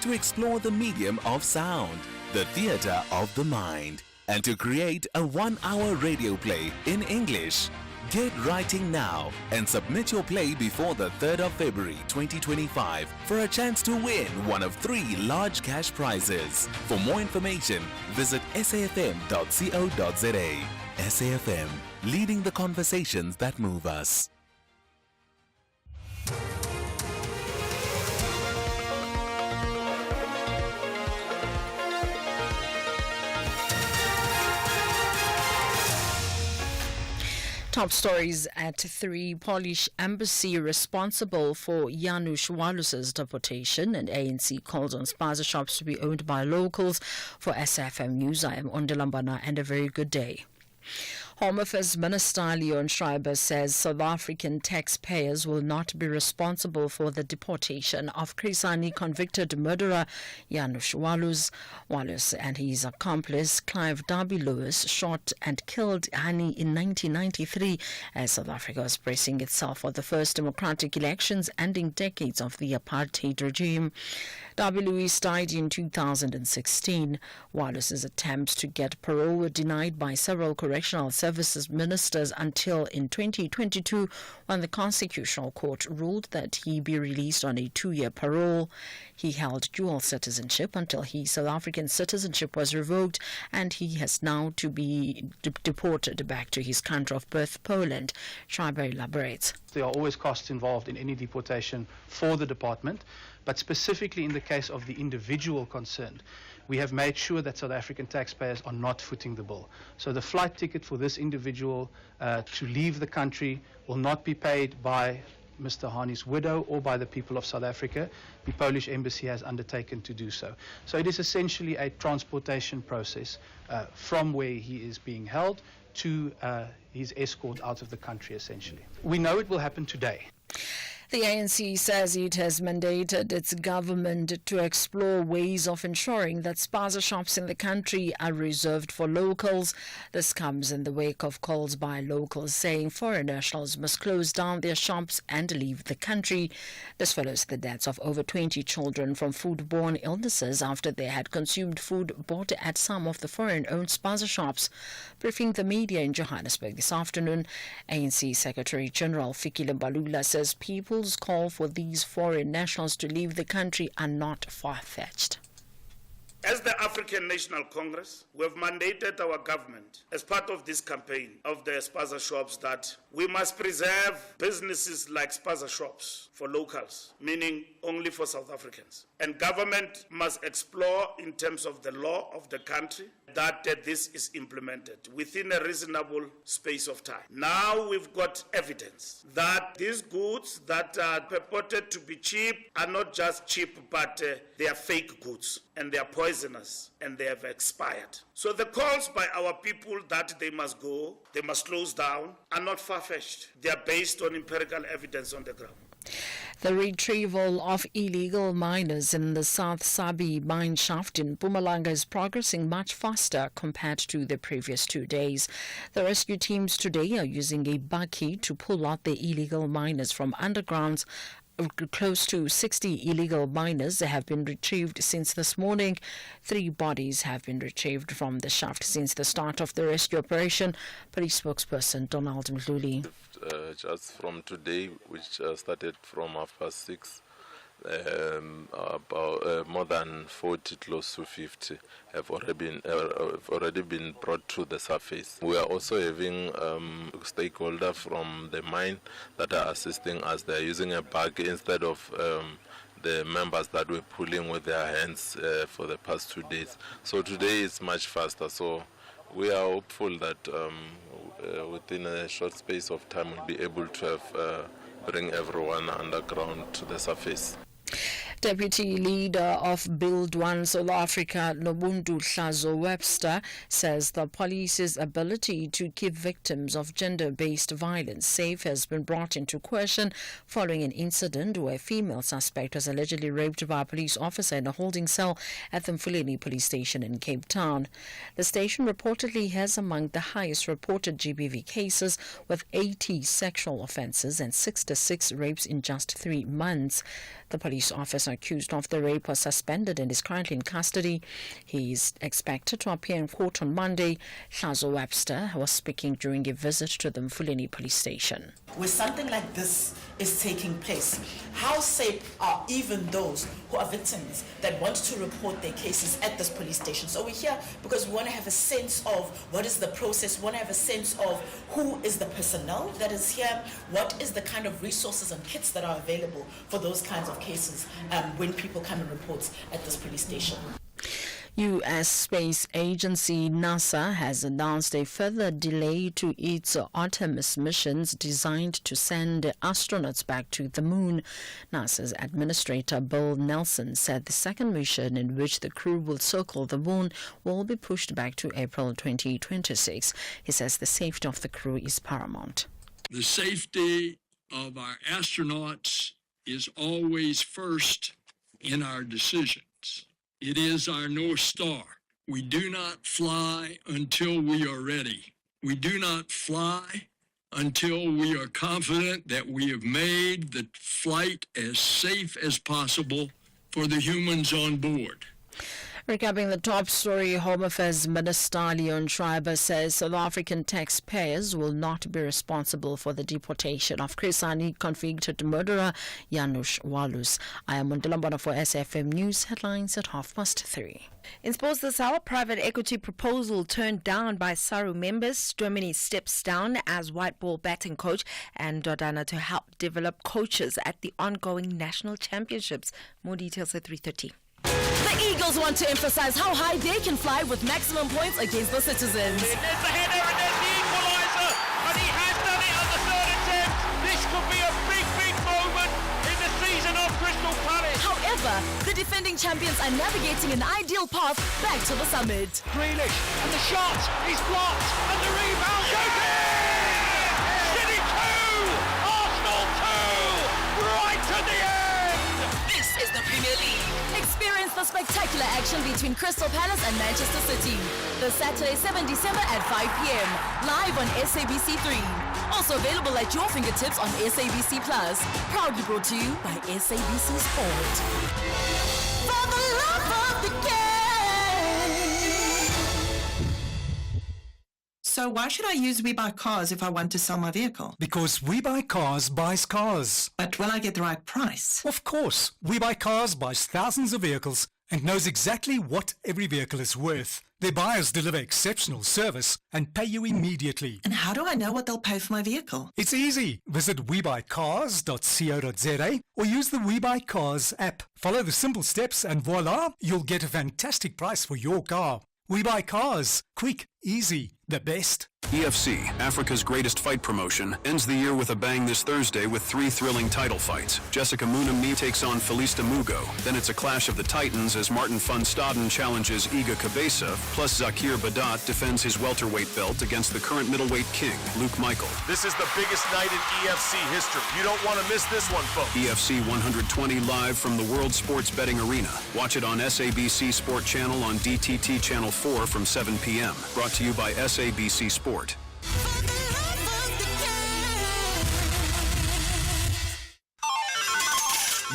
to explore the medium of sound, the theater of the mind, and to create a 1-hour radio play in English. Get writing now and submit your play before the 3rd of February 2025 for a chance to win one of 3 large cash prizes. For more information, visit safm.co.za. SAFM, leading the conversations that move us. Top stories at 3. Polish embassy responsible for Janusz Walus's deportation, and ANC calls on spaza shops to be owned by locals. For SAFM News, I am Ondalambana, and a very good day. Home Affairs Minister Leon Schreiber says South African taxpayers will not be responsible for the deportation of Chris Hani convicted murderer Janusz Walus. Walus and his accomplice Clive Darby Lewis shot and killed Hani in 1993 as South Africa was bracing itself for the first democratic elections ending decades of the apartheid regime. Darby Lewis died in 2016. Walus's attempts to get parole were denied by several correctional services ministers until in 2022 when the Constitutional Court ruled that he be released on a 2-year parole. He held dual citizenship until his South African citizenship was revoked, and he has now to be deported back to his country of birth, Poland. Schreiber elaborates. There are always costs involved in any deportation for the department, but specifically in the case of the individual concerned, we have made sure that South African taxpayers are not footing the bill. So the flight ticket for this individual to leave the country will not be paid by Mr. Hani's widow or by the people of South Africa. The Polish embassy has undertaken to do so. So it is essentially a transportation process from where he is being held to his escort out of the country, essentially. We know it will happen today. The ANC says it has mandated its government to explore ways of ensuring that spaza shops in the country are reserved for locals. This comes in the wake of calls by locals saying foreign nationals must close down their shops and leave the country. This follows the deaths of over 20 children from foodborne illnesses after they had consumed food bought at some of the foreign-owned spaza shops. Briefing the media in Johannesburg this afternoon, ANC Secretary General Fikile Mbalula says people's call for these foreign nationals to leave the country are not far-fetched. As the African National Congress, we have mandated our government as part of this campaign of the spaza shops that we must preserve businesses like spaza shops for locals, meaning only for South Africans. And government must explore in terms of the law of the country that this is implemented within a reasonable space of time. Now we've got evidence that these goods that are purported to be cheap are not just cheap, but they are fake goods and they are poisonous and they have expired. So the calls by our people that they must go, they must close down, are not far-fetched. They are based on empirical evidence on the ground. The retrieval of illegal miners in the South Sabi mine shaft in Mpumalanga is progressing much faster compared to the previous 2 days. The rescue teams today are using a bakkie to pull out the illegal miners from undergrounds. Close to 60 illegal miners have been retrieved since this morning. 3 bodies have been retrieved from the shaft since the start of the rescue operation. Police spokesperson Donald Mdluli. Just from today, which started from 6:30, about more than 40, close to 50, have already been brought to the surface. We are also having stakeholders from the mine that are assisting us. They are using a bag instead of the members that were pulling with their hands for the past 2 days. So today is much faster. So we are hopeful that within a short space of time we'll be able to have bring everyone underground to the surface. Deputy Leader of Build One South Africa, Nobuntu Hlazo Webster, says the police's ability to keep victims of gender-based violence safe has been brought into question following an incident where a female suspect was allegedly raped by a police officer in a holding cell at the Mfuleni police station in Cape Town. The station reportedly has among the highest reported GBV cases, with 80 sexual offences and 66 rapes in just 3 months. The police officer officer accused of the rape was suspended and is currently in custody. He is expected to appear in court on Monday. Hlazo Webster was speaking during a visit to the Mfuleni police station. Where something like this is taking place, how safe are even those who are victims that want to report their cases at this police station? So we're here because we want to have a sense of what is the process, we want to have a sense of who is the personnel that is here, what is the kind of resources and kits that are available for those kinds of cases when people come and report at this police station. U.S. Space Agency NASA has announced a further delay to its Artemis missions designed to send astronauts back to the moon. NASA's Administrator Bill Nelson said the second mission, in which the crew will circle the moon, will be pushed back to April 2026. He says the safety of the crew is paramount. The safety of our astronauts is always first in our decisions. It is our North Star. We do not fly until we are ready. We do not fly until we are confident that we have made the flight as safe as possible for the humans on board. Recapping the top story, Home Affairs Minister Leon Schreiber says South African taxpayers will not be responsible for the deportation of Chris Hani convicted murderer Janusz Walus. I am Mundilambana for SFM News headlines at 3:30. In sports this hour, private equity proposal turned down by SARU members. Germany steps down as white ball batting coach, and Dodana to help develop coaches at the ongoing national championships. More details at 3:30. The Eagles want to emphasize how high they can fly with maximum points against the Citizens. There's the header and there's the equaliser, and he has done it on the third attempt. This could be a big moment in the season of Crystal Palace. However, the defending champions are navigating an ideal path back to the summit. Grealish, and the shot is blocked, and the rebound goes in! City 2, Arsenal 2, right to the end! This is the Premier League. Experience the spectacular action between Crystal Palace and Manchester City. This Saturday, 7 December at 5 p.m. Live on SABC3. Also available at your fingertips on SABC Plus. Proudly brought to you by SABC Sport. For the love of the game. So why should I use We Buy Cars if I want to sell my vehicle? Because We Buy Cars buys cars. But will I get the right price? Of course. We Buy Cars buys thousands of vehicles and knows exactly what every vehicle is worth. Their buyers deliver exceptional service and pay you immediately. And how do I know what they'll pay for my vehicle? It's easy. Visit webuycars.co.za or use the We Buy Cars app. Follow the simple steps and voila, you'll get a fantastic price for your car. We Buy Cars. Quick, easy, the best. EFC, Africa's greatest fight promotion, ends the year with a bang this Thursday with 3 thrilling title fights. Jessica Munami takes on Felista Mugo. Then it's a clash of the titans as Martin van Staden challenges Iga Cabeza, plus Zakir Badat defends his welterweight belt against the current middleweight king, Luke Michael. This is the biggest night in EFC history. You don't want to miss this one, folks. EFC 120 live from the World Sports Betting Arena. Watch it on SABC Sport Channel on DTT Channel 4 from 7 p.m. Brought to you by SABC Sport.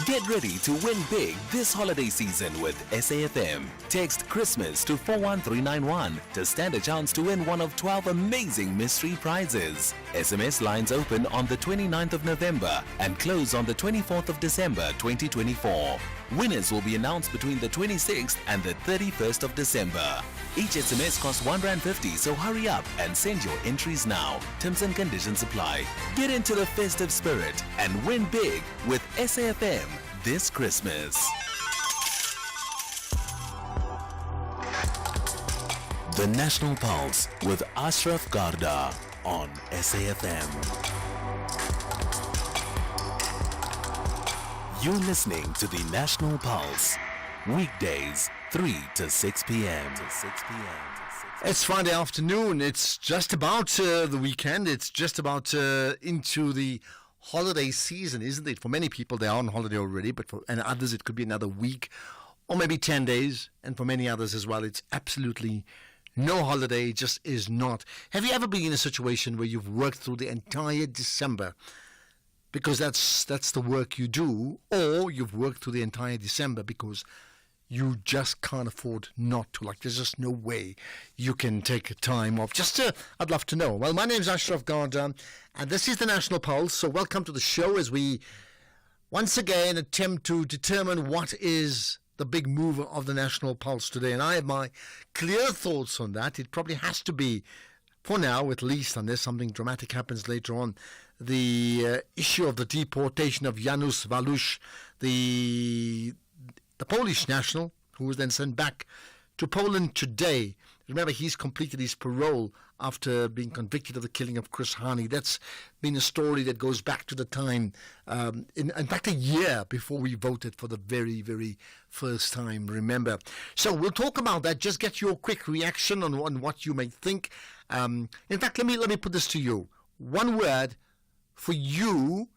Get ready to win big this holiday season with SAFM. Text Christmas to 41391 to stand a chance to win one of 12 amazing mystery prizes. SMS lines open on the 29th of November and close on the 24th of December 2024. Winners will be announced between the 26th and the 31st of December. Each SMS costs R1.50, so hurry up and send your entries now. Terms and conditions apply. Get into the festive spirit and win big with SAFM this Christmas. The National Pulse with Ashraf Garda on SAFM. You're listening to the National Pulse. Weekdays, 3 to 6 p.m. It's Friday afternoon. It's just about the weekend. It's just about into the holiday season, isn't it? For many people, they are on holiday already, but for and others, it could be another week or maybe 10 days. And for many others as well, it's absolutely no holiday. It just is not. Have you ever been in a situation where you've worked through the entire December because that's the work you do, or you've worked through the entire December because you just can't afford not to. Like, there's just no way you can take a time off. I'd love to know. Well, my name's Ashraf Garda, and this is the National Pulse. So welcome to the show as we once again attempt to determine what is the big move of the National Pulse today. And I have my clear thoughts on that. It probably has to be, for now at least, unless something dramatic happens later on, the issue of the deportation of Janusz Walusz, the Polish national, who was then sent back to Poland today. Remember, he's completed his parole after being convicted of the killing of Chris Hani. That's been a story that goes back to the time, in fact, a year before we voted for the very, very first time, remember. So we'll talk about that. Just get your quick reaction on what you may think. In fact, let me put this to you. One word for you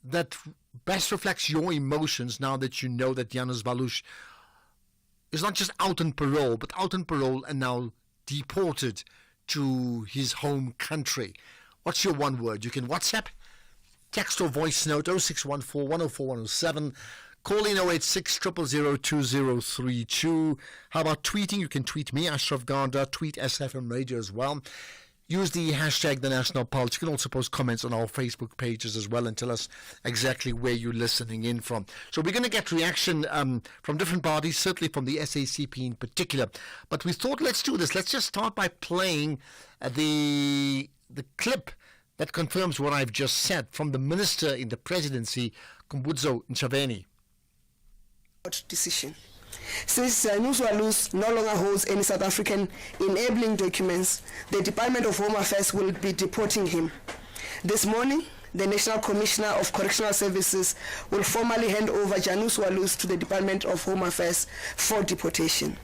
that best reflects your emotions now that you know that Janusz Walusz is not just out on parole, but out on parole and now deported to his home country. What's your one word? You can WhatsApp, text or voice note 0614 104 107. Call in 086 000 2032. How about tweeting? You can tweet me, Ashraf Garda, tweet SFM Radio as well. Use the hashtag The National Pulse. You can also post comments on our Facebook pages as well and tell us exactly where you're listening in from. So we're going to get reaction from different parties, certainly from the SACP in particular. But we thought, let's do this. Let's just start by playing the clip that confirms what I've just said from the Minister in the Presidency, Khumbudzo Ntshavheni. Decision. Since Janusz Walusz no longer holds any South African enabling documents, the Department of Home Affairs will be deporting him. This morning, the National Commissioner of Correctional Services will formally hand over Janusz Walusz to the Department of Home Affairs for deportation.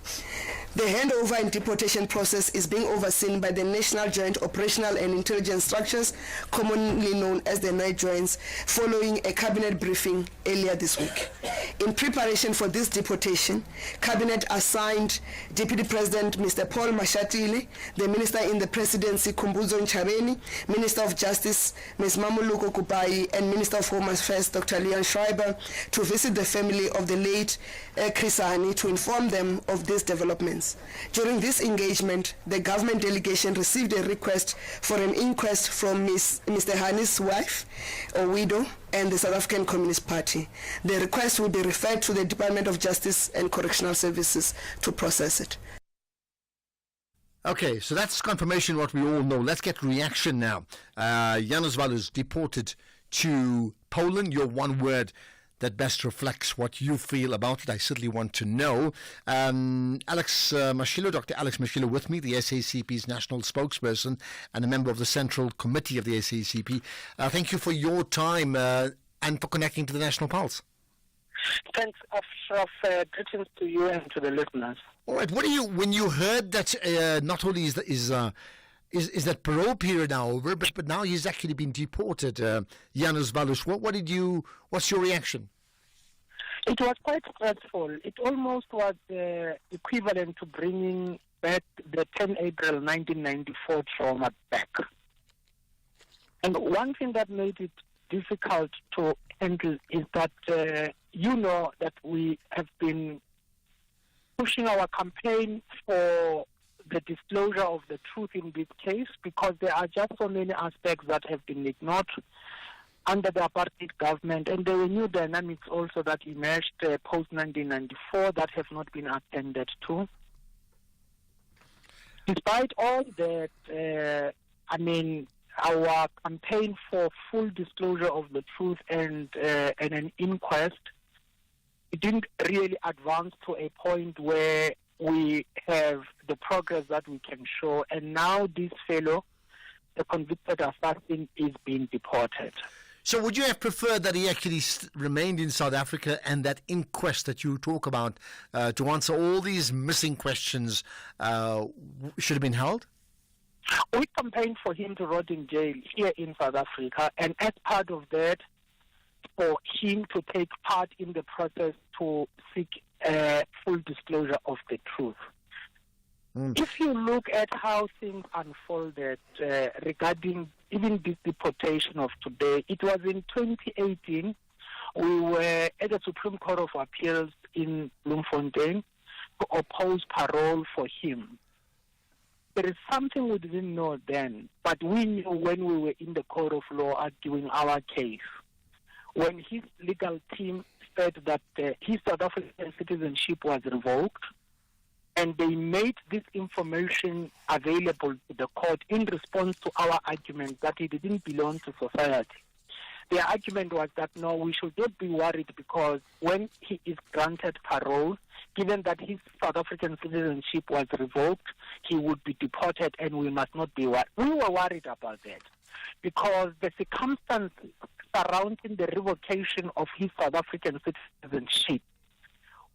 The handover and deportation process is being overseen by the National Joint Operational and Intelligence Structures, commonly known as the NIJOINS, following a cabinet briefing earlier this week. In preparation for this deportation, Cabinet assigned Deputy President Mr. Paul Mashatile, the Minister in the Presidency Khumbudzo Ntshavheni, Minister of Justice Ms. Mamuluko Kupai, and Minister of Home Affairs Dr. Leon Schreiber to visit the family of the late Chris Hani to inform them of these developments. During this engagement, the government delegation received a request for an inquest from Mr. Hani's wife or widow and the South African Communist Party. The request will be referred to the Department of Justice and Correctional Services to process it. Okay, so that's confirmation what we all know. Let's get reaction now. Janusz Walusz deported to Poland. Your one word that best reflects what you feel about it. I certainly want to know. Alex Mashilo, Dr. Alex Mashilo with me, the SACP's national spokesperson and a member of the Central Committee of the SACP. Thank you for your time and for connecting to the National Pulse. Thanks, Ashraf. Greetings to you and to the listeners. All right. What do you, when you heard that not only is that parole period now over, but now he's actually been deported, Janusz Walusz, what's your reaction? It was quite stressful. It almost was equivalent to bringing back the 10 April 1994 trauma back. And one thing that made it difficult to handle is that you know that we have been pushing our campaign for the disclosure of the truth in this case because there are just so many aspects that have been ignored under the apartheid government, and there were new dynamics also that emerged post-1994 that have not been attended to. Despite all that, our campaign for full disclosure of the truth and an inquest, it didn't really advance to a point where we have the progress that we can show, and now this fellow, the convicted assassin, is being deported. So would you have preferred that he actually remained in South Africa and that inquest that you talk about to answer all these missing questions should have been held? We campaigned for him to rot in jail here in South Africa, and as part of that, for him to take part in the process to seek full disclosure of the truth. If you look at how things unfolded regarding even this deportation of today, it was in 2018. We were at the Supreme Court of Appeals in Bloemfontein to oppose parole for him. There is something we didn't know then, but we knew when we were in the court of law arguing our case. When his legal team said that his South African citizenship was revoked, and they made this information available to the court in response to our argument that he didn't belong to society. Their argument was that, no, we should not be worried because when he is granted parole, given that his South African citizenship was revoked, he would be deported and we must not be worried. We were worried about that because the circumstances surrounding the revocation of his South African citizenship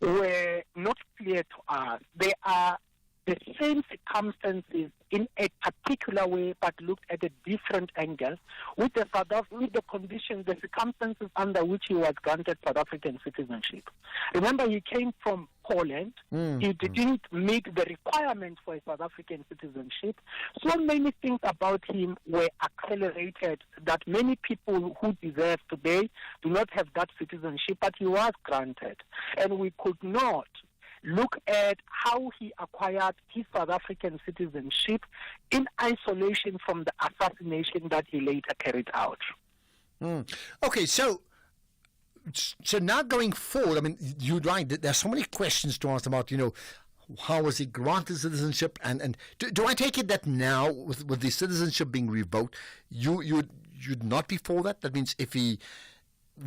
were not clear to us. They are the same circumstances in a particular way, but looked at a different angle with the conditions, the circumstances under which he was granted South African citizenship. Remember, he came from Poland. He didn't meet the requirements for a South African citizenship. So many things about him were accelerated that many people who deserve today do not have that citizenship, but he was granted. And we could not look at how he acquired his South African citizenship in isolation from the assassination that he later carried out. Okay, so now going forward, I mean, you're right, there's so many questions to ask about, how was he granted citizenship? And do I take it that now, with the citizenship being revoked, you'd not be for that? That means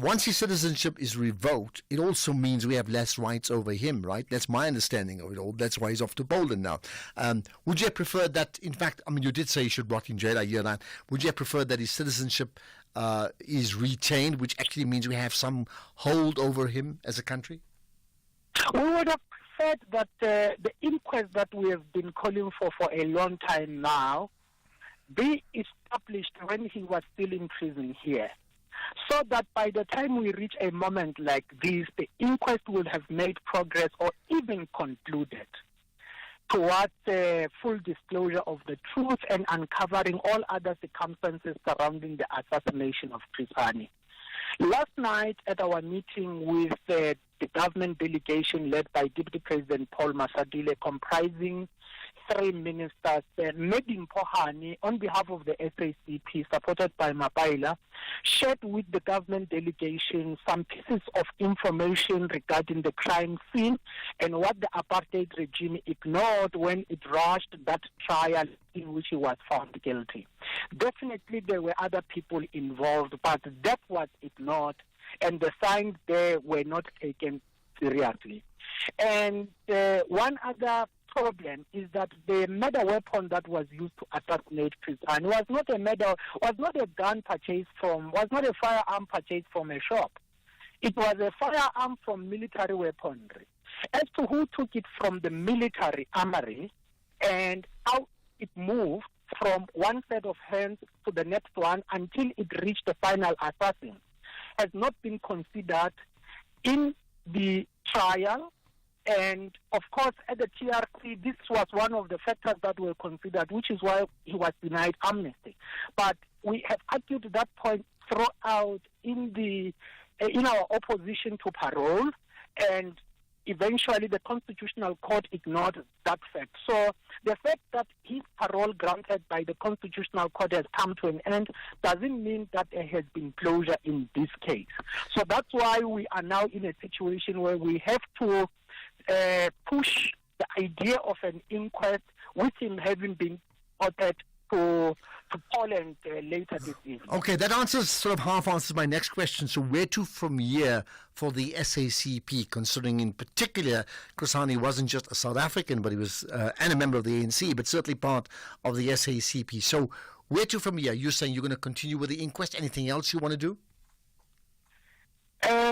once his citizenship is revoked, it also means we have less rights over him, right? That's my understanding of it all. That's why he's off to Poland now. Would you have preferred that, in fact, I mean, you did say he should rot in jail, I hear that. Would you have preferred that his citizenship is retained, which actually means we have some hold over him as a country? We would have preferred that the inquest that we have been calling for a long time now be established when he was still in prison here, so that by the time we reach a moment like this, the inquest will have made progress or even concluded towards full disclosure of the truth and uncovering all other circumstances surrounding the assassination of Chris Hani. Last night at our meeting with the government delegation led by Deputy President Paul Mashatile, comprising 3 ministers, Medi Mpho Hani, on behalf of the SACP, supported by Mapaila, shared with the government delegation some pieces of information regarding the crime scene and what the apartheid regime ignored when it rushed that trial in which he was found guilty. Definitely there were other people involved, but that was ignored, and the signs there were not taken seriously. And one other problem is that the murder weapon that was used to assassinate Chris Hani was not a gun purchased from, was not a firearm purchased from a shop. It was a firearm from military weaponry. As to who took it from the military armory and how it moved from one set of hands to the next one until it reached the final assassin has not been considered in the trial. And of course, at the TRC, this was one of the factors that were considered, which is why he was denied amnesty. But we have argued that point throughout in our opposition to parole, and eventually the Constitutional Court ignored that fact. So the fact that his parole granted by the Constitutional Court has come to an end doesn't mean that there has been closure in this case. So that's why we are now in a situation where we have to push the idea of an inquest, with him having been ordered to Poland later this evening. Okay, that half answers my next question. So where to from here for the SACP, considering in particular Chris Hani wasn't just a South African, but he was and a member of the ANC, but certainly part of the SACP. So where to from here? You're saying you're going to continue with the inquest. Anything else you want to do?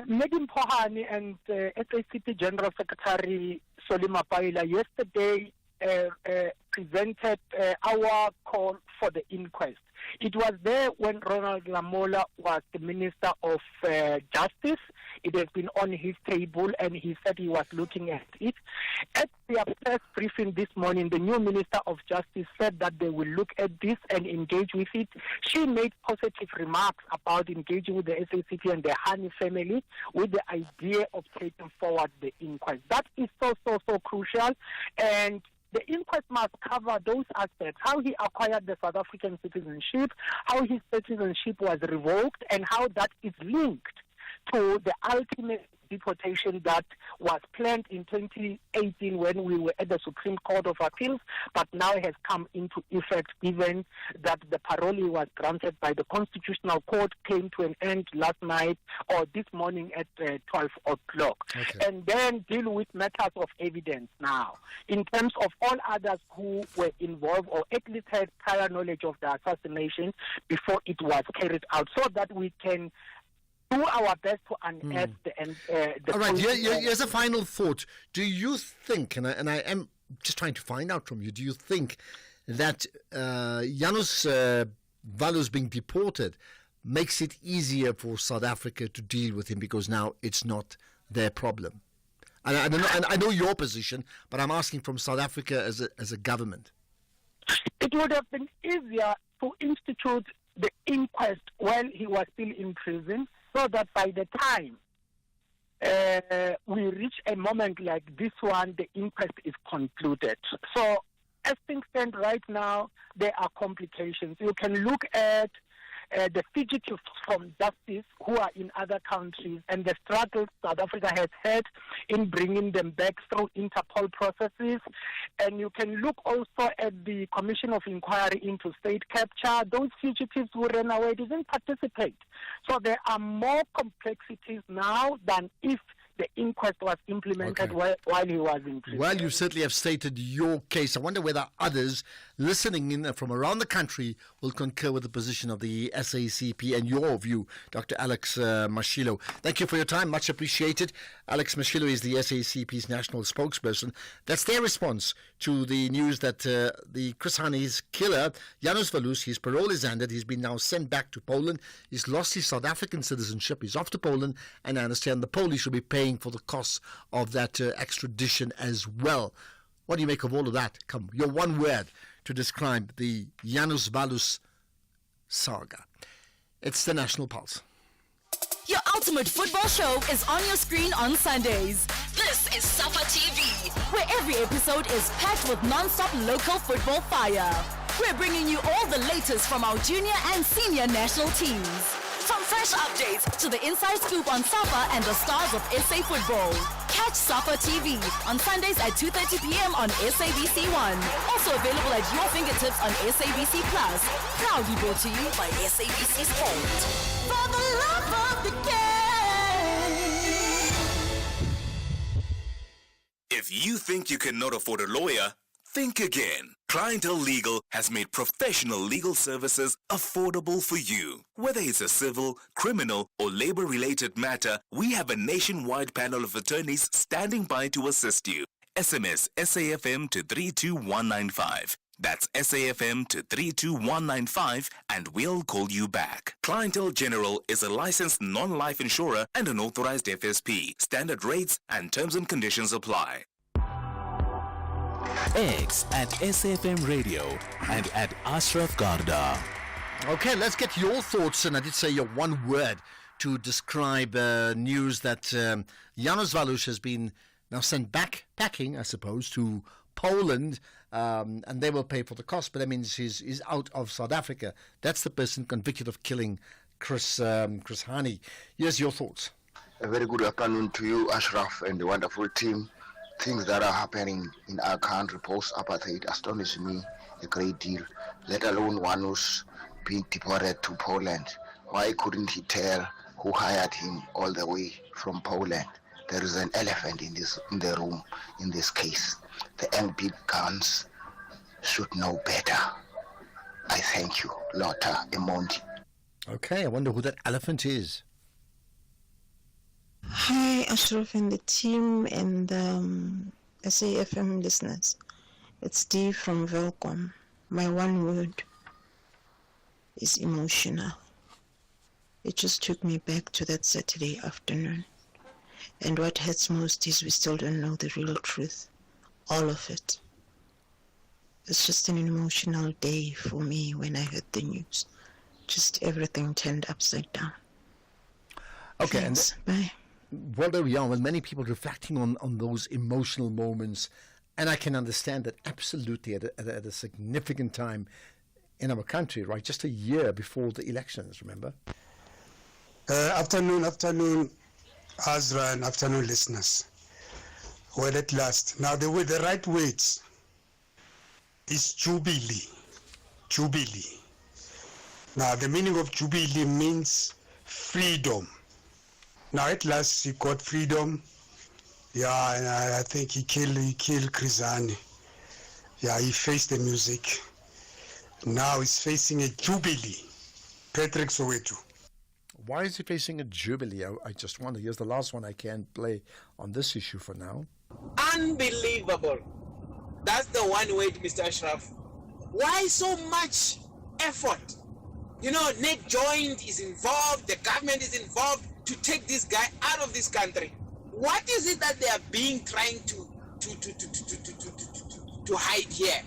Medi Mpho Hani and SACP General Secretary Solly Mapaila yesterday presented our call for the inquest. It was there when Ronald Lamola was the Minister of Justice it has been on his table, and he said he was looking at it. At their press briefing this morning, the new Minister of Justice said that they will look at this and engage with it. She made positive remarks about engaging with the SACP and the Hani family with the idea of taking forward the inquest. That is so crucial, and the inquest must cover those aspects: how he acquired the South African citizenship, how his citizenship was revoked, and how that is linked to the ultimate deportation that was planned in 2018 when we were at the Supreme Court of Appeals, but now has come into effect given that the parole was granted by the Constitutional Court came to an end last night or this morning at 12 o'clock. Okay. And then deal with matters of evidence now in terms of all others who were involved or at least had prior knowledge of the assassination before it was carried out, so that we can do our best to unearth the All right, here's a final thought. Do you think, and I am just trying to find out from you, do you think that Janusz Walus being deported makes it easier for South Africa to deal with him because now it's not their problem? And I know your position, but I'm asking from South Africa as a government. It would have been easier to institute the inquest while he was still in prison, so that by the time we reach a moment like this one, the inquest is concluded. So as things stand right now, there are complications. You can look at the fugitives from justice who are in other countries and the struggles South Africa has had in bringing them back through Interpol processes. And you can look also at the Commission of Inquiry into State Capture. Those fugitives who ran away didn't participate. So there are more complexities now than if the inquest was implemented while he was in prison. Well, you certainly have stated your case. I wonder whether others listening in from around the country will concur with the position of the SACP and your view, Dr. Alex Mashilo. Thank you for your time. Much appreciated. Alex Mashilo is the SACP's national spokesperson. That's their response to the news that the Chris Hani's killer, Janusz Walus, his parole is ended. He's been now sent back to Poland. He's lost his South African citizenship. He's off to Poland, and I understand the Polish will be paying for the costs of that extradition as well. What do you make of all of that? Come, your one word to describe the Janusz Walus saga. It's the National Pulse. Your ultimate football show is on your screen on Sundays. This is Safa TV, where every episode is packed with non-stop local football fire. We're bringing you all the latest from our junior and senior national teams. From fresh updates to the inside scoop on Safa and the stars of SA football. Catch Safa TV on Sundays at 2:30 p.m. on SABC 1. Also available at your fingertips on SABC Plus. Proudly brought to you by SABC Sport. For the love of the game. If you think you cannot afford a lawyer, think again. Clientele Legal has made professional legal services affordable for you. Whether it's a civil, criminal, or labor-related matter, we have a nationwide panel of attorneys standing by to assist you. SMS SAFM to 32195. That's SAFM to 32195 and we'll call you back. Clientele General is a licensed non-life insurer and an authorized FSP. Standard rates and terms and conditions apply. X at SAFM Radio and at Ashraf Garda. Okay, let's get your thoughts, and I did say your one word to describe news that Janusz Walus has been now sent back packing, I suppose, to Poland, and they will pay for the cost, but that means he's out of South Africa. That's the person convicted of killing Chris Hani. Here's your thoughts. A very good afternoon to you, Ashraf, and the wonderful team. Things that are happening in our country post-apartheid astonish me a great deal, let alone Janusz being deported to Poland. Why couldn't he tell who hired him all the way from Poland? There is an elephant in the room in this case. The young big guns should know better. I thank you, Lotta Emondi. Okay, I wonder who that elephant is. Hi, Ashraf and the team and SAFM listeners. It's Dee from Velcom. My one word is emotional. It just took me back to that Saturday afternoon And what hurts most is we still don't know the real truth. All of it. It's just an emotional day for me when I heard the news. Just everything turned upside down. Okay, Thanks. Bye. Well, there we are, with many people reflecting on those emotional moments. And I can understand that absolutely at a significant time in our country, right? Just a year before the elections, remember? Afternoon, Azra, and afternoon, listeners. Well, at last. Now, the right words is Jubilee. Jubilee. Now, the meaning of Jubilee means freedom. Now, at last, he got freedom. Yeah, and I think he killed Krizani. Yeah, he faced the music. Now he's facing a Jubilee. Patrick Soweto. Why is he facing a Jubilee? I just wonder. Here's the last one I can play on this issue for now. Unbelievable. That's the one word, Mr. Ashraf. Why so much effort? You know, Nick Joint is involved, the government is involved to take this guy out of this country. What is it that they are trying to hide here?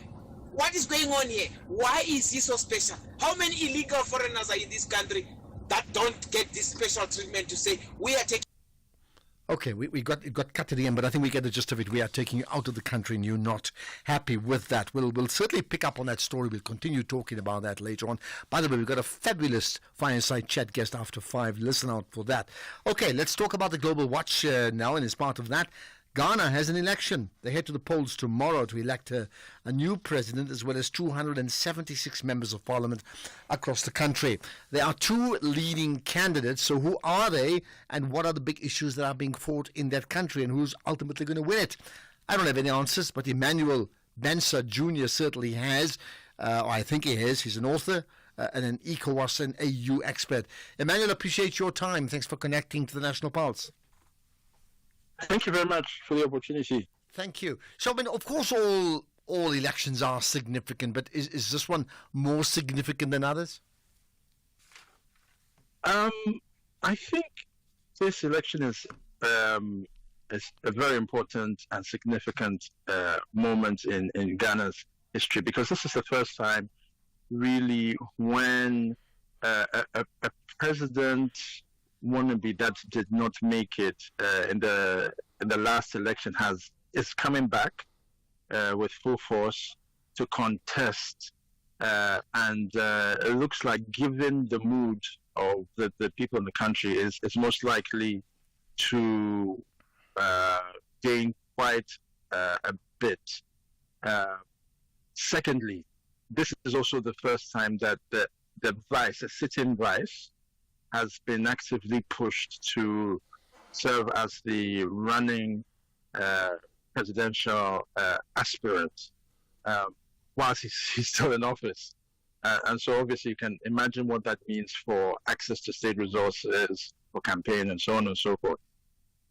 What is going on here? Why is he so special? How many illegal foreigners are in this country that don't get this special treatment to say we are taking? Okay, it got cut at the end, but I think we get the gist of it. We are taking you out of the country, and you're not happy with that. We'll certainly pick up on that story. We'll continue talking about that later on. By the way, we've got a fabulous Fireside Chat guest after 5. Listen out for that. Okay, let's talk about the Global Watch now, and as part of that, Ghana has an election. They head to the polls tomorrow to elect a new president as well as 276 members of parliament across the country. There are 2 leading candidates. So who are they and what are the big issues that are being fought in that country and who's ultimately going to win it? I don't have any answers, but Emmanuel Bensa Jr. certainly has. Or I think he has. He's an author and an ECOWAS and AU expert. Emmanuel, appreciate your time. Thanks for connecting to the National Pulse. Thank you very much for the opportunity. Thank you. So, I mean, of course, all elections are significant, but is this one more significant than others? I think this election is a very important and significant moment in Ghana's history, because this is the first time, really, when a president wannabe that did not make it in the last election is coming back with full force to contest, and it looks like, given the mood of the people in the country, is most likely to gain quite a bit. Secondly, this is also the first time that the sitting vice, has been actively pushed to serve as the running presidential aspirant whilst he's still in office. And so obviously you can imagine what that means for access to state resources, for campaign, and so on and so forth.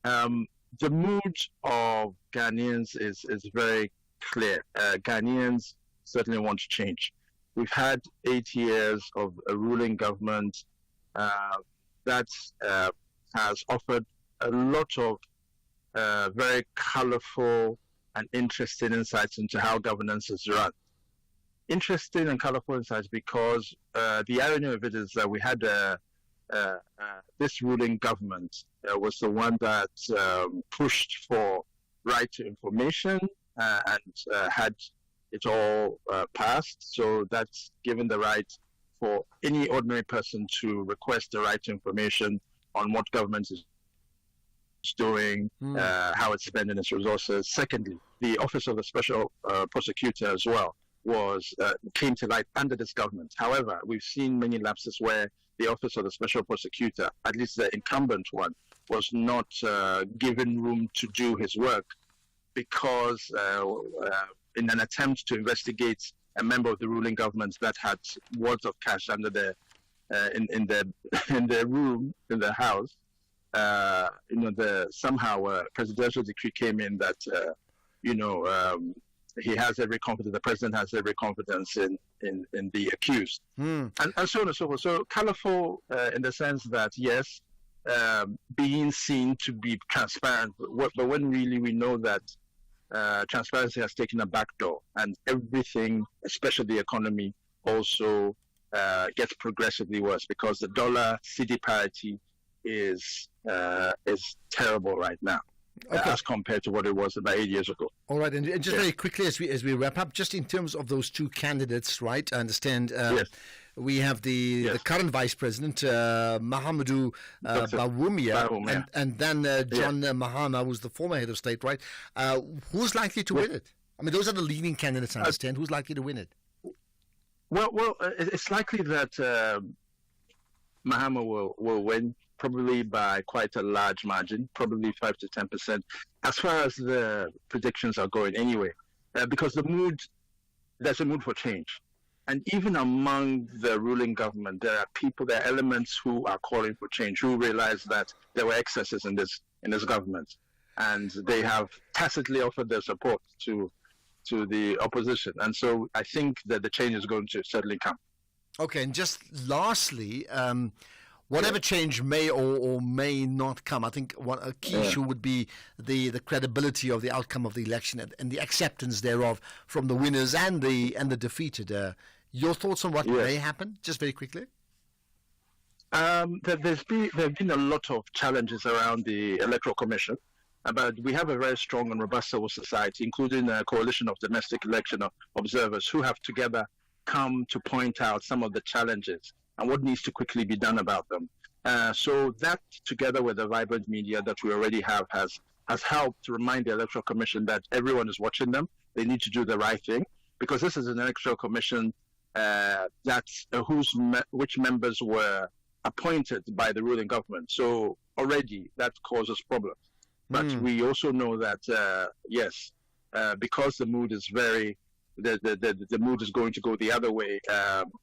The mood of Ghanaians is very clear. Ghanaians certainly want to change. We've had 8 years of a ruling government that has offered a lot of very colorful and interesting insights into how governance is run. Interesting and colorful insights because the irony of it is that we had this ruling government was the one that pushed for right to information and had it all passed. So that's given the right for any ordinary person to request the right to information on what government is doing, how it's spending its resources. Secondly, the Office of the Special Prosecutor as well came to light under this government. However, we've seen many lapses where the Office of the Special Prosecutor, at least the incumbent one, was not given room to do his work because in an attempt to investigate a member of the ruling government that had wads of cash under in their room in the house, somehow a presidential decree came in that he has every confidence. The president has every confidence in the accused, and so on and so forth. So colorful in the sense that yes, being seen to be transparent, but when really we know that transparency has taken a back door, and everything, especially the economy, also gets progressively worse because the dollar cedi parity is terrible right now. As compared to what it was about 8 years ago. All right, and just very quickly as we wrap up, just in terms of those two candidates, right? I understand we have the current vice president, Mahamudu Bawumia, and then John Mahama, who's the former head of state, right? Who's likely to win it? I mean, those are the leading candidates, I understand. Who's likely to win it? Well, it's likely that Mahama will win, probably by quite a large margin, probably 5 to 10%, as far as the predictions are going anyway, because there's a mood for change. And even among the ruling government, there are elements who are calling for change, who realize that there were excesses in this government, and they have tacitly offered their support to the opposition. And so I think that the change is going to certainly come. Okay, and just lastly, whatever change may or may not come, I think a key issue would be the credibility of the outcome of the election and the acceptance thereof from the winners and the defeated. Your thoughts on what may happen, just very quickly? There have been a lot of challenges around the Electoral Commission, but we have a very strong and robust civil society, including a coalition of domestic election observers who have together come to point out some of the challenges and what needs to quickly be done about them. So that, together with the vibrant media that we already have, has helped to remind the Electoral Commission that everyone is watching them. They need to do the right thing, because this is an Electoral Commission which members were appointed by the ruling government. So already that causes problems. But we also know that, because the mood is the mood is going to go the other way.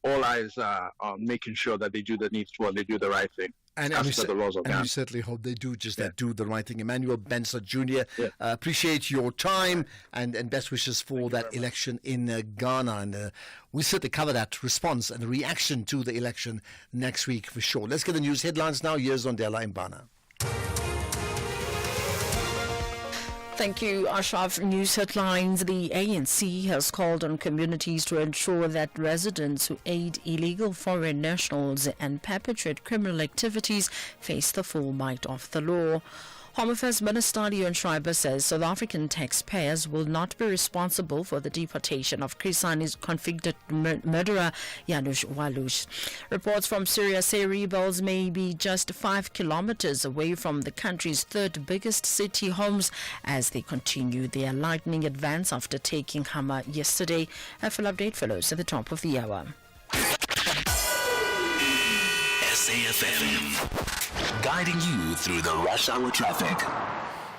All eyes are on making sure that they do the needful, they do the right thing. And we certainly hope they do just that, do the right thing. Emmanuel Benser Jr., appreciate your time and best wishes for that election in Ghana. And we'll certainly cover that response and the reaction to the election next week for sure. Let's get the news headlines now. Here's Ondela Mbana. Thank you, Ashraf. News headlines. The ANC has called on communities to ensure that residents who aid illegal foreign nationals and perpetrate criminal activities face the full might of the law. Home Affairs Minister Leon Schreiber says South African taxpayers will not be responsible for the deportation of Chris Hani's convicted murderer Janusz Walus. Reports from Syria say rebels may be just 5 kilometers away from the country's third biggest city, Homs, as they continue their lightning advance after taking Hama yesterday. A full update follows at the top of the hour. SAFM, guiding you through the rush hour traffic.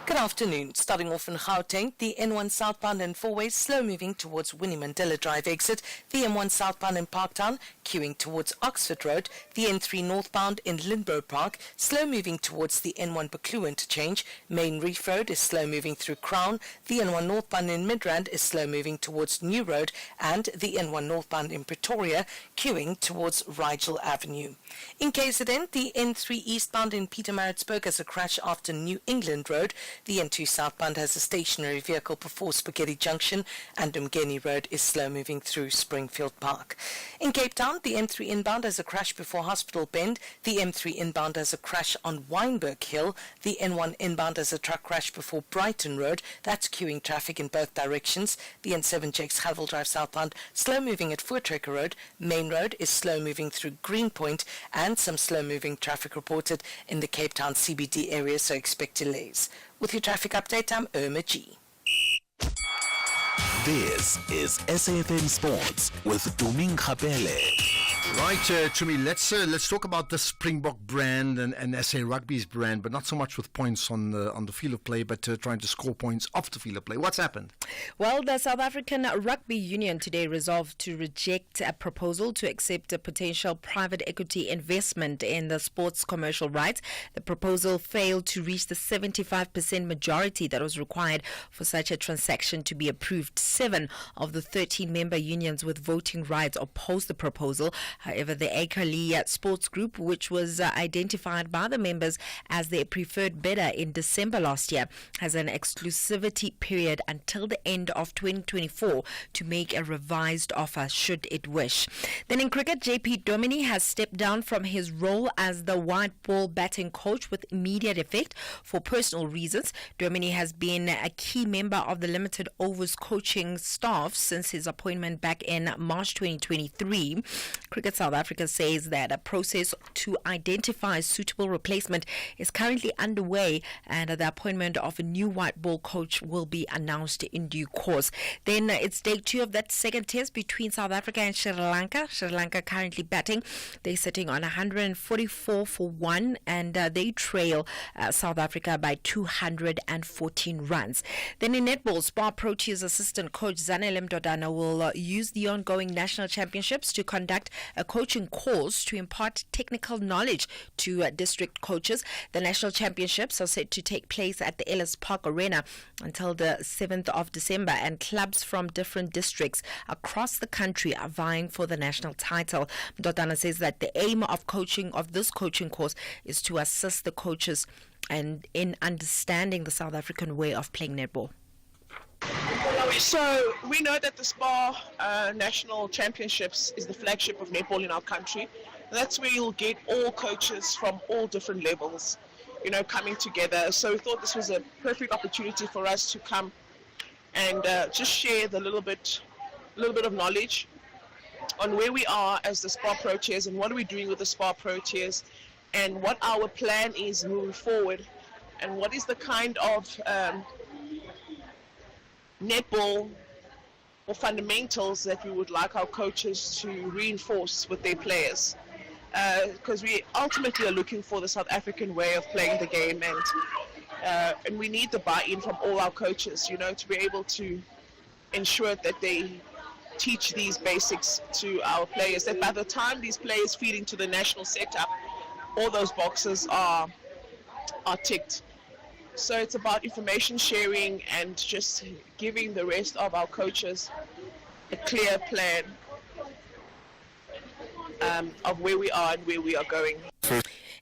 Good afternoon. Starting off in Gauteng, the N1 southbound and four-way slow moving towards Winnie Mandela Drive exit, the M1 southbound in Parktown queuing towards Oxford Road, the N3 northbound in Lindborough Park slow moving towards the N1 Buccleuch interchange, Main Reef Road is slow moving through Crown, the N1 northbound in Midrand is slow moving towards New Road, and the N1 northbound in Pretoria queuing towards Rigel Avenue. In KZN, the N3 eastbound in Pietermaritzburg has a crash after New England Road. The N2 southbound has a stationary vehicle before Spaghetti Junction, and Umgeni Road is slow moving through Springfield Park. In Cape Town, the M3 inbound has a crash before Hospital Bend. The M3 inbound has a crash on Weinberg Hill. The N1 inbound has a truck crash before Brighton Road. That's queuing traffic in both directions. The N7 Jakes Havel Drive southbound slow moving at Voortrekker Road. Main Road is slow moving through Greenpoint, and some slow moving traffic reported in the Cape Town CBD area, so expect delays. With your traffic update, I'm Irma G. This is SAFM Sports with Tuming Khapele. Right, Tumi, let's talk about the Springbok brand and SA Rugby's brand, but not so much with points on the field of play, but trying to score points off the field of play. What's happened? Well, the South African Rugby Union today resolved to reject a proposal to accept a potential private equity investment in the sports commercial rights. The proposal failed to reach the 75% majority that was required for such a transaction to be approved. 7 of the 13 member unions with voting rights opposed the proposal. However, the Ekali Sports Group, which was identified by the members as their preferred bidder in December last year, has an exclusivity period until the end of 2024 to make a revised offer should it wish. Then in cricket, JP Domini has stepped down from his role as the white ball batting coach with immediate effect for personal reasons. Domini has been a key member of the limited overs coaching staff since his appointment back in March 2023. Cricket South Africa says that a process to identify a suitable replacement is currently underway, and the appointment of a new white ball coach will be announced in due course. Then it's day 2 of that second test between South Africa and Sri Lanka. Sri Lanka currently batting. They're sitting on 144 for 1, and they trail South Africa by 214 runs. Then in netball, Spar Proteas assistant coach Zanele Mdodana will use the ongoing national championships to conduct a coaching course to impart technical knowledge to district coaches. The national championships are set to take place at the Ellis Park Arena until the 7th of December, and clubs from different districts across the country are vying for the national title. Mdodana says that the aim of this coaching course is to assist the coaches and in understanding the South African way of playing netball. So we know that the SPAR National Championships is the flagship of netball in our country. That's where you'll get all coaches from all different levels, coming together. So we thought this was a perfect opportunity for us to come and just share the little bit of knowledge on where we are as the SPAR Proteas and what are we doing with the SPAR Proteas, and what our plan is moving forward, and what is the kind of netball or fundamentals that we would like our coaches to reinforce with their players, because we ultimately are looking for the South African way of playing the game, and we need the buy-in from all our coaches, to be able to ensure that they teach these basics to our players, that by the time these players feed into the national setup, all those boxes are ticked. So it's about information sharing and just giving the rest of our coaches a clear plan of where we are and where we are going.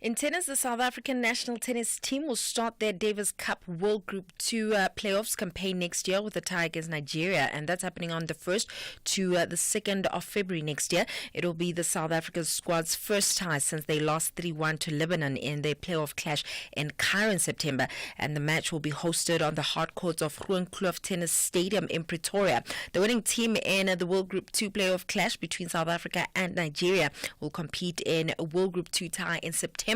In tennis, the South African national tennis team will start their Davis Cup World Group 2 playoffs campaign next year with a tie against Nigeria, and that's happening on the 1st to the 2nd of February next year. It will be the South African squad's first tie since they lost 3-1 to Lebanon in their playoff clash in Cairo in September, and the match will be hosted on the hard courts of Groen Kloof Tennis Stadium in Pretoria. The winning team in the World Group 2 playoff clash between South Africa and Nigeria will compete in a World Group 2 tie in September,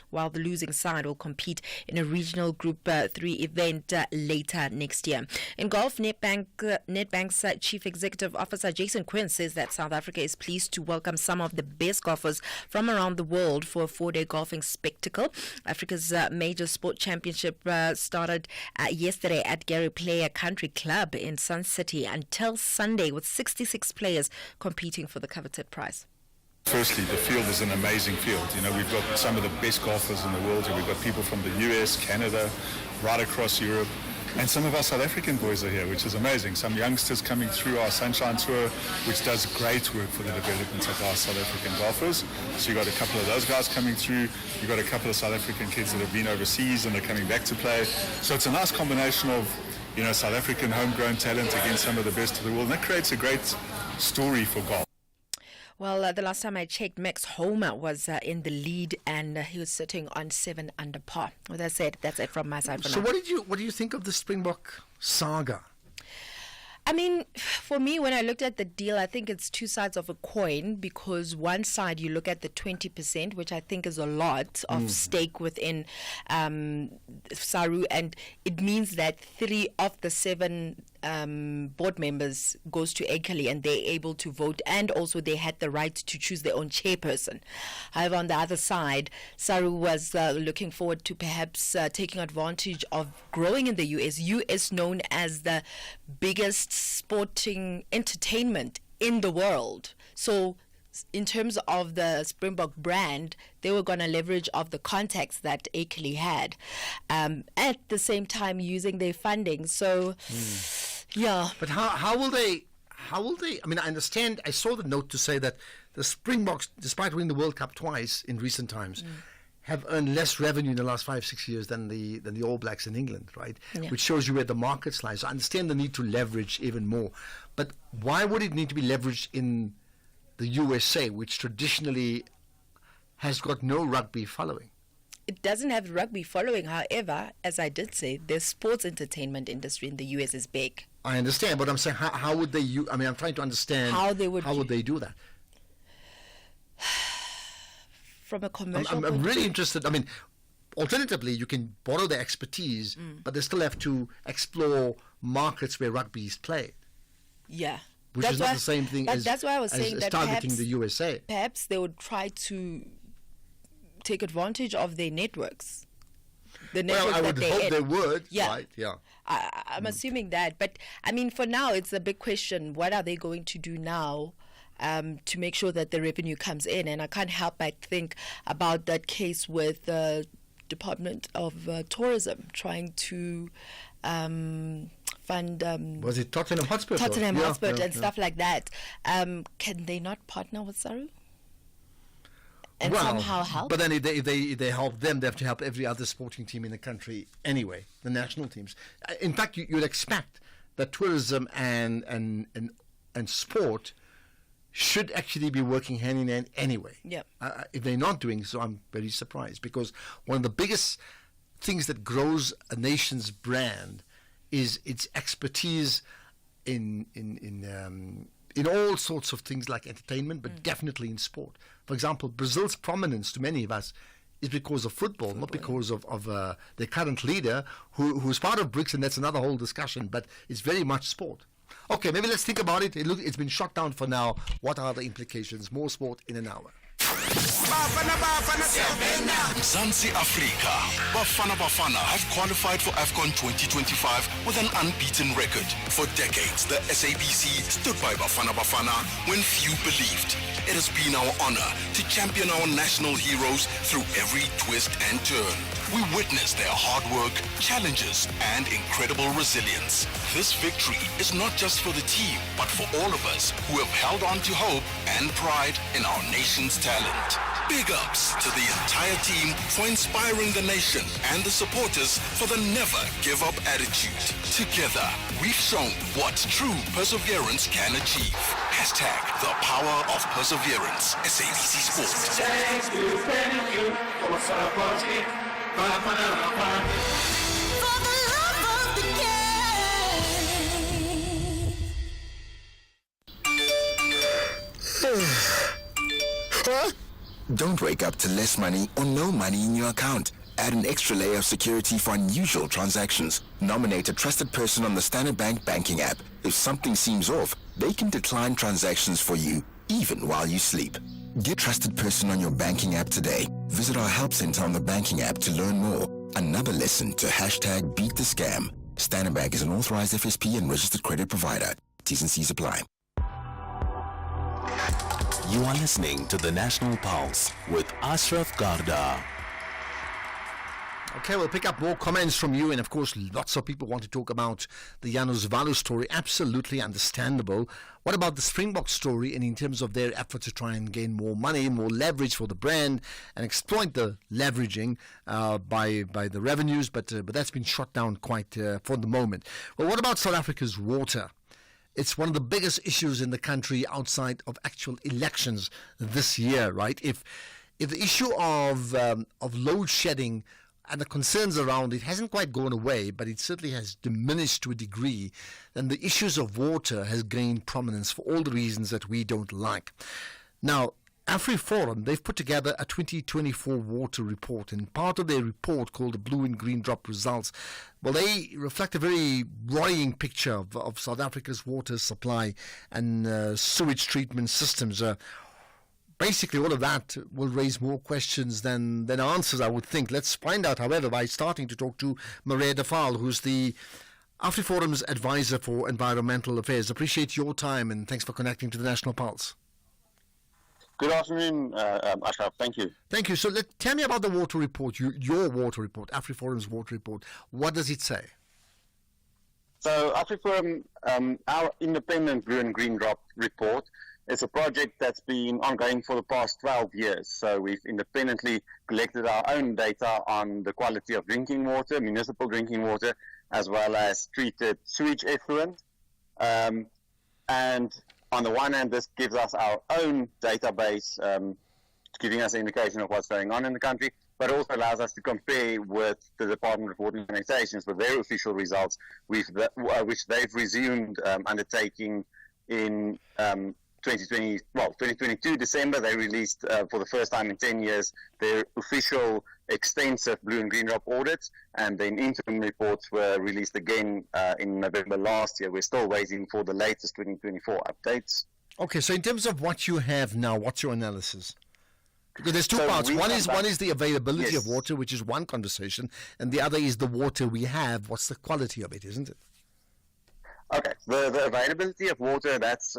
while the losing side will compete in a regional Group 3 event later next year. In golf, Nedbank's Chief Executive Officer Jason Quinn says that South Africa is pleased to welcome some of the best golfers from around the world for a 4-day golfing spectacle. Africa's major sport championship started yesterday at Gary Player Country Club in Sun City until Sunday, with 66 players competing for the coveted prize. Firstly, the field is an amazing field. We've got some of the best golfers in the world here. We've got people from the US, Canada, right across Europe. And some of our South African boys are here, which is amazing. Some youngsters coming through our Sunshine Tour, which does great work for the development of our South African golfers. So you've got a couple of those guys coming through. You've got a couple of South African kids that have been overseas and they're coming back to play. So it's a nice combination of, South African homegrown talent against some of the best of the world. And that creates a great story for golf. Well, the last time I checked, Max Homer was in the lead, and he was sitting on 7 under par. With that said, that's it from my side for now. So what do you think of the Springbok saga? I mean, for me, when I looked at the deal, I think it's two sides of a coin, because one side you look at the 20%, which I think is a lot of stake within SARU, and it means that 3 of the 7 board members goes to Ekali, and they're able to vote, and also they had the right to choose their own chairperson. However, on the other side, SARU was looking forward to perhaps taking advantage of growing in the US known as the biggest sporting entertainment in the world. So in terms of the Springbok brand, they were going to leverage off the contacts that Ekali had, at the same time using their funding. So, yeah. But how will they how will they? I mean, I understand. I saw the note to say that the Springboks, despite winning the World Cup twice in recent times, have earned less revenue in the last 5-6 years than the All Blacks in England, right? Yeah. Which shows you where the markets lie. So I understand the need to leverage even more, but why would it need to be leveraged in the USA, which traditionally has got no rugby following? It doesn't have rugby following. However, as I did say, the sports entertainment industry in the US is big. I understand, but I'm saying how would they use? I mean, I'm trying to understand How would they do that? From a commercial I'm really interested. I mean, alternatively, you can borrow their expertise, but they still have to explore markets where rugby is played. Yeah. Which is not the same thing as, that's why I was saying that targeting perhaps, the USA. Perhaps they would try to take advantage of their networks. The networks I would hope they would. Yeah. Right, yeah. I'm assuming that. But, I mean, for now, it's a big question. What are they going to do now to make sure that the revenue comes in? And I can't help but think about that case with the Department of Tourism trying to fund... was it Tottenham Hotspur? Tottenham Hotspur and stuff like that. Can they not partner with SARU? And somehow help? But then if they help them, they have to help every other sporting team in the country anyway, the national teams. In fact, you'd expect that tourism and sport should actually be working hand in hand anyway. Yep. If they're not doing so, I'm very surprised, because one of the biggest things that grows a nation's brand is its expertise in all sorts of things like entertainment, but definitely in sport. For example, Brazil's prominence to many of us is because of football, not because of their current leader, who's part of BRICS, and that's another whole discussion, but it's very much sport. Okay, maybe let's think about it. It's been shut down for now. What are the implications? More sport in an hour. Mzansi Africa. Bafana Bafana have qualified for AFCON 2025 with an unbeaten record. For decades, the SABC stood by Bafana Bafana when few believed. It has been our honor to champion our national heroes through every twist and turn. We witnessed their hard work, challenges, and incredible resilience. This victory is not just for the team, but for all of us who have held on to hope and pride in our nation's talent. Big ups to the entire team for inspiring the nation and the supporters for the never give up attitude. Together, we've shown what true perseverance can achieve. Hashtag the power of perseverance. SABC Sports. Thank you for supporting Bafana Bafana. For the love of the game. Don't wake up to less money or no money in your account. Add an extra layer of security for unusual transactions. Nominate a trusted person on the Standard Bank banking app. If something seems off, they can decline transactions for you, even while you sleep. Get trusted person on your banking app today. Visit our help center on the banking app to learn more. Another lesson to hashtag beat the scam. Standard Bank is an authorized FSP and registered credit provider. T's and C's apply. You are listening to the National Pulse with Ashraf Garda. Okay, we'll pick up more comments from you, and of course lots of people want to talk about the Janusz Walu story. Absolutely understandable. What about the Springbok story, and in terms of their effort to try and gain more money, more leverage for the brand, and exploit the leveraging by the revenues, but that's been shut down quite for the moment. Well, what about South Africa's water? It's one of the biggest issues in the country outside of actual elections this year, right? If the issue of load shedding and the concerns around it hasn't quite gone away, but it certainly has diminished to a degree, then the issues of water has gained prominence for all the reasons that we don't like. Now, AfriForum, they've put together a 2024 water report, and part of their report, called the Blue and Green Drop Results, well, they reflect a very worrying picture of South Africa's water supply and sewage treatment systems. Basically, all of that will raise more questions than answers, I would think. Let's find out, however, by starting to talk to Maria de Waal, who's the AfriForum's advisor for environmental affairs. Appreciate your time, and thanks for connecting to the National Pulse. Good afternoon, Ashraf. Thank you. Thank you. So tell me about the water report, your water report, AfriForum's water report. What does it say? So AfriForum, our independent Blue and Green Drop report, is a project that's been ongoing for the past 12 years. So we've independently collected our own data on the quality of drinking water, municipal drinking water, as well as treated sewage effluent. And on the one hand, this gives us our own database, giving us an indication of what's going on in the country, but also allows us to compare with the Department of Water and Sanitation with their official results, which they've resumed undertaking in 2022 December. They released for the first time in 10 years their official extensive Blue and Green Drop audits, and then interim reports were released again in November last year. We're still waiting for the latest 2024 updates. Okay, so in terms of what you have now, what's your analysis? Because there's two parts. One is the availability of water, which is one conversation, and the other is the water we have. What's the quality of it, isn't it? Okay, the availability of water, that's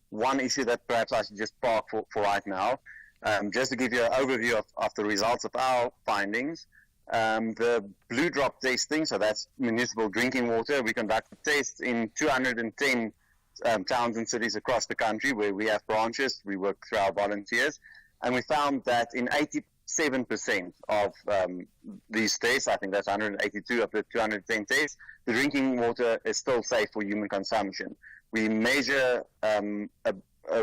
one issue that perhaps I should just park for right now. Just to give you an overview of the results of our findings, the Blue Drop testing, so that's municipal drinking water, we conducted tests in 210 towns and cities across the country where we have branches. We work through our volunteers, and we found that in 87% of these tests, I think that's 182 of the 210 tests, the drinking water is still safe for human consumption. We measure a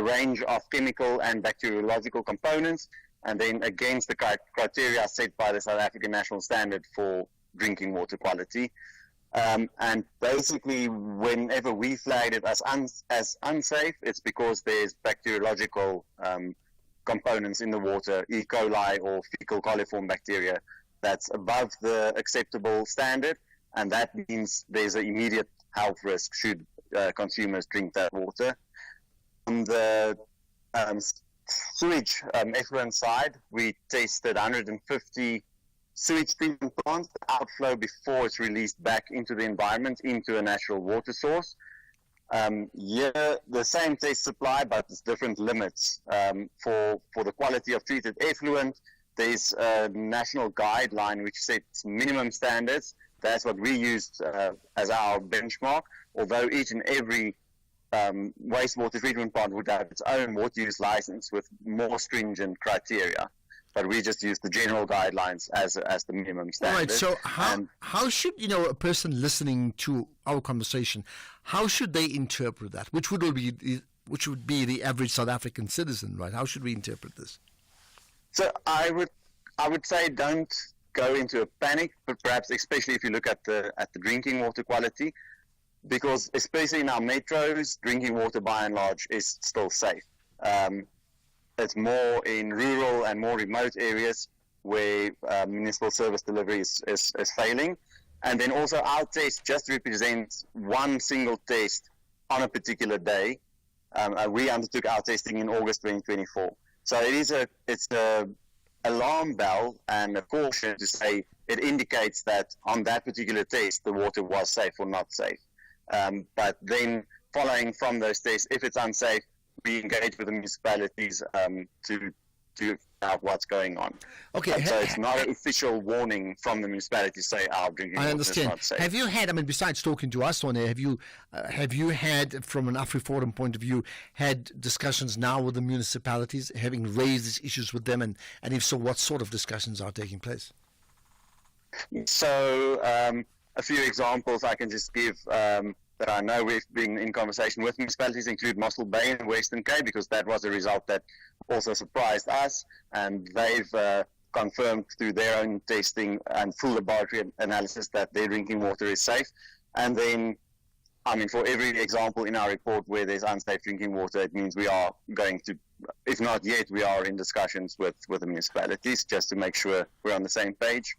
range of chemical and bacteriological components, and then against the criteria set by the South African National Standard for drinking water quality. And basically, whenever we flagged it as unsafe, it's because there's bacteriological components in the water, E. coli or fecal coliform bacteria, that's above the acceptable standard, and that means there's an immediate health risk should consumers drink that water. On the sewage effluent side, we tested 150 sewage treatment plants, outflow before it's released back into the environment, into a natural water source. Here, the same test apply, but there's different limits. For the quality of treated effluent, there's a national guideline which sets minimum standards. That's what we used as our benchmark, although each and every wastewater treatment plant would have its own water use license with more stringent criteria. But we just use the general guidelines as the minimum standard. All right, so how should, a person listening to our conversation, how should they interpret that? Which would be the average South African citizen, right? How should we interpret this? So I would say don't go into a panic, but perhaps especially if you look at the drinking water quality, because especially in our metros, drinking water by and large is still safe. It's more in rural and more remote areas where municipal service delivery is failing. And then also our test just represents one single test on a particular day. We undertook our testing in August 2024. So it's a alarm bell and a caution to say it indicates that on that particular test the water was safe or not safe. But then following from those tests, if it's unsafe, we engage with the municipalities to out what's going on. Okay, so it's not an official warning from the municipality to say our drinking water is not safe. Have you had, besides talking to us on air, have you had, from an AfriForum point of view, had discussions now with the municipalities, having raised these issues with them, and if so, what sort of discussions are taking place? So a few examples I can just give that I know we've been in conversation with municipalities include Mossel Bay and Western Cape, because that was a result that also surprised us, and they've confirmed through their own testing and full laboratory analysis that their drinking water is safe. And then, for every example in our report where there's unsafe drinking water, it means we are going to, if not yet, we are in discussions with the municipalities just to make sure we're on the same page.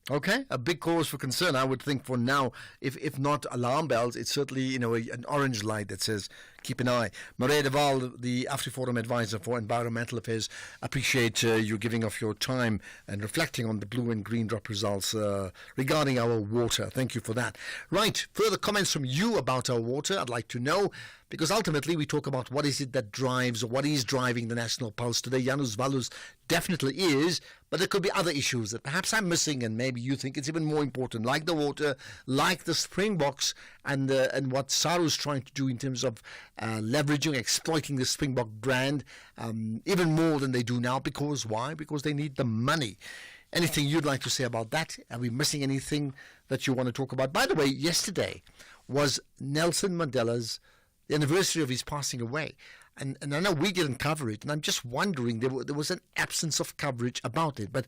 Okay, a big cause for concern, I would think, for now. If not alarm bells, it's certainly an orange light that says keep an eye. Maria de Waal, the AfriForum advisor for environmental affairs, appreciate you giving off your time and reflecting on the blue and green drop results regarding our water. Thank you for that. Right, further comments from you about our water, I'd like to know, because ultimately we talk about what is it that drives, or what is driving the national pulse today. Janus Valus definitely is, but there could be other issues that perhaps I'm missing, and maybe you think it's even more important, like the water, like the Springboks, and what Saru's trying to do in terms of leveraging, exploiting the Springbok brand even more than they do now. Because why? Because they need the money. Anything you'd like to say about that? Are we missing anything that you want to talk about? By the way, yesterday was Nelson Mandela's the anniversary of his passing away. And I know we didn't cover it, and I'm just wondering, there was an absence of coverage about it. But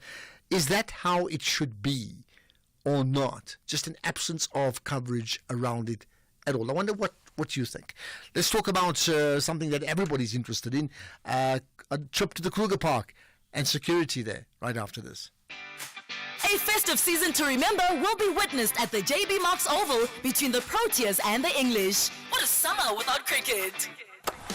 is that how it should be or not? Just an absence of coverage around it at all. I wonder what you think. Let's talk about something that everybody's interested in, a trip to the Kruger Park and security there right after this. A festive season to remember will be witnessed at the JB Marks Oval between the Proteas and the English. What a summer without cricket!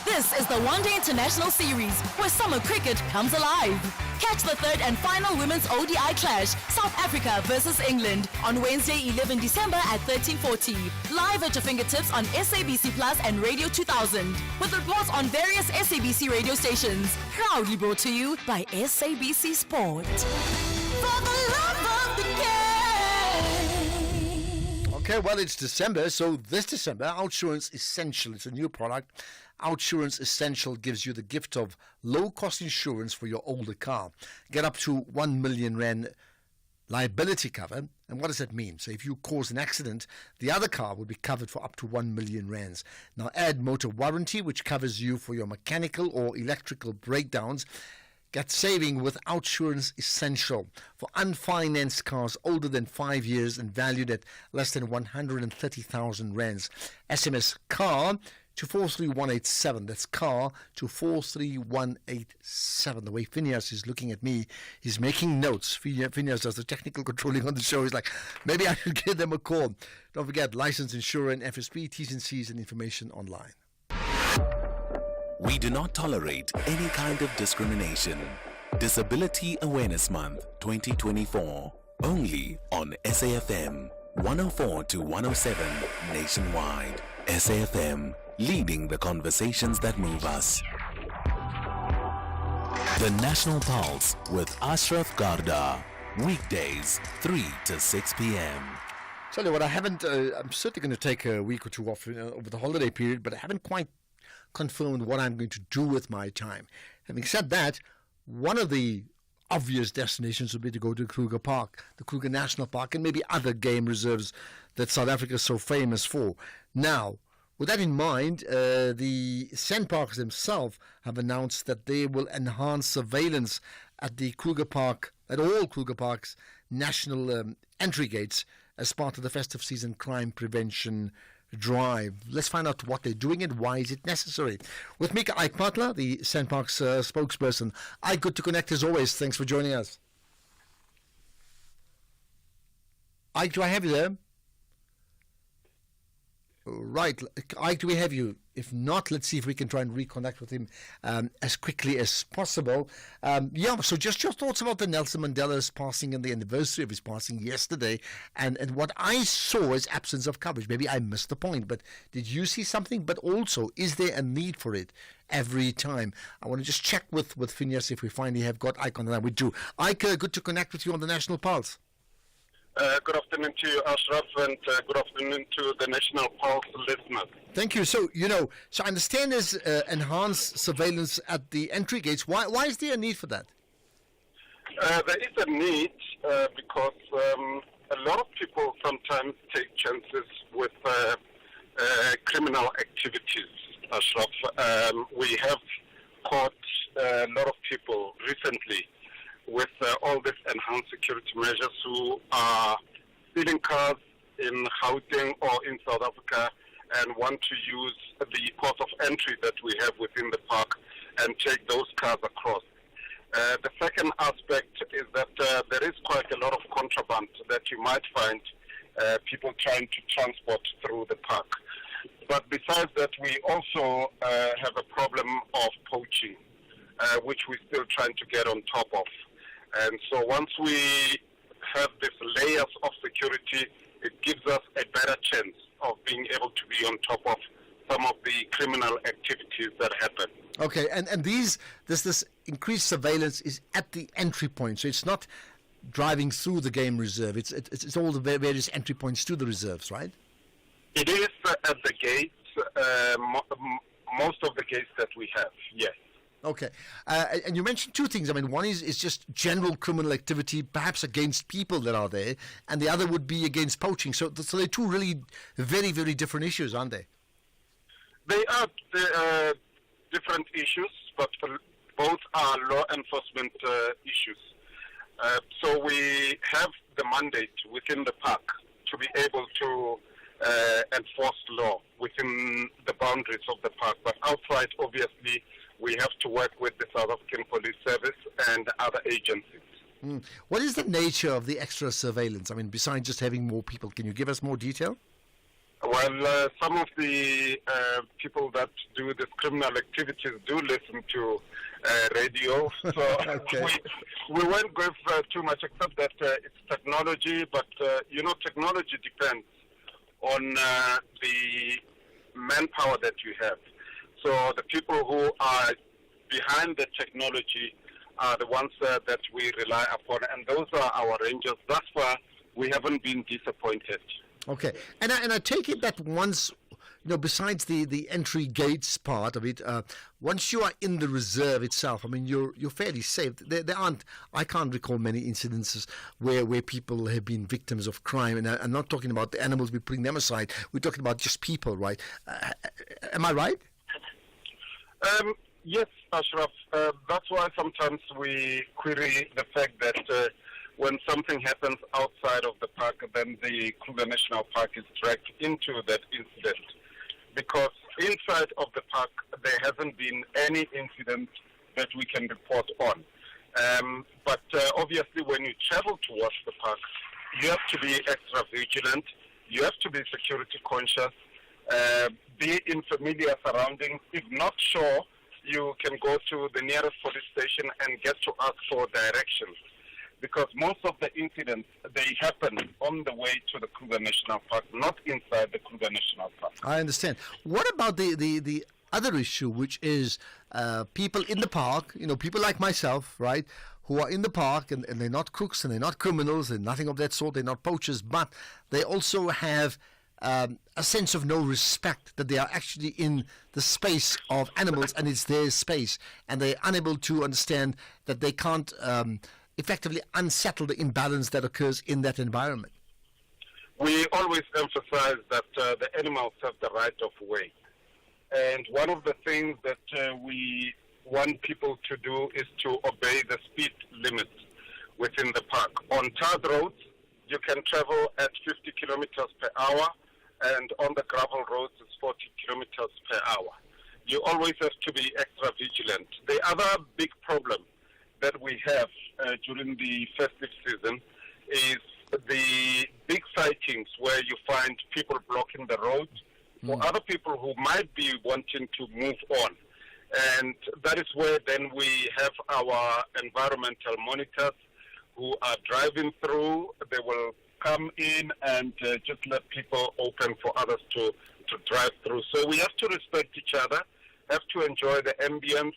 This is the One Day International Series, where summer cricket comes alive. Catch the third and final women's ODI clash, South Africa versus England, on Wednesday, 11 December at 13:40. Live at your fingertips on SABC Plus and Radio 2000, with reports on various SABC radio stations. Proudly brought to you by SABC Sport. For the love of the game. Okay, well, it's December, so this December, OUTsurance Essential, it's a new product. OUTsurance Essential gives you the gift of low-cost insurance for your older car. Get up to 1 million rand liability cover. And what does that mean? So if you cause an accident, the other car will be covered for up to 1 million rands. Now add motor warranty, which covers you for your mechanical or electrical breakdowns. Get saving with OUTsurance Essential for unfinanced cars older than 5 years and valued at less than 130,000 rands. SMS CAR to 43187. That's CAR to 43187. The way Phineas is looking at me, he's making notes. Phineas does the technical controlling on the show. He's like, maybe I should give them a call. Don't forget, license, insurance, FSP, T's and C's, and information online. We do not tolerate any kind of discrimination. Disability Awareness Month 2024. Only on SAFM 104 to 107 nationwide. SAFM, leading the conversations that move us. The National Pulse with Ashraf Garda. Weekdays 3 to 6 p.m. Tell you what, I'm certainly going to take a week or two off over the holiday period, but I haven't quite confirmed what I'm going to do with my time. Having said that, one of the obvious destinations would be to go to Kruger Park, the Kruger National Park, and maybe other game reserves that South Africa is so famous for. Now, with that in mind, the SANParks themselves have announced that they will enhance surveillance at the Kruger Park, at all Kruger Park's national entry gates as part of the festive season crime prevention drive. Let's find out what they're doing and why is it necessary. With Mika Eichpartler, the SANParks spokesperson. Ike, good to connect as always. Thanks for joining us. Ike, do I have you there? Right. Ike, do we have you? If not, let's see if we can try and reconnect with him as quickly as possible. So just your thoughts about the Nelson Mandela's passing and the anniversary of his passing yesterday, and what I saw is absence of coverage. Maybe I missed the point, but did you see something? But also, is there a need for it every time? I want to just check with Phineas if we finally have got Ike on the line. We do. Ike, good to connect with you on the National Pulse. Good afternoon to you, Ashraf, and good afternoon to the National Pulse listeners. Thank you. So, so I understand there's enhanced surveillance at the entry gates. Why is there a need for that? There is a need because a lot of people sometimes take chances with criminal activities, Ashraf. We have caught a lot of people recently with all these enhanced security measures who are stealing cars in Gauteng or in South Africa and want to use the port of entry that we have within the park and take those cars across. The second aspect is that there is quite a lot of contraband that you might find people trying to transport through the park. But besides that, we also have a problem of poaching, which we're still trying to get on top of. And so once we have these layers of security, it gives us a better chance of being able to be on top of some of the criminal activities that happen. Okay, and this increased surveillance is at the entry point, so it's not driving through the game reserve. It's all the various entry points to the reserves, right? It is at the gates, most of the gates that we have, yes. Okay, and you mentioned two things. I mean, one is just general criminal activity, perhaps against people that are there, and the other would be against poaching. So they're two really very, very different issues, aren't they? They are different issues, but both are law enforcement issues. So we have the mandate within the park to be able to enforce law within the boundaries of the park. But outside, obviously, we have to work with the South African Police Service and other agencies. What is the nature of the extra surveillance? I mean, besides just having more people, can you give us more detail? Well, some of the people that do these criminal activities do listen to radio, so we won't go too much, except that it's technology, but technology depends on the manpower that you have. So the people who are behind the technology are the ones that we rely upon, and those are our rangers. Thus far, we haven't been disappointed. Okay, and I take it that once, besides the entry gates part of it, once you are in the reserve itself, I mean, you're fairly safe. There aren't, I can't recall many incidences where people have been victims of crime, and I'm not talking about the animals, we're putting them aside. We're talking about just people, right? Am I right? Yes, Ashraf. That's why sometimes we query the fact that when something happens outside of the park, then the Kruger National Park is dragged into that incident. Because inside of the park, there hasn't been any incident that we can report on. But obviously, when you travel towards the park, you have to be extra vigilant. You have to be security conscious. Be in familiar surroundings. If not sure, you can go to the nearest police station and get to ask for directions. Because most of the incidents, they happen on the way to the Kruger National Park, not inside the Kruger National Park. I understand. What about the other issue, which is people in the park, people like myself, right, who are in the park and they're not crooks and they're not criminals and nothing of that sort, they're not poachers, but they also have a sense of no respect, that they are actually in the space of animals and it's their space, and they're unable to understand that they can't effectively unsettle the imbalance that occurs in that environment. We always emphasize that the animals have the right of way. And one of the things that we want people to do is to obey the speed limit within the park. On tarred roads, you can travel at 50 kilometers per hour, and on the gravel roads, it's 40 kilometers per hour. You always have to be extra vigilant. The other big problem that we have during the festive season is the big sightings where you find people blocking the road for other people who might be wanting to move on. And that is where then we have our environmental monitors who are driving through. They will come in and just let people open for others to drive through. So we have to respect each other, have to enjoy the ambience,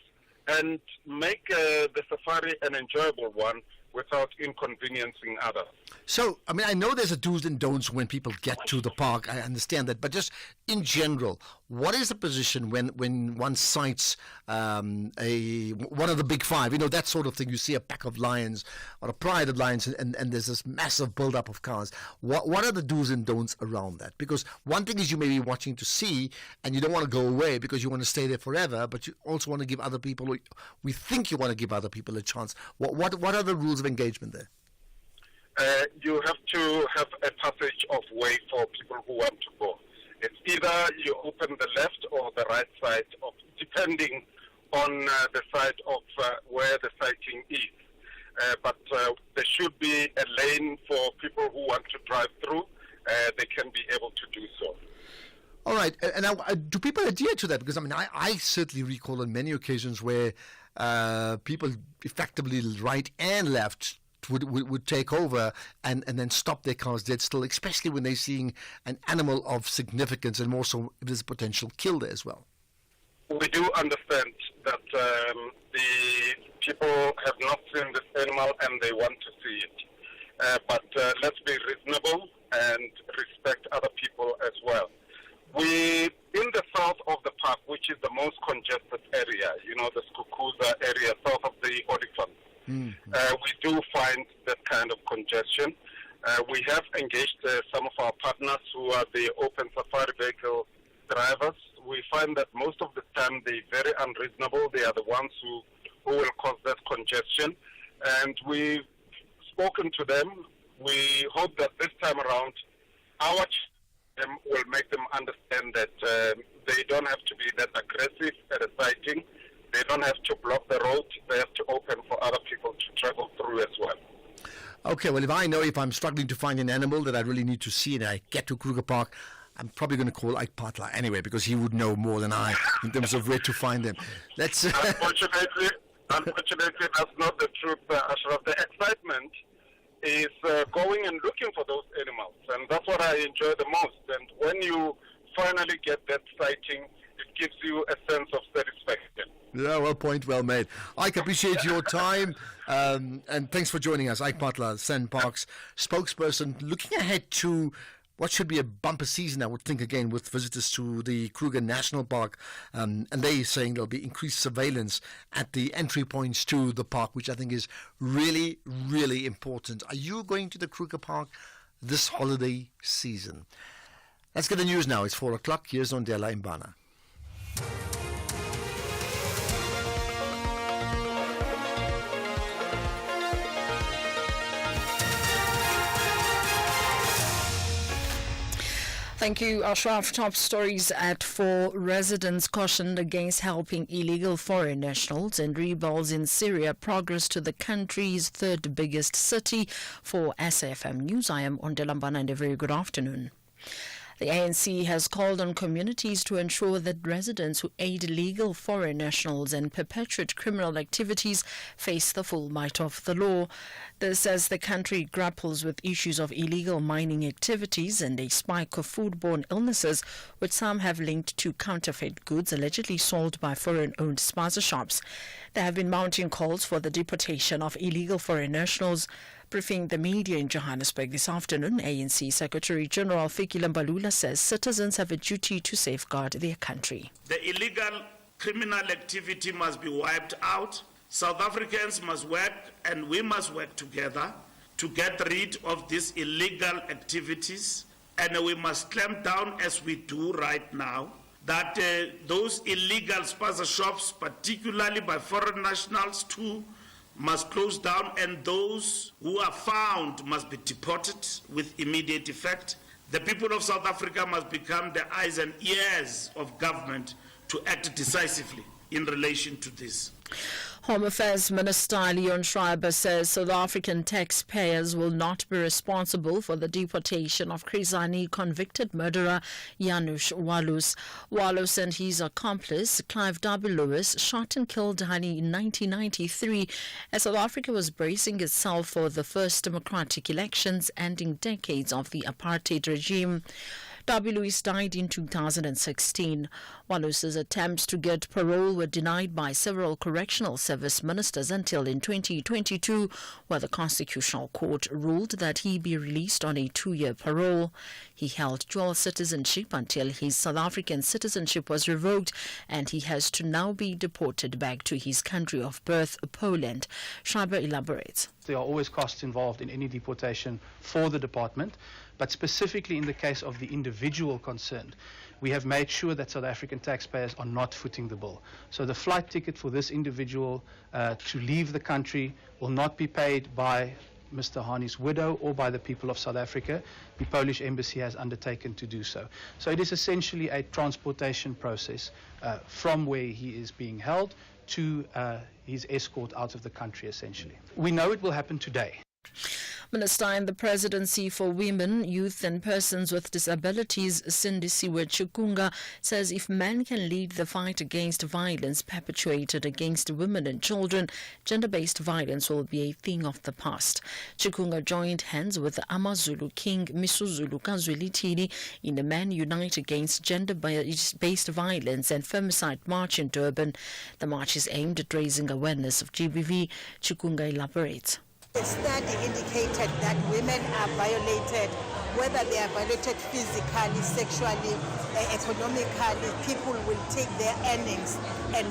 and make the safari an enjoyable one without inconveniencing others. So, I mean, I know there's a do's and don'ts when people get to the park. I understand that. But just in general, what is the position when one sights one of the big five, that sort of thing? You see a pack of lions or a pride of lions and there's this massive build-up of cars. What are the do's and don'ts around that? Because one thing is you may be watching to see and you don't want to go away because you want to stay there forever, but you also want to give other people, we think you want to give other people a chance. What are the rules of engagement there? You have to have a passage of way for people who want to go. It's either you open the left or the right side, depending on the side of where the sighting is. But there should be a lane for people who want to drive through. They can be able to do so. All right, and now, do people adhere to that? Because, I mean, I certainly recall on many occasions where people effectively right and left would take over and then stop their cars dead still, especially when they're seeing an animal of significance, and more so if there's a potential kill there as well. We do understand that the people have not seen this animal and they want to see it. But let's be reasonable and respect other people as well. We, in the south of the park, which is the most congested area, the Skukuza area, south of the Olifants, we do find that kind of congestion. We have engaged some of our partners who are the open safari vehicle drivers. We find that most of the time they're very unreasonable. They are the ones who will cause that congestion. And we've spoken to them. We hope that this time around, our will make them understand that they don't have to be that aggressive at a sighting. They don't have to block the road. They have to open for other people to travel through as well. Okay, well, if I'm struggling to find an animal that I really need to see and I get to Kruger Park, I'm probably going to call Ike Patla anyway, because he would know more than I in terms of where to find them. Unfortunately, that's not the truth, Ashraf. The excitement is going and looking for those animals, and that's what I enjoy the most. And when you finally get that sighting, it gives you a sense of satisfaction. Yeah, well, point well made. Ike, appreciate your time, and thanks for joining us. Ike Patla, SANParks spokesperson, looking ahead to what should be a bumper season, I would think, again, with visitors to the Kruger National Park. And they're saying there'll be increased surveillance at the entry points to the park, which I think is really, really important. Are you going to the Kruger Park this holiday season? Let's get the news now. It's 4 o'clock. Here's Ondela Mbana. Thank you, Ashraf. Top stories at 4. Residents cautioned against helping illegal foreign nationals, and rebels in Syria progress to the country's third biggest city. For SAFM News, I am Ondela Mbana, and a very good afternoon. The ANC has called on communities to ensure that residents who aid illegal foreign nationals and perpetrate criminal activities face the full might of the law. This as the country grapples with issues of illegal mining activities and a spike of foodborne illnesses, which some have linked to counterfeit goods allegedly sold by foreign-owned spaza shops. There have been mounting calls for the deportation of illegal foreign nationals. Briefing the media in Johannesburg this afternoon, ANC Secretary-General Fikile Mbalula says citizens have a duty to safeguard their country. The illegal criminal activity must be wiped out. South Africans must work, and we must work together to get rid of these illegal activities. And we must clamp down, as we do right now, that those illegal spaza shops, particularly by foreign nationals too, must close down, and those who are found must be deported with immediate effect. The people of South Africa must become the eyes and ears of government to act decisively in relation to this. Home Affairs Minister Leon Schreiber says South African taxpayers will not be responsible for the deportation of Chris Hani convicted murderer Janusz Walus. Walus and his accomplice Clive W. Lewis shot and killed Hani in 1993 as South Africa was bracing itself for the first democratic elections ending decades of the apartheid regime. W. Lewis died in 2016. Walus's attempts to get parole were denied by several correctional service ministers until in 2022, where the Constitutional Court ruled that he be released on a 2-year parole. He held dual citizenship until his South African citizenship was revoked, and he has to now be deported back to his country of birth, Poland. Schreiber elaborates. There are always costs involved in any deportation for the department, but specifically in the case of the individual concerned, we have made sure that South African taxpayers are not footing the bill. So the flight ticket for this individual to leave the country will not be paid by Mr. Hani's widow or by the people of South Africa. The Polish embassy has undertaken to do so. So it is essentially a transportation process from where he is being held to his escort out of the country, essentially. We know it will happen today. Minister in the Presidency for Women, Youth and Persons with Disabilities, Sindisiwe Chikunga, says if men can lead the fight against violence perpetuated against women and children, gender-based violence will be a thing of the past. Chikunga joined hands with the Amazulu King Misuzulu Kazwelithini in the Men Unite Against Gender-Based Violence and Femicide March in Durban. The march is aimed at raising awareness of GBV. Chikunga elaborates. The study indicated that women are violated, whether they are violated physically, sexually, economically. People will take their earnings and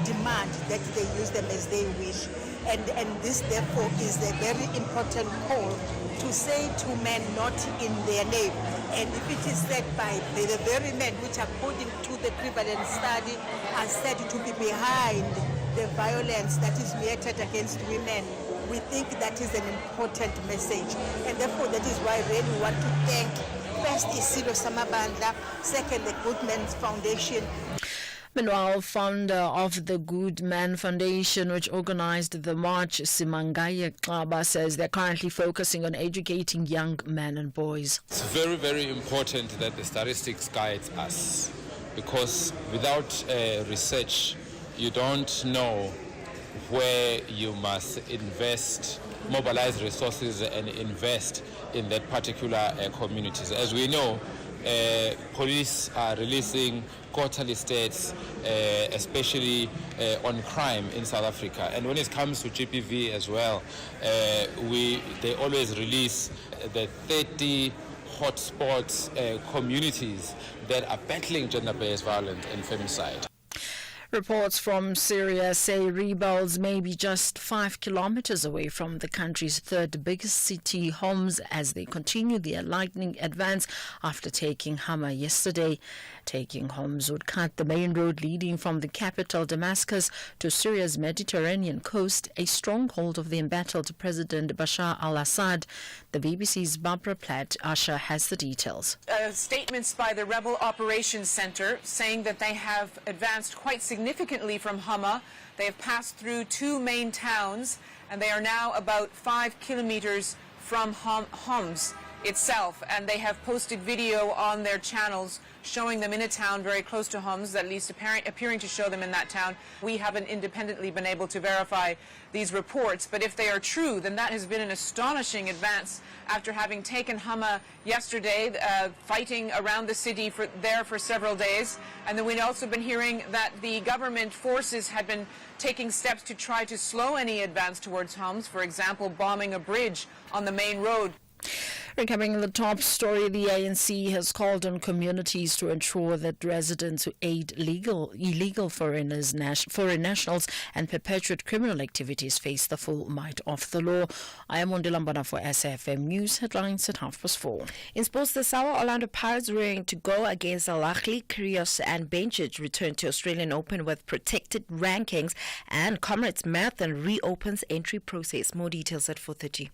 demand that they use them as they wish. And this, therefore, is a very important call to say to men not in their name. And if it is said by the very men which, according to the prevalent study, are said to be behind the violence that is meted against women, we think that is an important message. And therefore, that is why I really want to thank first Isilo Samabandla, second the Good Men's Foundation. Meanwhile, founder of the Good Man Foundation, which organized the march, Simangaya Klaba, says they're currently focusing on educating young men and boys. It's very, very important that the statistics guide us, because without research, you don't know where you must invest, mobilize resources and invest in that particular communities. As we know, police are releasing quarterly stats, especially on crime in South Africa. And when it comes to GBV as well, they always release the 30 hotspots communities that are battling gender-based violence and femicide. Reports from Syria say rebels may be just 5 kilometers away from the country's third biggest city, Homs, as they continue their lightning advance after taking Hama yesterday. Taking Homs would cut the main road leading from the capital, Damascus, to Syria's Mediterranean coast, a stronghold of the embattled President Bashar al-Assad. The BBC's Barbara Platt Asha has the details. Statements by the Rebel Operations Center saying that they have advanced quite significantly from Hama. They have passed through two main towns, and they are now about 5 kilometers from Homs itself, and they have posted video on their channels showing them in a town very close to Homs, at least appearing to show them in that town. We haven't independently been able to verify these reports, but if they are true, then that has been an astonishing advance after having taken Hama yesterday, fighting around the city for several days. And then we'd also been hearing that the government forces had been taking steps to try to slow any advance towards Homs, for example, bombing a bridge on the main road. Recovering the top story, the ANC has called on communities to ensure that residents who aid illegal foreign nationals and perpetuate criminal activities face the full might of the law. I am Ondilambana for SFM News headlines at 4:30. In sports, the Sawa Orlando Pirates rearing to go against Al Ahly, Kyrgios and Bencic return to Australian Open with protected rankings, and Comrades Marathon reopens entry process. More details at 4:30.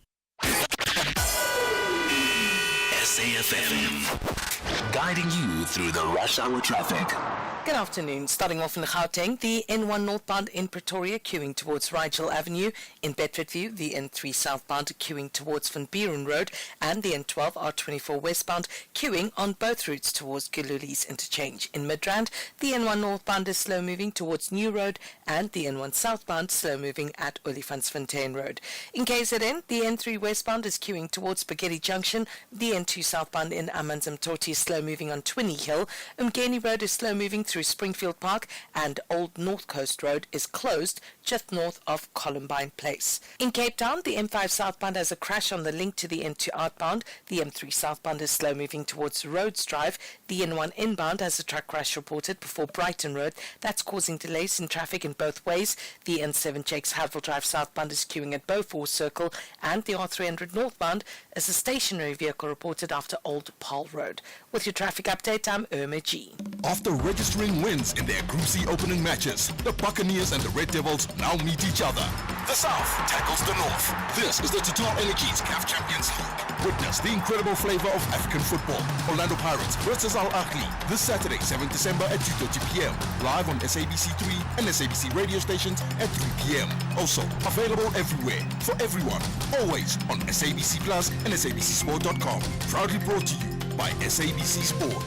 SAFM, guiding you through the rush hour traffic. Good afternoon. Starting off in Gauteng, the N1 northbound in Pretoria queuing towards Rigel Avenue. In Bedfordview, the N3 southbound queuing towards Van Buren Road, and the N12 R24 westbound queuing on both routes towards Giluli's interchange. In Midrand, the N1 northbound is slow moving towards New Road, and the N1 southbound slow moving at Olifantsfontein Road. In KZN, the N3 westbound is queuing towards Spaghetti Junction. The N2 southbound in Amanzimtoti is slow moving on Twinney Hill. Umgeni Road is slow moving through Springfield Park, and Old North Coast Road is closed just north of Columbine Place. In Cape Town, the M5 southbound has a crash on the link to the N2 outbound. The M3 southbound is slow moving towards Rhodes Drive. The N1 inbound has a truck crash reported before Brighton Road. That's causing delays in traffic in both ways. The N7 Jakes Havel Drive southbound is queuing at Beaufort Circle, and the R300 northbound is a stationary vehicle reported after Old Paul Road. With your traffic update, I'm Irma G. After registering following wins in their Group C opening matches, the Buccaneers and the Red Devils now meet each other. The South tackles the North. This is the Total Energies CAF Champions League. Witness the incredible flavor of African football. Orlando Pirates versus Al Ahly this Saturday, 7th December at 2:30 p.m. Live on SABC3 and SABC radio stations at 3 p.m. Also available everywhere for everyone. Always on SABC Plus and SABCSport.com. Proudly brought to you by SABC Sport.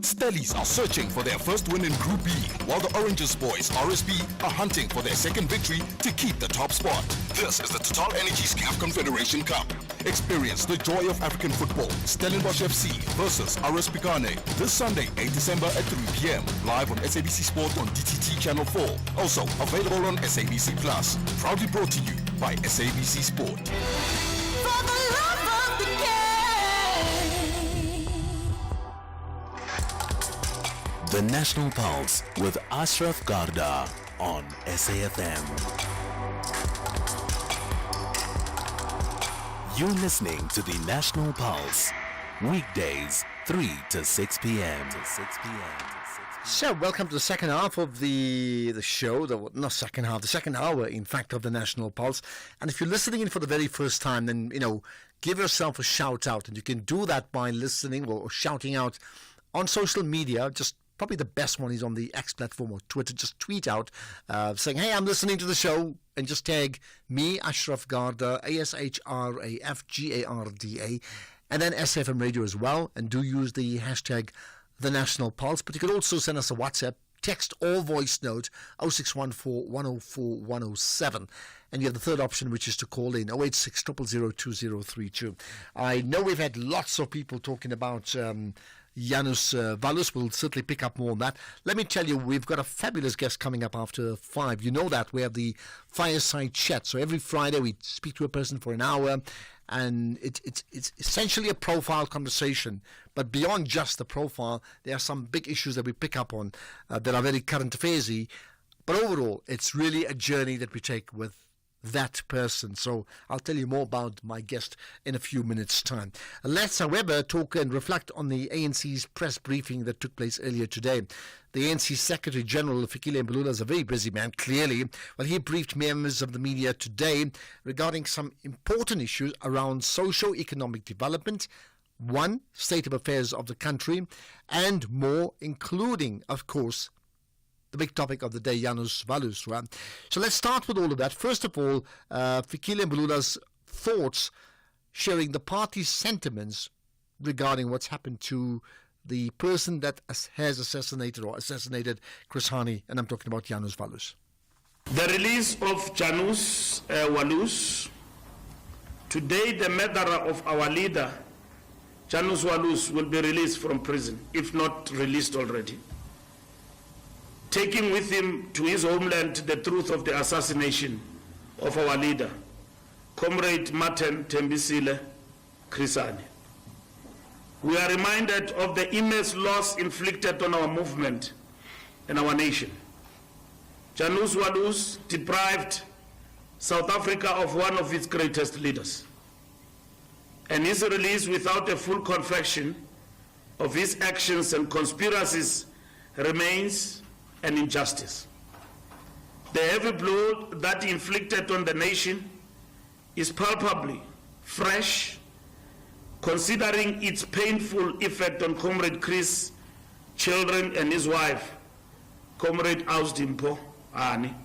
Stellies are searching for their first win in Group B, while the Oranges boys, RSB, are hunting for their second victory to keep the top spot. This is the Total Energies CAF Confederation Cup. Experience the joy of African football. Stellenbosch FC versus RS Picane this Sunday, 8 December at 3 p.m. Live on SABC Sport on DTT Channel 4. Also available on SABC Plus. Proudly brought to you by SABC Sport. The National Pulse with Ashraf Garda on SAFM. You're listening to the National Pulse, weekdays 3 to 6 p.m. So, welcome to the second half of the show, the second hour, in fact, of the National Pulse. And if you're listening in for the very first time, then, give yourself a shout out. And you can do that by listening or shouting out on social media. Just probably the best one is on the X platform or Twitter. Just tweet out saying, hey, I'm listening to the show, and just tag me, Ashraf Garda, ASHRAFGARDA, and then SFM Radio as well, and do use the hashtag The National Pulse. But you can also send us a WhatsApp, text or voice note 0614 104 107. And you have the third option, which is to call in 086 000 2032. I know we've had lots of people talking about Janus Valus. Will certainly pick up more on that. Let me tell you, we've got a fabulous guest coming up after 5. You know that. We have the fireside chat. So every Friday we speak to a person for an hour, and it's essentially a profile conversation. But beyond just the profile, there are some big issues that we pick up on that are very current affairsy. But overall, it's really a journey that we take with that person. So I'll tell you more about my guest in a few minutes' time. Let's, however, talk and reflect on the ANC's press briefing that took place earlier today. The ANC Secretary General, Fikile Mbalula, is a very busy man, clearly. Well, he briefed members of the media today regarding some important issues around socio-economic development, state of affairs of the country, and more, including, of course, the big topic of the day, Janus Valus. Right? So let's start with all of that. First of all, Fikile Mbalula's thoughts, sharing the party's sentiments regarding what's happened to the person that has assassinated Chris Hani, and I'm talking about Janus Valus. The release of Janus Valus, today the murderer of our leader, Janus Valus, will be released from prison, if not released already, taking with him to his homeland the truth of the assassination of our leader, Comrade Martin Tembisile Chris Hani. We are reminded of the immense loss inflicted on our movement and our nation. Janus Valus deprived South Africa of one of its greatest leaders, and his release without a full confession of his actions and conspiracies remains an injustice. The heavy blow that he inflicted on the nation is palpably fresh, considering its painful effect on Comrade Chris, children, and his wife, Comrade Ausdimpo Hani.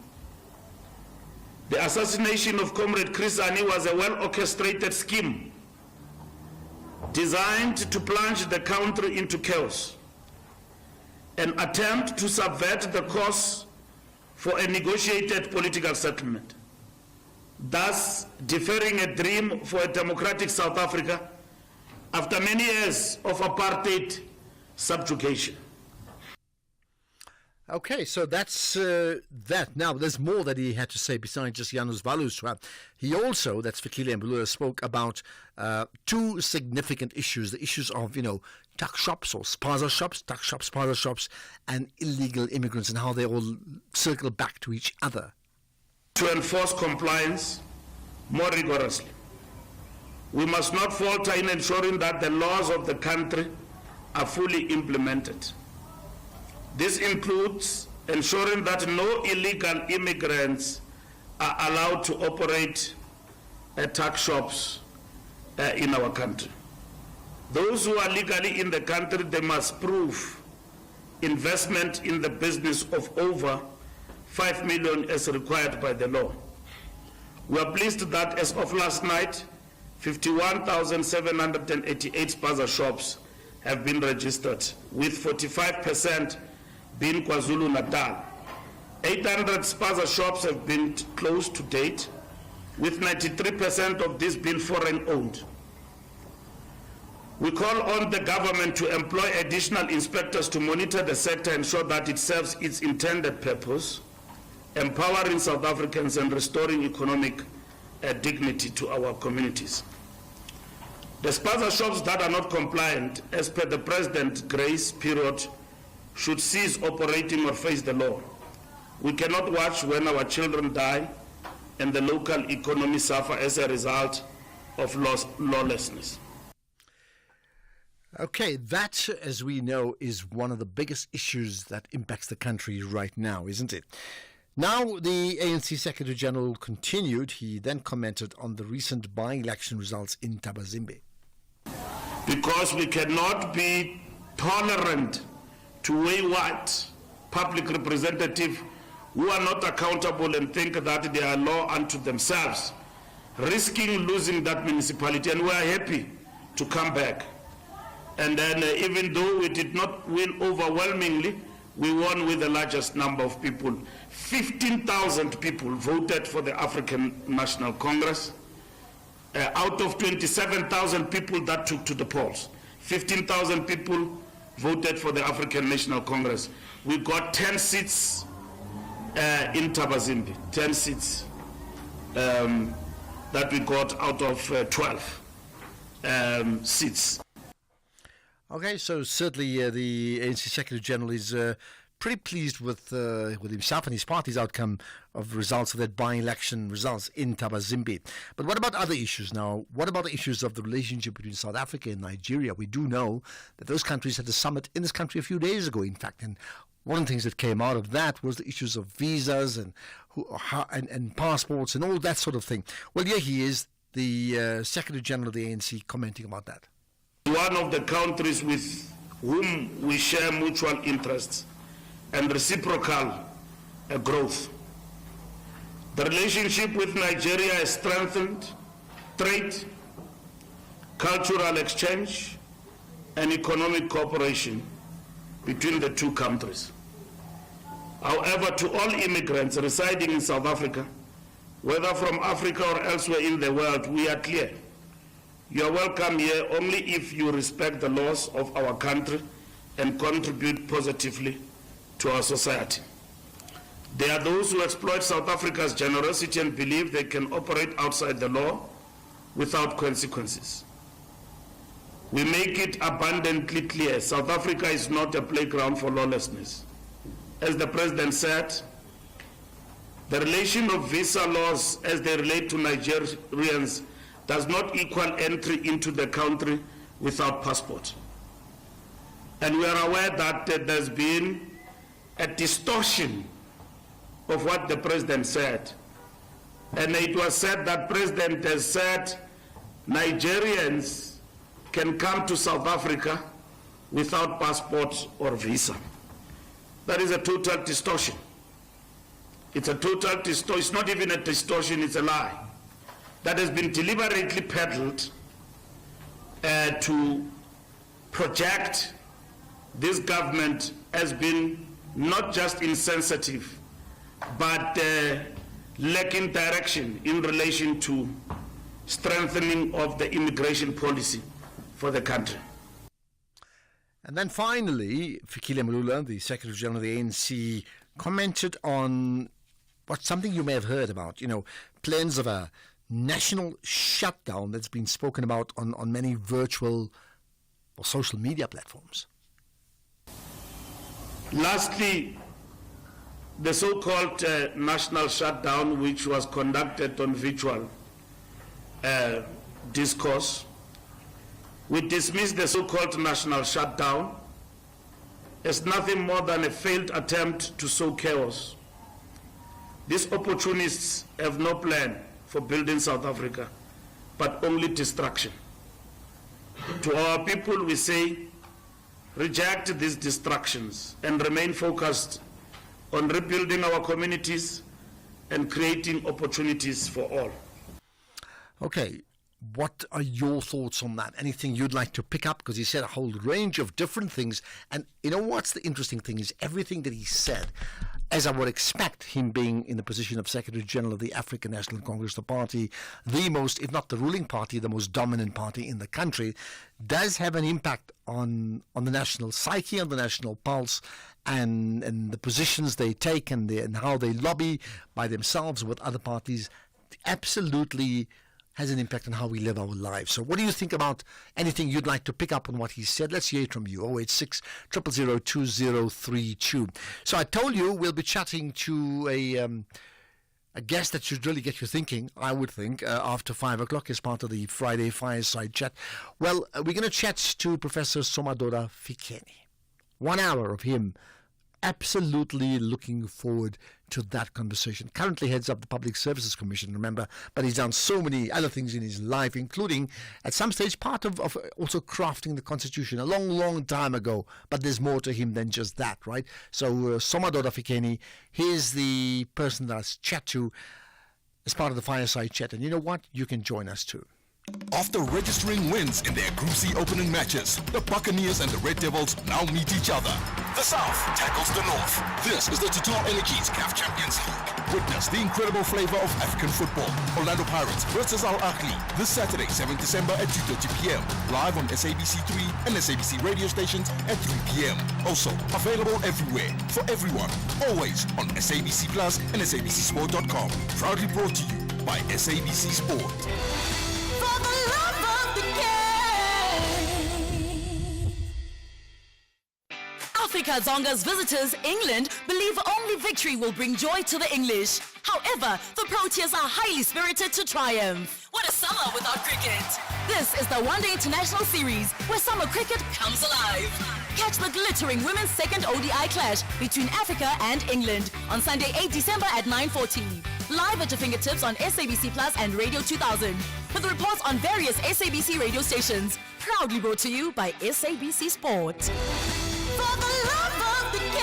The assassination of Comrade Chris Hani was a well-orchestrated scheme designed to plunge the country into chaos, an attempt to subvert the course for a negotiated political settlement, thus deferring a dream for a democratic South Africa after many years of apartheid subjugation. Okay, so that's that. Now, there's more that he had to say besides just Janus Valus. He also, that's Fikile Mbalula, spoke about two significant issues, the issues of, tuck shops or spaza shops, and illegal immigrants, and how they all circle back to each other. To enforce compliance more rigorously. We must not falter in ensuring that the laws of the country are fully implemented. This includes ensuring that no illegal immigrants are allowed to operate tuck shops in our country. Those who are legally in the country, they must prove investment in the business of over 5 million as required by the law. We are pleased that as of last night, 51,788 spaza shops have been registered, with 45% being KwaZulu-Natal. 800 spaza shops have been closed to date, with 93% of these being foreign-owned. We call on the government to employ additional inspectors to monitor the sector and ensure that it serves its intended purpose, empowering South Africans and restoring economic dignity to our communities. The spaza shops that are not compliant, as per the President's grace period, should cease operating or face the law. We cannot watch when our children die and the local economy suffer as a result of lawlessness. Okay, that, as we know, is one of the biggest issues that impacts the country right now, isn't it? Now, the ANC Secretary General continued. He then commented on the recent by-election results in Thabazimbi. Because we cannot be tolerant to wayward public representatives who are not accountable and think that they are law unto themselves, risking losing that municipality. And we are happy to come back. And then even though we did not win overwhelmingly, we won with the largest number of people. 15,000 people voted for the African National Congress. Out of 27,000 people that took to the polls, 15,000 people voted for the African National Congress. We got 10 seats in Thabazimbi, 10 seats that we got out of 12 seats. Okay, so certainly the ANC Secretary General is pretty pleased with himself and his party's outcome of results of that by-election results in Thabazimbi. But what about other issues now? What about the issues of the relationship between South Africa and Nigeria? We do know that those countries had a summit in this country a few days ago, in fact, and one of the things that came out of that was the issues of visas and passports and all that sort of thing. Well, here he is, the Secretary General of the ANC, commenting about that. One of the countries with whom we share mutual interests and reciprocal growth. The relationship with Nigeria has strengthened trade, cultural exchange, and economic cooperation between the two countries. However, to all immigrants residing in South Africa, whether from Africa or elsewhere in the world, we are clear. You are welcome here only if you respect the laws of our country and contribute positively to our society. There are those who exploit South Africa's generosity and believe they can operate outside the law without consequences. We make it abundantly clear, South Africa is not a playground for lawlessness. As the President said, the relation of visa laws as they relate to Nigerians does not equal entry into the country without passport. And we are aware that there's been a distortion of what the President said. And it was said that President has said Nigerians can come to South Africa without passport or visa. That is a total distortion. It's a total distortion. It's not even a distortion, it's a lie that has been deliberately peddled to project this government as being not just insensitive, but lacking direction in relation to strengthening of the immigration policy for the country. And then finally, Fikile Mbalula, the Secretary General of the ANC, commented on something you may have heard about, plans of a national shutdown that's been spoken about on many virtual or social media platforms. Lastly, the so-called national shutdown, which was conducted on virtual discourse. We dismiss the so-called national shutdown as nothing more than a failed attempt to sow chaos. These opportunists have no plan for building South Africa, but only destruction. To our people, we say, reject these distractions and remain focused on rebuilding our communities and creating opportunities for all. Okay, what are your thoughts on that? Anything you'd like to pick up? Because he said a whole range of different things. And you know what's the interesting thing is everything that he said, as I would expect him being in the position of Secretary General of the African National Congress, the party, the most, if not the ruling party, the most dominant party in the country, does have an impact on the national psyche, on the national pulse, and the positions they take and how they lobby by themselves with other parties. Absolutely has an impact on how we live our lives. So what do you think about anything you'd like to pick up on what he said? Let's hear it from you. 086 000 2032. So I told you we'll be chatting to a guest that should really get you thinking, I would think, after 5 o'clock as part of the Friday Fireside Chat. Well, we're going to chat to Professor Somadoda Fikeni. 1 hour of him. Absolutely looking forward to that conversation. Currently heads up the Public Services Commission, remember, but he's done so many other things in his life, including at some stage part of also crafting the Constitution a long, long time ago. But there's more to him than just that, right? So Somadoda Fikeni, he's the person that I chat to as part of the Fireside Chat. And you know what? You can join us too. After registering wins in their Group C opening matches, the Buccaneers and the Red Devils now meet each other. The South tackles the North. This is the Total Energies CAF Champions League. Witness the incredible flavor of African football. Orlando Pirates versus Al Ahly this Saturday, 7th December at 2:30 p.m. Live on SABC3 and SABC radio stations at 3 p.m. Also available everywhere for everyone. Always on SABC Plus and SABCSport.com. Proudly brought to you by SABC Sport. Africa Zonga's visitors, England, believe only victory will bring joy to the English. However, the Proteas are highly spirited to triumph. What a summer without cricket! This is the One Day International Series, where summer cricket comes alive. Catch the glittering women's second ODI clash between Africa and England on Sunday, 8 December at 9:40. Live at your fingertips on SABC Plus and Radio 2000. With reports on various SABC radio stations. Proudly brought to you by SABC Sport. For the love of the game.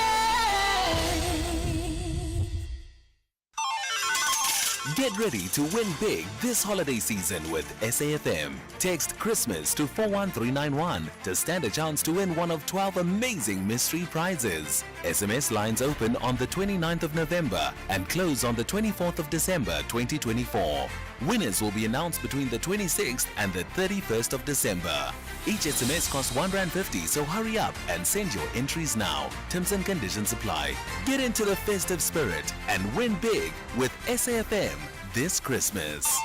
Get ready to win big this holiday season with SAFM. Text Christmas to 41391 to stand a chance to win one of 12 amazing mystery prizes. SMS lines open on the 29th of November and close on the 24th of December 2024. Winners will be announced between the 26th and the 31st of December. Each SMS costs R1.50, so hurry up and send your entries now. Terms and conditions apply. Get into the festive spirit and win big with SAFM this Christmas.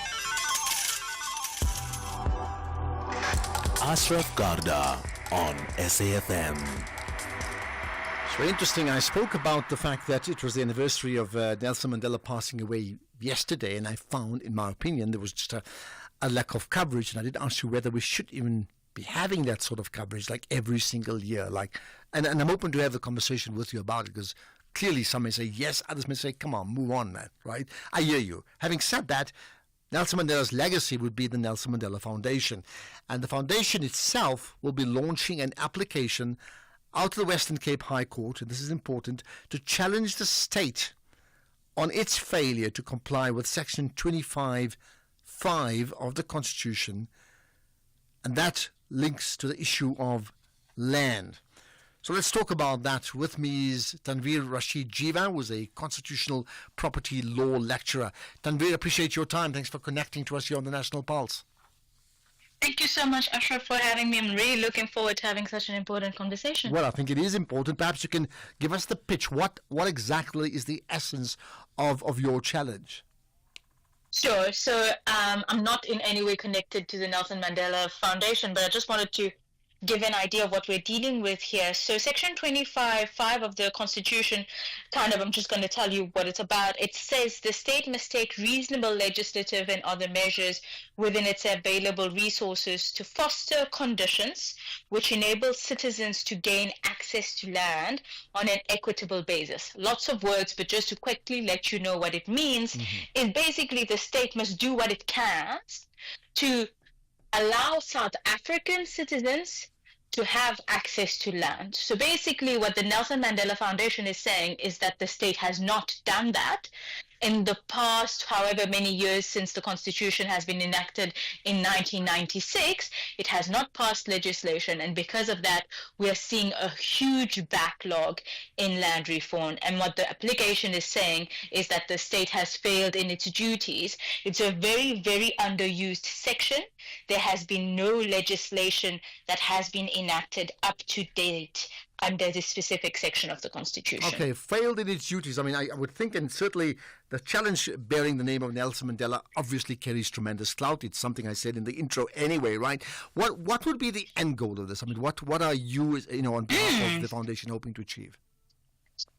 Ashraf Garda on SAFM. It's very interesting. I spoke about the fact that it was the anniversary of Nelson Mandela passing away yesterday, and I found, in my opinion, there was just a lack of coverage, and I did ask you whether we should even be having that sort of coverage like every single year. And I'm open to have the conversation with you about it, because clearly some may say yes, others may say, come on, move on, man, right? I hear you. Having said that, Nelson Mandela's legacy would be the Nelson Mandela Foundation. And the foundation itself will be launching an application out to the Western Cape High Court, and this is important, to challenge the state on its failure to comply with Section 25(5) of the Constitution, and that links to the issue of land. So let's talk about that. With me is Tanveer Rashid Jiva, who is a constitutional property law lecturer. Tanveer, appreciate your time. Thanks for connecting to us here on the National Pulse. Thank you so much, Ashraf, for having me. I'm really looking forward to having such an important conversation. Well, I think it is important. Perhaps you can give us the pitch. What exactly is the essence of your challenge? Sure. So I'm not in any way connected to the Nelson Mandela Foundation, but I just wanted to give an idea of what we're dealing with here. So Section 25(5) of the Constitution, I'm just going to tell you what it's about. It says the state must take reasonable legislative and other measures within its available resources to foster conditions which enable citizens to gain access to land on an equitable basis. Lots of words, but just to quickly let you know what it means, is basically the state must do what it can to allow South African citizens to have access to land. So basically what the Nelson Mandela Foundation is saying is that the state has not done that. In the past, however many years since the Constitution has been enacted in 1996, it has not passed legislation, and because of that, we are seeing a huge backlog in land reform. And what the application is saying is that the state has failed in its duties. It's a very, very underused section. There has been no legislation that has been enacted up to date under this specific section of the Constitution. Okay, failed in its duties. I mean, I would think, and certainly the challenge bearing the name of Nelson Mandela obviously carries tremendous clout. It's something I said in the intro anyway, right? What would be the end goal of this? I mean, what are you, on behalf of the foundation hoping to achieve?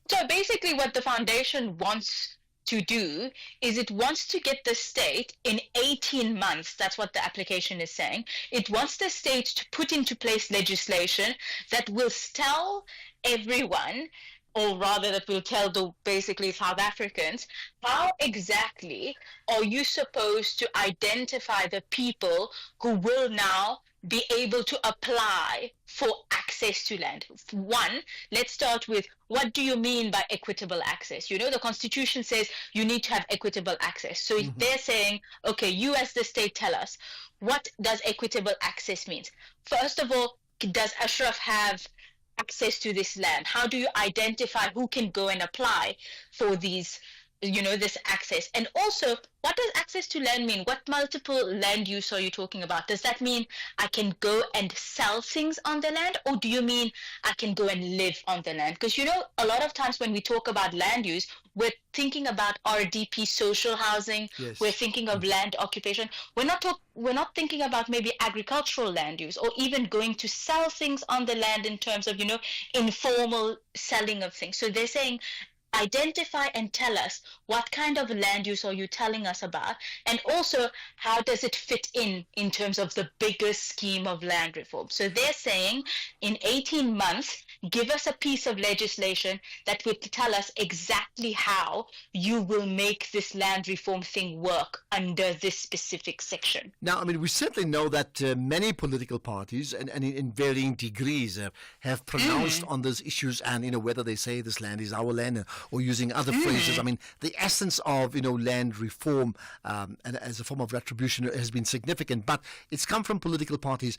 So basically what the foundation wants to do is it wants to get the state in 18 months, that's what the application is saying, it wants the state to put into place legislation that will tell everyone, or rather that will tell the basically South Africans, how exactly are you supposed to identify the people who will now be able to apply for access to land. One, let's start with, what do you mean by equitable access? The Constitution says you need to have equitable access. So they're saying, okay, you as the state tell us, what does equitable access mean? First of all, does Ashraf have access to this land? How do you identify who can go and apply for these, this access? And also, what does access to land mean? What multiple land use are you talking about? Does that mean I can go and sell things on the land, or do you mean I can go and live on the land? Because a lot of times when we talk about land use, we're thinking about RDP social housing. Yes. We're thinking of land occupation. We're not thinking about maybe agricultural land use, or even going to sell things on the land in terms of informal selling of things. So they're saying, identify and tell us what kind of land use are you telling us about, and also how does it fit in terms of the bigger scheme of land reform. So they're saying in 18 months, give us a piece of legislation that would tell us exactly how you will make this land reform thing work under this specific section. Now, I mean, we certainly know that many political parties, and in varying degrees, have pronounced on those issues, and whether they say this land is our land or using other phrases. I mean, the essence of land reform and as a form of retribution has been significant, but it's come from political parties.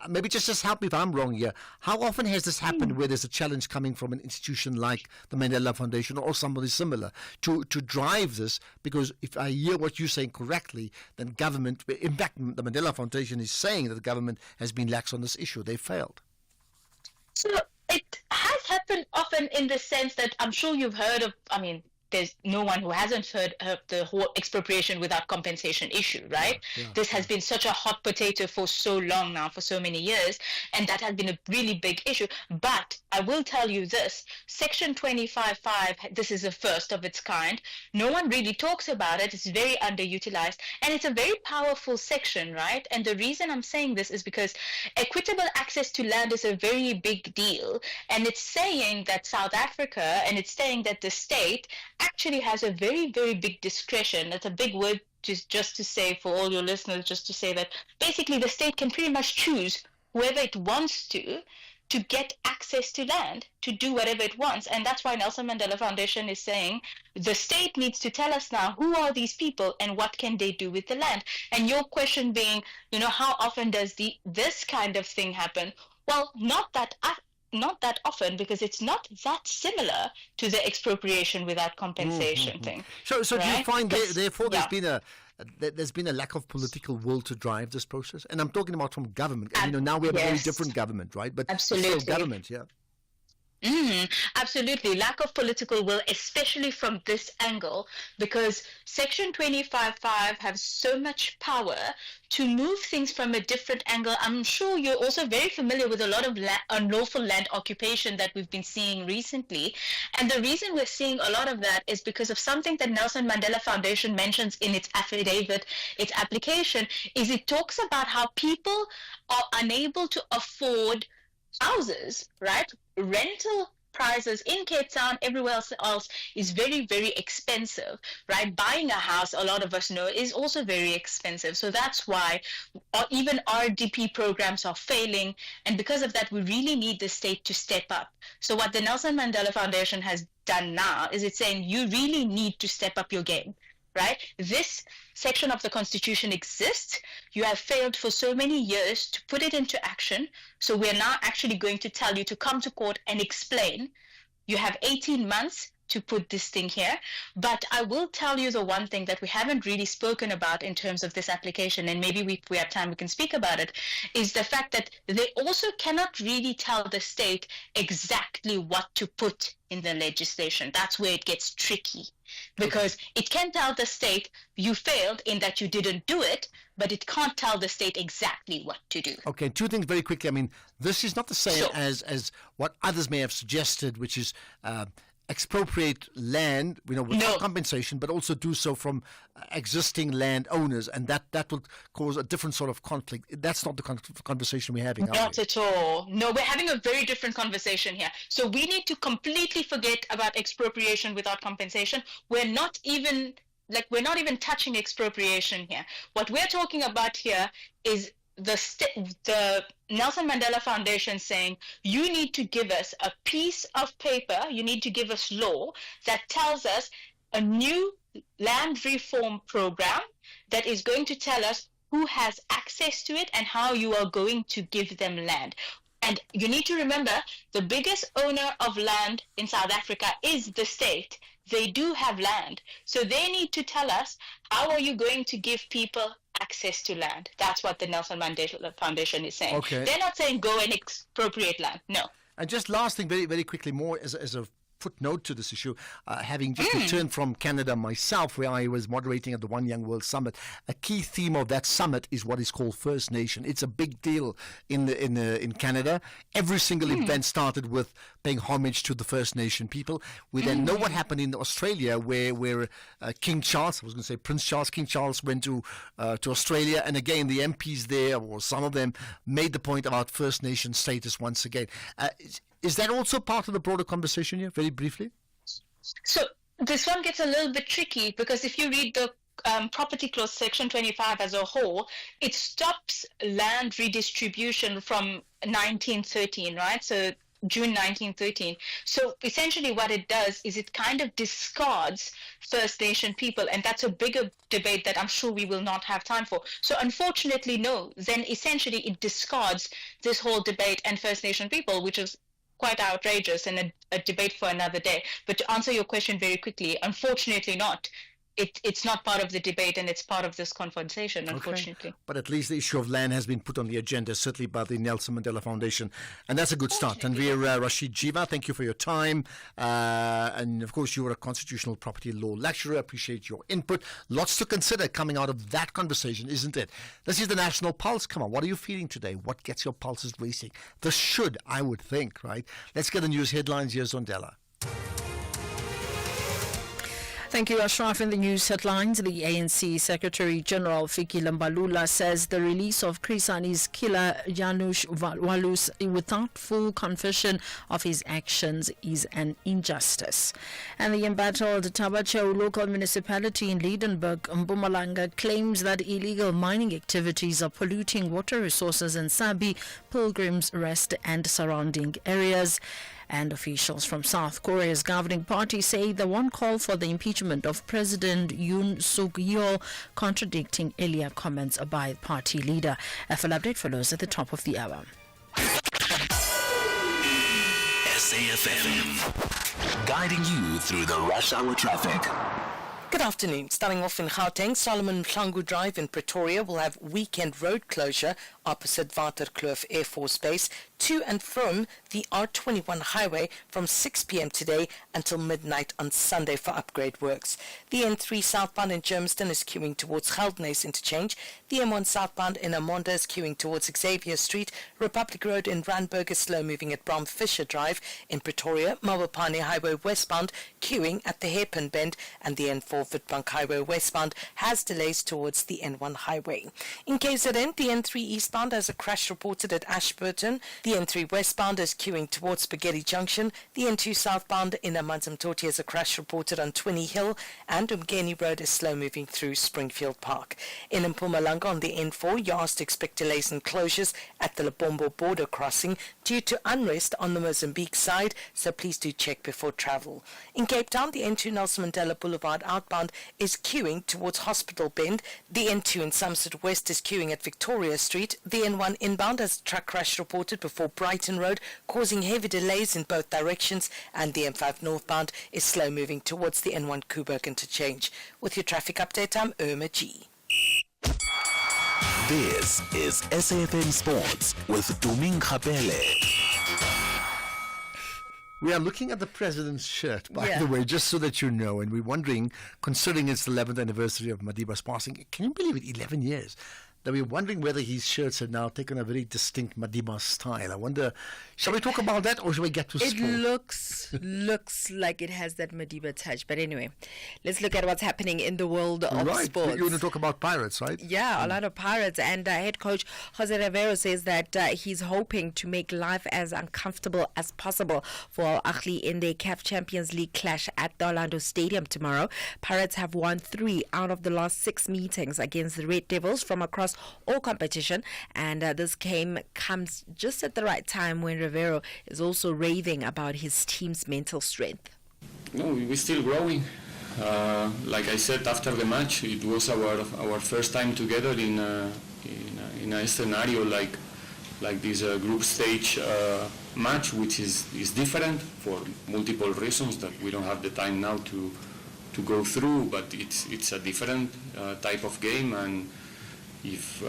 Maybe just help me if I'm wrong here. How often has this happened where there's a challenge coming from an institution like the Mandela Foundation or somebody similar to drive this? Because if I hear what you're saying correctly, then government, in fact, the Mandela Foundation is saying that the government has been lax on this issue. They failed. So it has happened often in the sense that I'm sure you've heard of, there's no one who hasn't heard of the whole expropriation without compensation issue, right? Yeah. This has been such a hot potato for so long now, for so many years, and that has been a really big issue. But I will tell you this, Section 25(5), this is the first of its kind. No one really talks about it. It's very underutilized, and it's a very powerful section, right? And the reason I'm saying this is because equitable access to land is a very big deal, and it's saying that South Africa, and it's saying that the state actually has a very, very big discretion. That's a big word just to say for all your listeners, just to say that basically the state can pretty much choose whoever it wants to get access to land, to do whatever it wants. And that's why Nelson Mandela Foundation is saying the state needs to tell us now who are these people and what can they do with the land. And your question being, how often does this kind of thing happen? Well, not that often, because it's not that similar to the expropriation without compensation thing. So right? do you find therefore there's been a lack of political will to drive this process? And I'm talking about from government. Now we have a very different government, right? But absolutely. still government, yeah. Absolutely. Lack of political will, especially from this angle, because Section 25.5 has so much power to move things from a different angle. I'm sure you're also very familiar with a lot of unlawful land occupation that we've been seeing recently. And the reason we're seeing a lot of that is because of something that Nelson Mandela Foundation mentions in its affidavit, its application, is it talks about how people are unable to afford houses, right? Rental prices in Cape Town, everywhere else is very, very expensive, right? Buying a house, a lot of us know, is also very expensive. So that's why even RDP programs are failing. And because of that, we really need the state to step up. So what the Nelson Mandela Foundation has done now is it's saying you really need to step up your game. Right? This section of the Constitution exists. You have failed for so many years to put it into action. So we're now actually going to tell you to come to court and explain. You have 18 months to put this thing here. But I will tell you the one thing that we haven't really spoken about in terms of this application, and maybe if we have time we can speak about it, is the fact that they also cannot really tell the state exactly what to put in the legislation. That's where it gets tricky. Because it can tell the state you failed in that you didn't do it, but it can't tell the state exactly what to do. Okay, two things very quickly. I mean, this is not the same as what others may have suggested, which is expropriate land, without compensation, but also do so from existing land owners, and that will cause a different sort of conflict. That's not the conversation we're having. Not at all. No, we're having a very different conversation here. So we need to completely forget about expropriation without compensation. We're not even touching expropriation here. What we're talking about here is the Nelson Mandela Foundation saying you need to give us a piece of paper, you need to give us law that tells us a new land reform program that is going to tell us who has access to it and how you are going to give them land. And you need to remember, the biggest owner of land in South Africa is the state. They do have land. So they need to tell us, how are you going to give people access to land? That's what the Nelson Mandela Foundation is saying. Okay. They're not saying go and expropriate land. No. And just last thing, very, very quickly, more as a footnote to this issue, having just returned from Canada myself, where I was moderating at the One Young World Summit. A key theme of that summit is what is called First Nation. It's a big deal in Canada. Every single event started with paying homage to the First Nation people. We then know what happened in Australia, where King Charles, I was going to say Prince Charles, King Charles went to Australia, and again the MPs there, or some of them, made the point about First Nation status once again. Is that also part of the broader conversation here, very briefly? So this one gets a little bit tricky, because if you read the property clause section 25 as a whole, it stops land redistribution from 1913, right? So June 1913. So essentially what it does is it kind of discards First Nation people, and that's a bigger debate that I'm sure we will not have time for. So unfortunately, no, then essentially it discards this whole debate and First Nation people, which is quite outrageous and a debate for another day. But to answer your question very quickly, unfortunately not. It's not part of the debate, and it's part of this conversation, unfortunately. Okay. But at least the issue of land has been put on the agenda, certainly by the Nelson Mandela Foundation, and that's a good start. Tanveer Rashid Jiva, thank you for your time. And of course, you are a constitutional property law lecturer. Appreciate your input. Lots to consider coming out of that conversation, isn't it? This is the National Pulse. Come on, what are you feeling today? What gets your pulses racing? This should, I would think, right? Let's get the news headlines. Here's Zondela. Thank you, Ashraf. In the news headlines, the ANC Secretary General Fikile Mbalula says the release of Chris Hani's killer Janusz Walus without full confession of his actions is an injustice. And the embattled Tabacho local municipality in Liedenburg, Mpumalanga, claims that illegal mining activities are polluting water resources in Sabi, Pilgrim's Rest and surrounding areas. And officials from South Korea's governing party say they won't call for the impeachment of President Yoon Suk-yeol, contradicting earlier comments by party leader. A full update follows at the top of the hour. SAFM, guiding you through the rush hour traffic. Good afternoon. Starting off in Gauteng, Solomon Mhlangu Drive in Pretoria will have weekend road closure opposite Waterkloof Air Force Base to and from the R21 highway from 6 p.m. today until midnight on Sunday for upgrade works. The N3 southbound in Germiston is queuing towards Geldenhuys interchange. The M1 southbound in Amonda is queuing towards Xavier Street. Republic Road in Randburg is slow moving at Bram Fisher Drive. In Pretoria, Mabopane Highway westbound queuing at the Hairpin Bend, and the N4 Witbank Highway westbound has delays towards the N1 highway. In KZN, the N3 eastbound has a crash reported at Ashburton. The N3 westbound is queuing towards Spaghetti Junction. The N2 southbound in Amanzimtoti has a crash reported on 20 Hill, and Umgeni Road is slow moving through Springfield Park. In Mpumalanga on the N4, you're asked to expect delays and closures at the Lebombo border crossing due to unrest on the Mozambique side, so please do check before travel. In Cape Town, the N2 Nelson Mandela Boulevard outbound is queuing towards Hospital Bend. The N2 in Somerset West is queuing at Victoria Street. The N1 inbound has a truck crash reported before Brighton Road, causing heavy delays in both directions, and the M5 northbound is slow moving towards the N1 Kuburg interchange. With your traffic update, I'm Irma G. This is SAFM Sports with Tuming Khapele. We are looking at the president's shirt, by Yeah. the way, just so that you know, and we're wondering, considering it's the 11th anniversary of Madiba's passing, can you believe it, 11 years? That we're wondering whether his shirts have now taken a very distinct Madiba style. I wonder, shall we talk about that or shall we get to It sport? looks like it has that Madiba touch. But anyway, let's look at what's happening in the world of Right, sports. you want to talk about Pirates, right? Yeah, a lot of Pirates. And head coach Jose Rivero says that he's hoping to make life as uncomfortable as possible for Al Ahly in their CAF Champions League clash at the Orlando Stadium tomorrow. Pirates have won 3 out of the last 6 meetings against the Red Devils from across all competition. And this game comes just at the right time when Rivero is also raving about his team's mental strength. No, we're still growing. Like I said after the match, it was our first time together in a scenario like this group stage match, which is different for multiple reasons that we don't have the time now to go through. But it's a different type of game, and if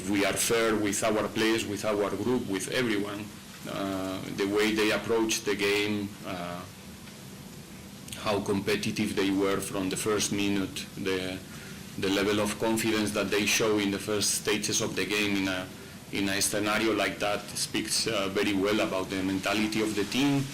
we are fair with our players, with our group, with everyone, the way they approach the game, how competitive they were from the first minute, the level of confidence that they show in the first stages of the game in a scenario like that speaks very well about the mentality of the team.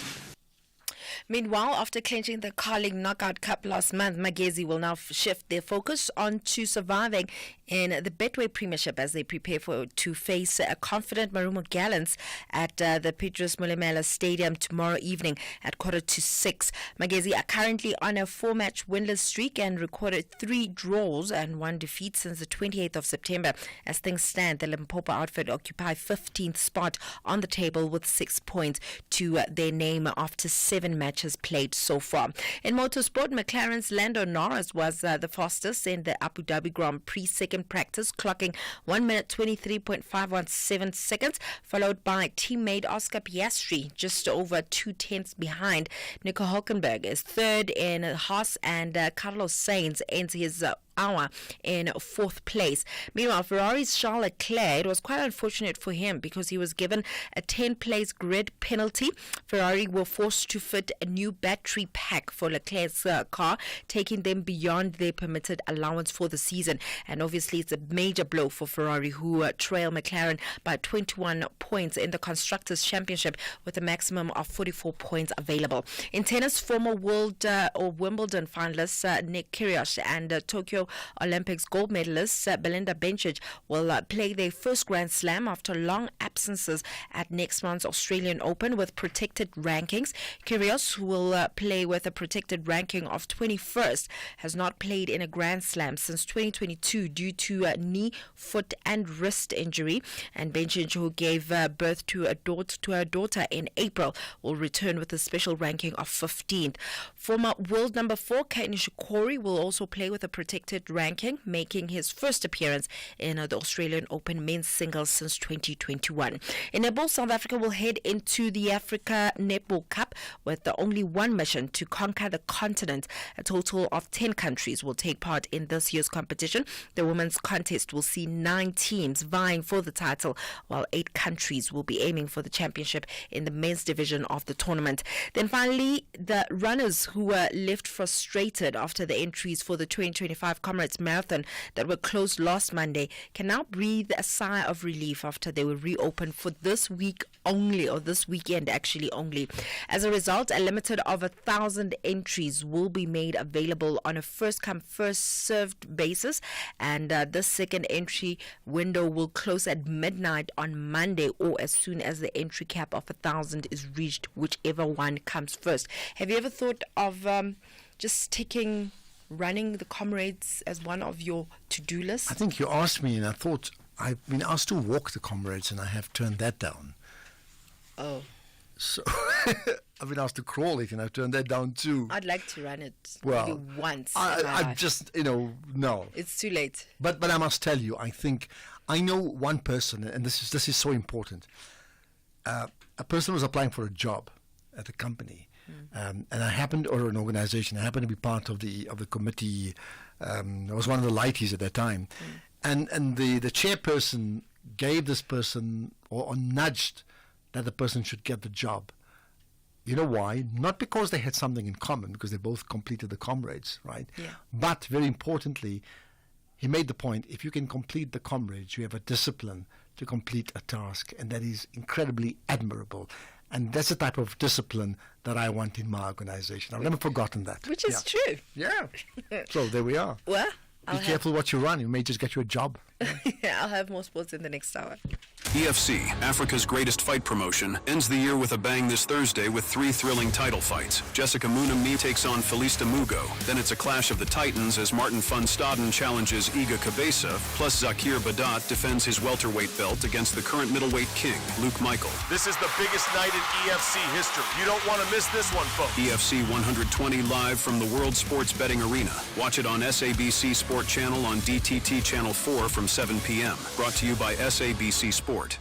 Meanwhile, after clinching the Carling Knockout Cup last month, Magezi will now shift their focus on to surviving in the Betway Premiership as they prepare to face a confident Marumo Gallants at the Petrus Molemela Stadium tomorrow evening at 5:45. Magezi are currently on a 4-match winless streak and recorded 3 draws and 1 defeat since the 28th of September. As things stand, the Limpopo outfit occupy 15th spot on the table with 6 points to their name after 7 matches played so far. In motorsport, McLaren's Lando Norris was the fastest in the Abu Dhabi Grand Prix second practice, clocking 1 minute 23.517 seconds, followed by teammate Oscar Piastri just over 2/10 behind. Nico Hülkenberg is third in Haas, and Carlos Sainz ends his hour in 4th place. Meanwhile, Ferrari's Charles Leclerc, it was quite unfortunate for him because he was given a 10-place grid penalty. Ferrari were forced to fit a new battery pack for Leclerc's car, taking them beyond their permitted allowance for the season. And obviously, it's a major blow for Ferrari, who trail McLaren by 21 points in the Constructors' Championship with a maximum of 44 points available. In tennis, former Wimbledon finalists Nick Kyrgios and Tokyo Olympics gold medalist Belinda Bencic will play their first Grand Slam after long absences at next month's Australian Open with protected rankings. Kyrgios, who will play with a protected ranking of 21st, has not played in a Grand Slam since 2022 due to knee, foot and wrist injury. And Bencic, who gave birth to her daughter in April, will return with a special ranking of 15th. Former world number 4 Kei Nishikori will also play with a protected unbeaten ranking, making his first appearance in the Australian Open men's singles since 2021. In netball, South Africa will head into the Africa Netball Cup with only one mission: to conquer the continent. A total of 10 countries will take part in this year's competition. The women's contest will see 9 teams vying for the title, while 8 countries will be aiming for the championship in the men's division of the tournament. Then finally, the runners who were left frustrated after the entries for the 2025 Comrades Marathon that were closed last Monday can now breathe a sigh of relief after they were reopened for this week only, or this weekend actually only. As a result, a limited of 1,000 entries will be made available on a first-come, first-served basis, and this second entry window will close at midnight on Monday, or as soon as the entry cap of 1,000 is reached, whichever one comes first. Have you ever thought of just running the Comrades as one of your to-do lists? I think you asked me, and I thought I've been asked to walk the Comrades, and I have turned that down. Oh. So I've been asked to crawl it, and I've turned that down too. I'd like to run it well, maybe once. I'm just, no. It's too late. But I must tell you, I think I know one person, and this is so important. A person was applying for a job at a company, and I happened, or an organization, I happened to be part of the committee. I was one of the lighties at that time, and the chairperson gave this person or nudged that the person should get the job. You know why? Not because they had something in common, because they both completed the Comrades, right? Yeah. But very importantly, he made the point: if you can complete the Comrades, you have a discipline to complete a task, and that is incredibly admirable. And that's the type of discipline that I want in my organization. I've never forgotten that. Which is true. Yeah. So there we are. Well, be careful what you run. You may just get you a job. I'll have more sports in the next hour. EFC, Africa's greatest fight promotion, ends the year with a bang this Thursday with 3 thrilling title fights. Jessica Munami takes on Felista Mugo. Then it's a clash of the Titans as Martin van Staden challenges Iga Cabeza, plus Zakir Badat defends his welterweight belt against the current middleweight king, Luke Michael. This is the biggest night in EFC history. You don't want to miss this one, folks. EFC 120 live from the World Sports Betting Arena. Watch it on SABC Sport Channel on DTT Channel 4 from 7 p.m. Brought to you by SABC Sport.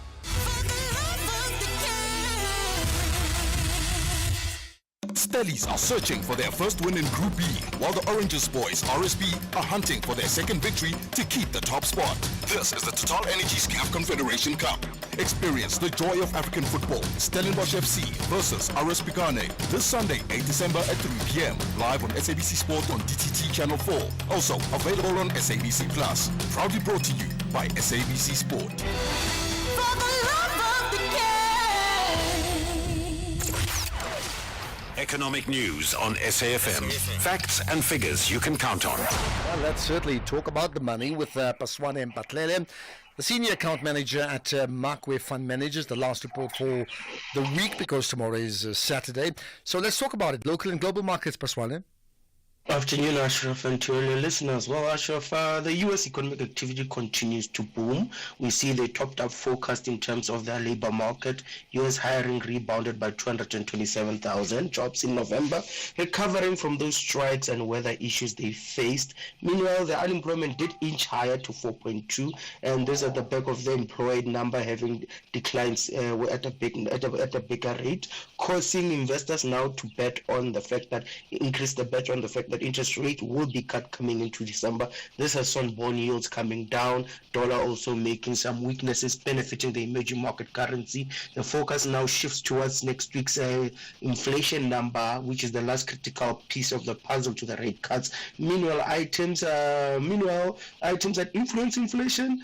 Stellies are searching for their first win in Group B, while the Oranges boys, RSB, are hunting for their second victory to keep the top spot. This is the Total Energies CAF Confederation Cup. Experience the joy of African football. Stellenbosch FC versus RS Picane this Sunday, 8 December at 3 p.m. Live on SABC Sport on DTT Channel 4. Also available on SABC Plus. Proudly brought to you by SABC Sport. Economic news on SAFM. Facts and figures you can count on. Well, let's certainly talk about the money with Paswane Mpatlele, the senior account manager at Markway Fund Managers. The last report for the week, because tomorrow is Saturday. So let's talk about it. Local and global markets, Paswane. Afternoon, Ashraf, and to all your listeners. Well, Ashraf, the U.S. economic activity continues to boom. We see the topped-up forecast in terms of the labor market. U.S. hiring rebounded by 227,000 jobs in November, recovering from those strikes and weather issues they faced. Meanwhile, the unemployment did inch higher to 4.2, and this at the back of the employed number having declines at a bigger rate, causing investors now to bet on the fact that that interest rate will be cut coming into December. This has shown bond yields coming down, dollar also making some weaknesses, benefiting the emerging market currency. The focus now shifts towards next week's inflation number, which is the last critical piece of the puzzle to the rate cuts. Meanwhile, items that influence inflation,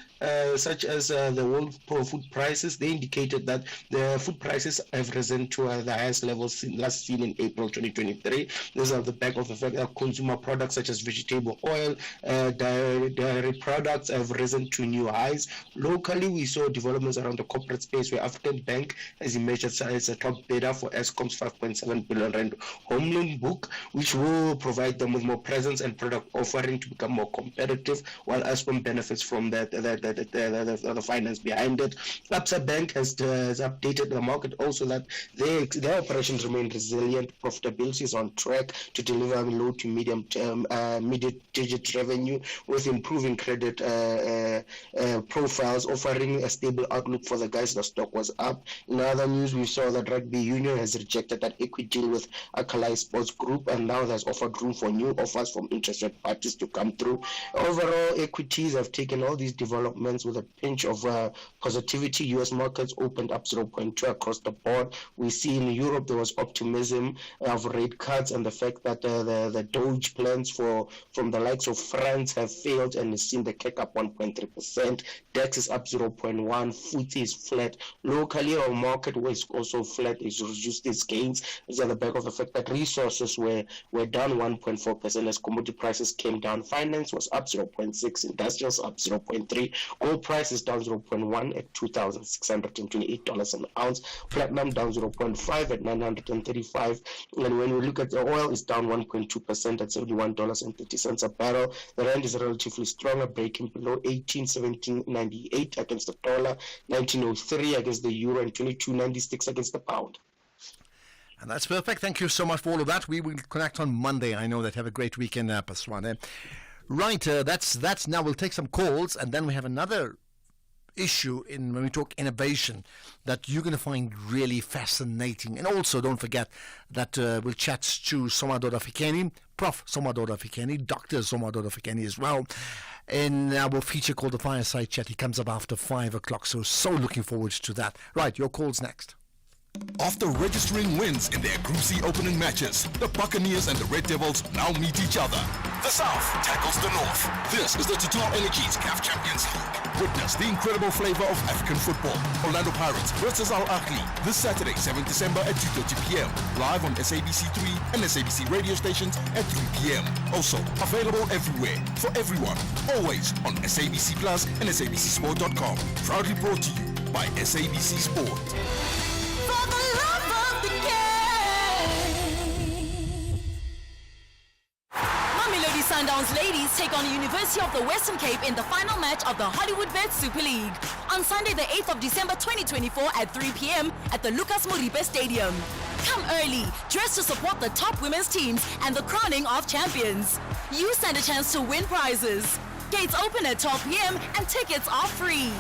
such as the world food prices, they indicated that the food prices have risen to the highest levels last seen in April 2023. These are the back of the fact that consumer products such as vegetable oil, dairy products have risen to new highs. Locally, we saw developments around the corporate space where African Bank has emerged as a top bidder for Eskom's 5.7 billion rand home loan book, which will provide them with more presence and product offering to become more competitive, while Eskom benefits from the finance behind it. Absa Bank has updated the market also that their operations remain resilient. Profitability is on track to deliver low to medium-term mid-digit revenue with improving credit profiles, offering a stable outlook for the guys. The stock was up. In other news, we saw that Rugby Union has rejected that equity deal with Akalai Sports Group, and now there's offered room for new offers from interested parties to come through. Overall, equities have taken all these developments with a pinch of positivity. U.S. markets opened up 0.2 across the board. We see in Europe there was optimism of rate cuts, and the fact that the Doge plans from the likes of France have failed, and we've seen the CAC up 1.3%. DAX is up 0.1. FTSE is flat. Locally, our market was also flat. It's reduced its gains. It's on the back of the fact that resources were down 1.4% as commodity prices came down. Finance was up 0.6. Industrials up 0.3. Gold price is down 0.1 at $2,628 an ounce. Platinum down 0.5 at $935. And when we look at the oil, it's down 1.2% at $71.30 a barrel. The rand is relatively stronger, breaking below 18.1798 against the dollar, 1903 against the euro, and 22.96 against the pound. And that's perfect. Thank you so much for all of that. We will connect on Monday. I know that. Have a great weekend, Paswane. Right, that's now. We'll take some calls, and then we have another issue when we talk innovation that you're going to find really fascinating. And also, don't forget that we'll chat to Somadoda Fikeni, Prof. Somadoda Fikeni, Dr. Somadoda Fikeni as well. In our feature called The Fireside Chat, he comes up after 5 o'clock. So looking forward to that. Right, your call's next. After registering wins in their Group C opening matches, the Buccaneers and the Red Devils now meet each other. The South tackles the North. This is the Total Energies CAF Champions League. Witness the incredible flavor of African football. Orlando Pirates versus Al Ahly this Saturday, 7 December at 2:30 p.m. Live on SABC3 and SABC radio stations at 3 p.m. Also available everywhere for everyone. Always on SABC Plus and SABCSport.com. Proudly brought to you by SABC Sport. Sundowns ladies take on University of the Western Cape in the final match of the Hollywoodbet Super League on Sunday the 8th of December 2024 at 3 p.m. at the Lucas Moripe Stadium. Come early, dress to support the top women's teams and the crowning of champions. You stand a chance to win prizes. Gates open at 12 p.m. and tickets are free.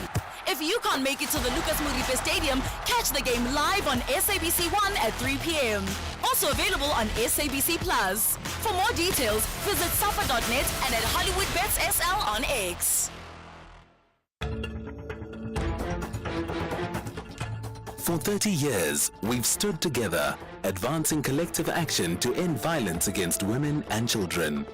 If you can't make it to the Lucas Moripe Stadium, catch the game live on SABC 1 at 3 p.m. Also available on SABC Plus. For more details, visit safa.net and at HollywoodBetsSL on X. For 30 years, we've stood together, advancing collective action to end violence against women and children.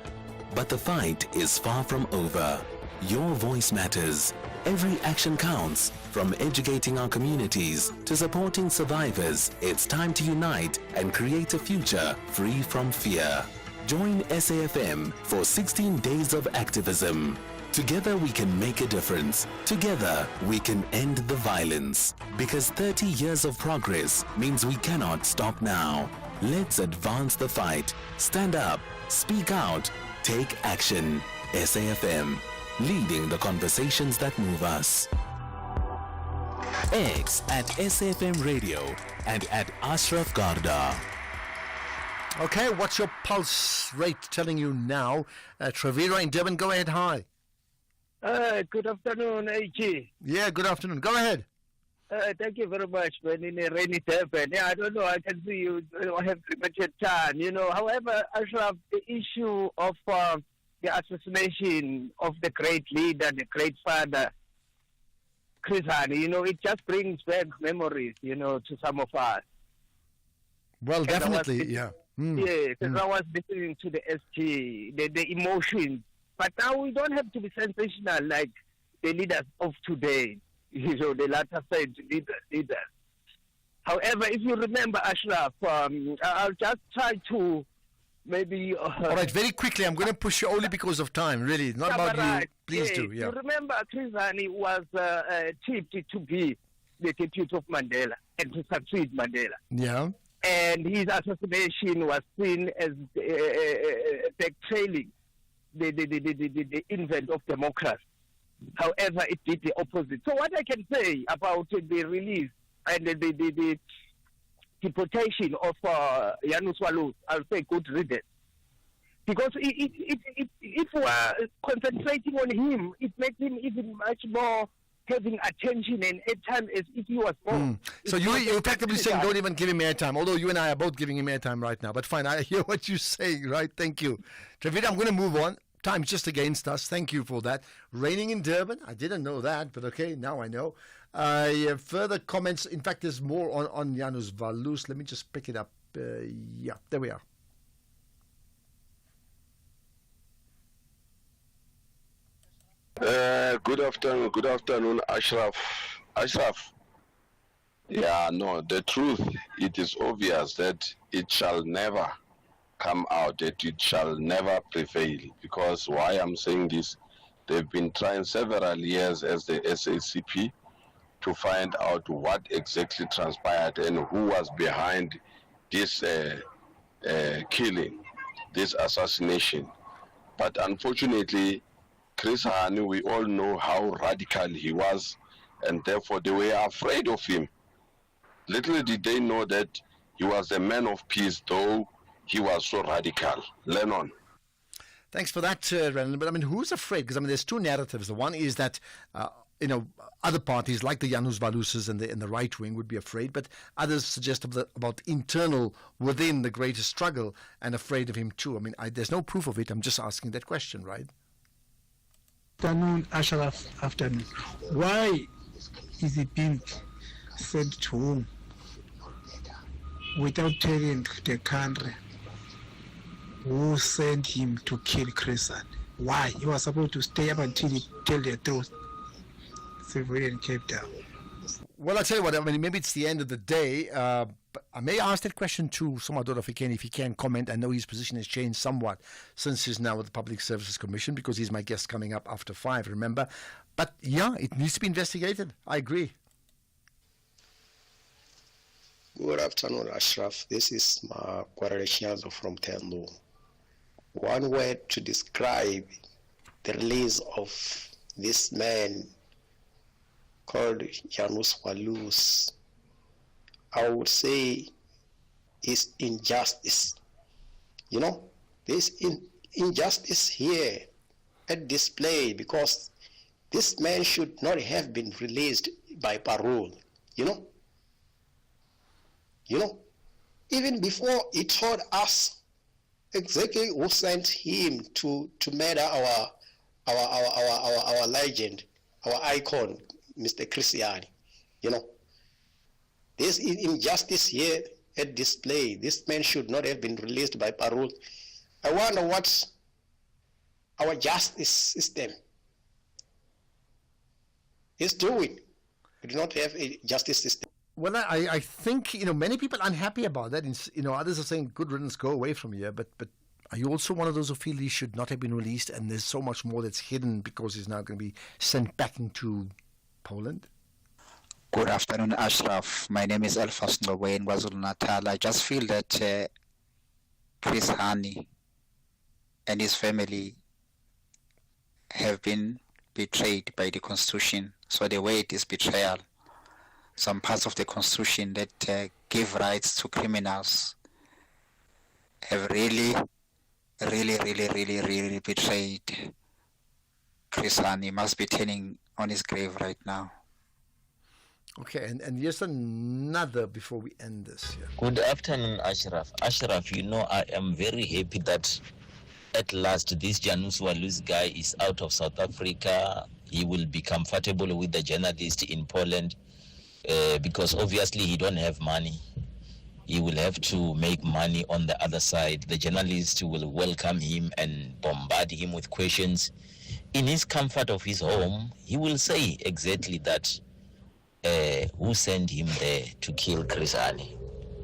But the fight is far from over. Your voice matters. Every action counts. From educating our communities to supporting survivors, it's time to unite and create a future free from fear. Join SAFM for 16 days of activism. Together we can make a difference. Together we can end the violence. Because 30 years of progress means we cannot stop now. Let's advance the fight. Stand up, speak out, take action. SAFM, leading the conversations that move us. X at SAFM Radio and at Ashraf Garda. Okay, what's your pulse rate telling you now? Travira in Devon, go ahead. Hi. Good afternoon, AG. Yeah, good afternoon. Go ahead. Thank you very much, man. In a rainy Durban. Yeah, I don't know. I can see you have limited time, However, Ashraf, the issue of the assassination of the great leader, the great father, Chris Hani, it just brings back memories, to some of us. Well, and definitely, yeah. Yeah, because I was listening to the SG, the emotions. But now we don't have to be sensational like the leaders of today, the latter side leaders. However, if you remember, Ashraf, I'll just try to maybe... All right, very quickly, I'm going to push you only because of time, really. Not about you. Please do, yeah. You remember Chris Hani was tipped to be the deputy of Mandela and to succeed Mandela. Yeah. And his assassination was seen as backtrailing the invent of democracy. However, it did the opposite. So what I can say about the release and the deportation of Janus Walus, I'll say good riddance. Because if we are concentrating on him, it makes him even much more having attention and airtime as if he was more. So you're practically saying don't even give him airtime, although you and I are both giving him airtime right now. But fine, I hear what you're saying, right? Thank you. Travita, I'm going to move on. Time's just against us. Thank you for that. Raining in Durban. I didn't know that, but okay, now I know. Further comments. In fact, there's more on Janus Walus. Let me just pick it up. Yeah, there we are. Good afternoon, Ashraf. Ashraf. Yeah, no, the truth, it is obvious that it shall never come out, that it shall never prevail. Because why I'm saying this, they've been trying several years as the SACP to find out what exactly transpired and who was behind this killing, this assassination. But unfortunately, Chris Hani, we all know how radical he was, and therefore they were afraid of him. Little did they know that he was a man of peace, though he was so radical. Lennon. Thanks for that, Renan. But I mean, who's afraid? Because I mean, there's two narratives. The one is that other parties like the Janus Waluses and the right wing would be afraid, but others suggest about internal within the greater struggle and afraid of him too. I mean, there's no proof of it. I'm just asking that question, right? Afternoon, Ashraf. Afternoon. Why is he being sent to home without telling the country who sent him to kill Chris Hani? Why? He was supposed to stay up until he tell the truth. Civilian Cape Town. Well, I'll tell you what, I mean, maybe it's the end of the day, but I may ask that question to Somadora Fikeni if he can comment. I know his position has changed somewhat since he's now with the Public Services Commission, because he's my guest coming up after 5, remember? But yeah, it needs to be investigated. I agree. Good afternoon, Ashraf. This is Makwareleshiazo from Tendo. One word to describe the release of this man called Janus Walus, I would say, is injustice. You know, there's injustice here at display, because this man should not have been released by parole. You know, even before he told us exactly who sent him to murder our legend, our icon, Mr. Chris Hani. You know, there's injustice here at display. This man should not have been released by parole. I wonder what our justice system is doing. We do not have a justice system. Well, I think, many people are unhappy about that. Others are saying, good riddance, go away from here. But are you also one of those who feel he should not have been released, and there's so much more that's hidden because he's now going to be sent back into Poland? Good afternoon, Ashraf. My name is Elfas Ngowe in KwaZulu-Natal. I just feel that Chris Hani and his family have been betrayed by the Constitution. So the way it is betrayal, some parts of the Constitution that give rights to criminals have really betrayed Chris Hani. He must be turning on his grave right now. Okay, and here's another before we end this. Yeah. Good afternoon, Ashraf. Ashraf, I am very happy that at last this Janus Walus guy is out of South Africa. He will be comfortable with the journalist in Poland. Because obviously he don't have money. He will have to make money on the other side. The journalist will welcome him and bombard him with questions. In his comfort of his home, he will say exactly that who sent him there to kill Chris Hani,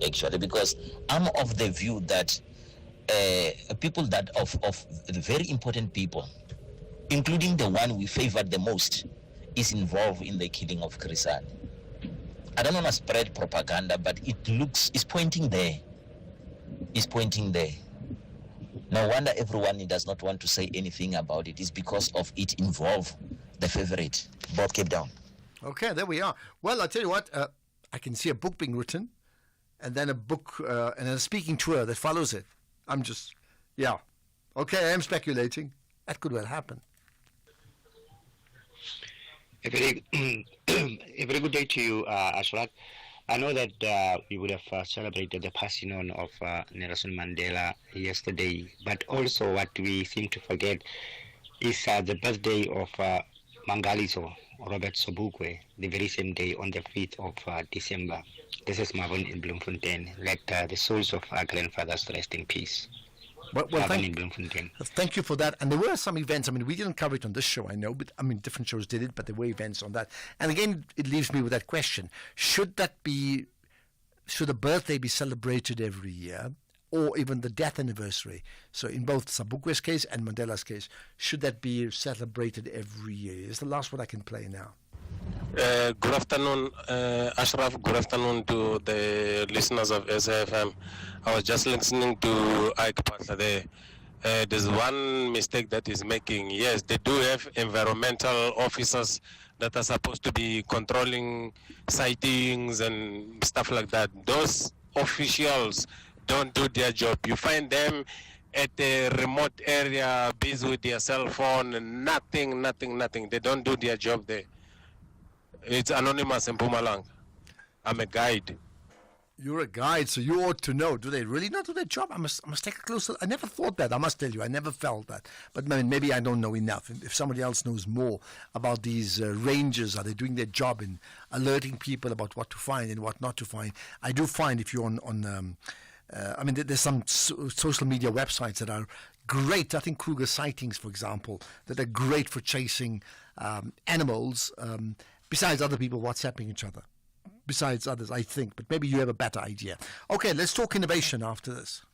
actually, because I'm of the view that people that of very important people, including the one we favored the most, is involved in the killing of Chris Hani. I don't want to spread propaganda, but it's pointing there. It's pointing there. No wonder everyone does not want to say anything about it. It's because of it involve the favorite, Bob Cape Town. Okay, there we are. Well, I'll tell you what, I can see a book being written, and then a book, and a speaking tour that follows it. Okay, I am speculating. That could well happen. A very, a very good day to you, Ashrat. I know that we would have celebrated the passing on of Nelson Mandela yesterday, but also what we seem to forget is the birthday of Mangaliso, Robert Sobukwe, the very same day on the 5th of December. This is Marvin in Bloemfontein. Let the souls of our grandfathers rest in peace. Well, thank you for that. And there were some events. I mean, we didn't cover it on this show, I know, but I mean, different shows did it, but there were events on that. And again, it leaves me with that question: should a birthday be celebrated every year, or even the death anniversary? So, in both Sobukwe's case and Mandela's case, should that be celebrated every year? It's the last one I can play now. Good afternoon, Ashraf. Good afternoon to the listeners of SAFM. I was just listening to Ike Patla there. There's one mistake that he's making. Yes, they do have environmental officers that are supposed to be controlling sightings and stuff like that. Those officials don't do their job. You find them at a remote area, busy with their cell phone, and nothing. They don't do their job there. It's anonymous in Mpumalanga. I'm a guide. You're a guide, so you ought to know. Do they really not do their job? I must take a closer. I never thought that. I must tell you, I never felt that. But maybe I don't know enough. If somebody else knows more about these rangers, are they doing their job in alerting people about what to find and what not to find? I do find if you're on there's some social media websites that are great. I think Kruger Sightings, for example, that are great for chasing animals. Besides other people WhatsApping each other. Besides others, I think. But maybe you have a better idea. Okay, let's talk innovation after this.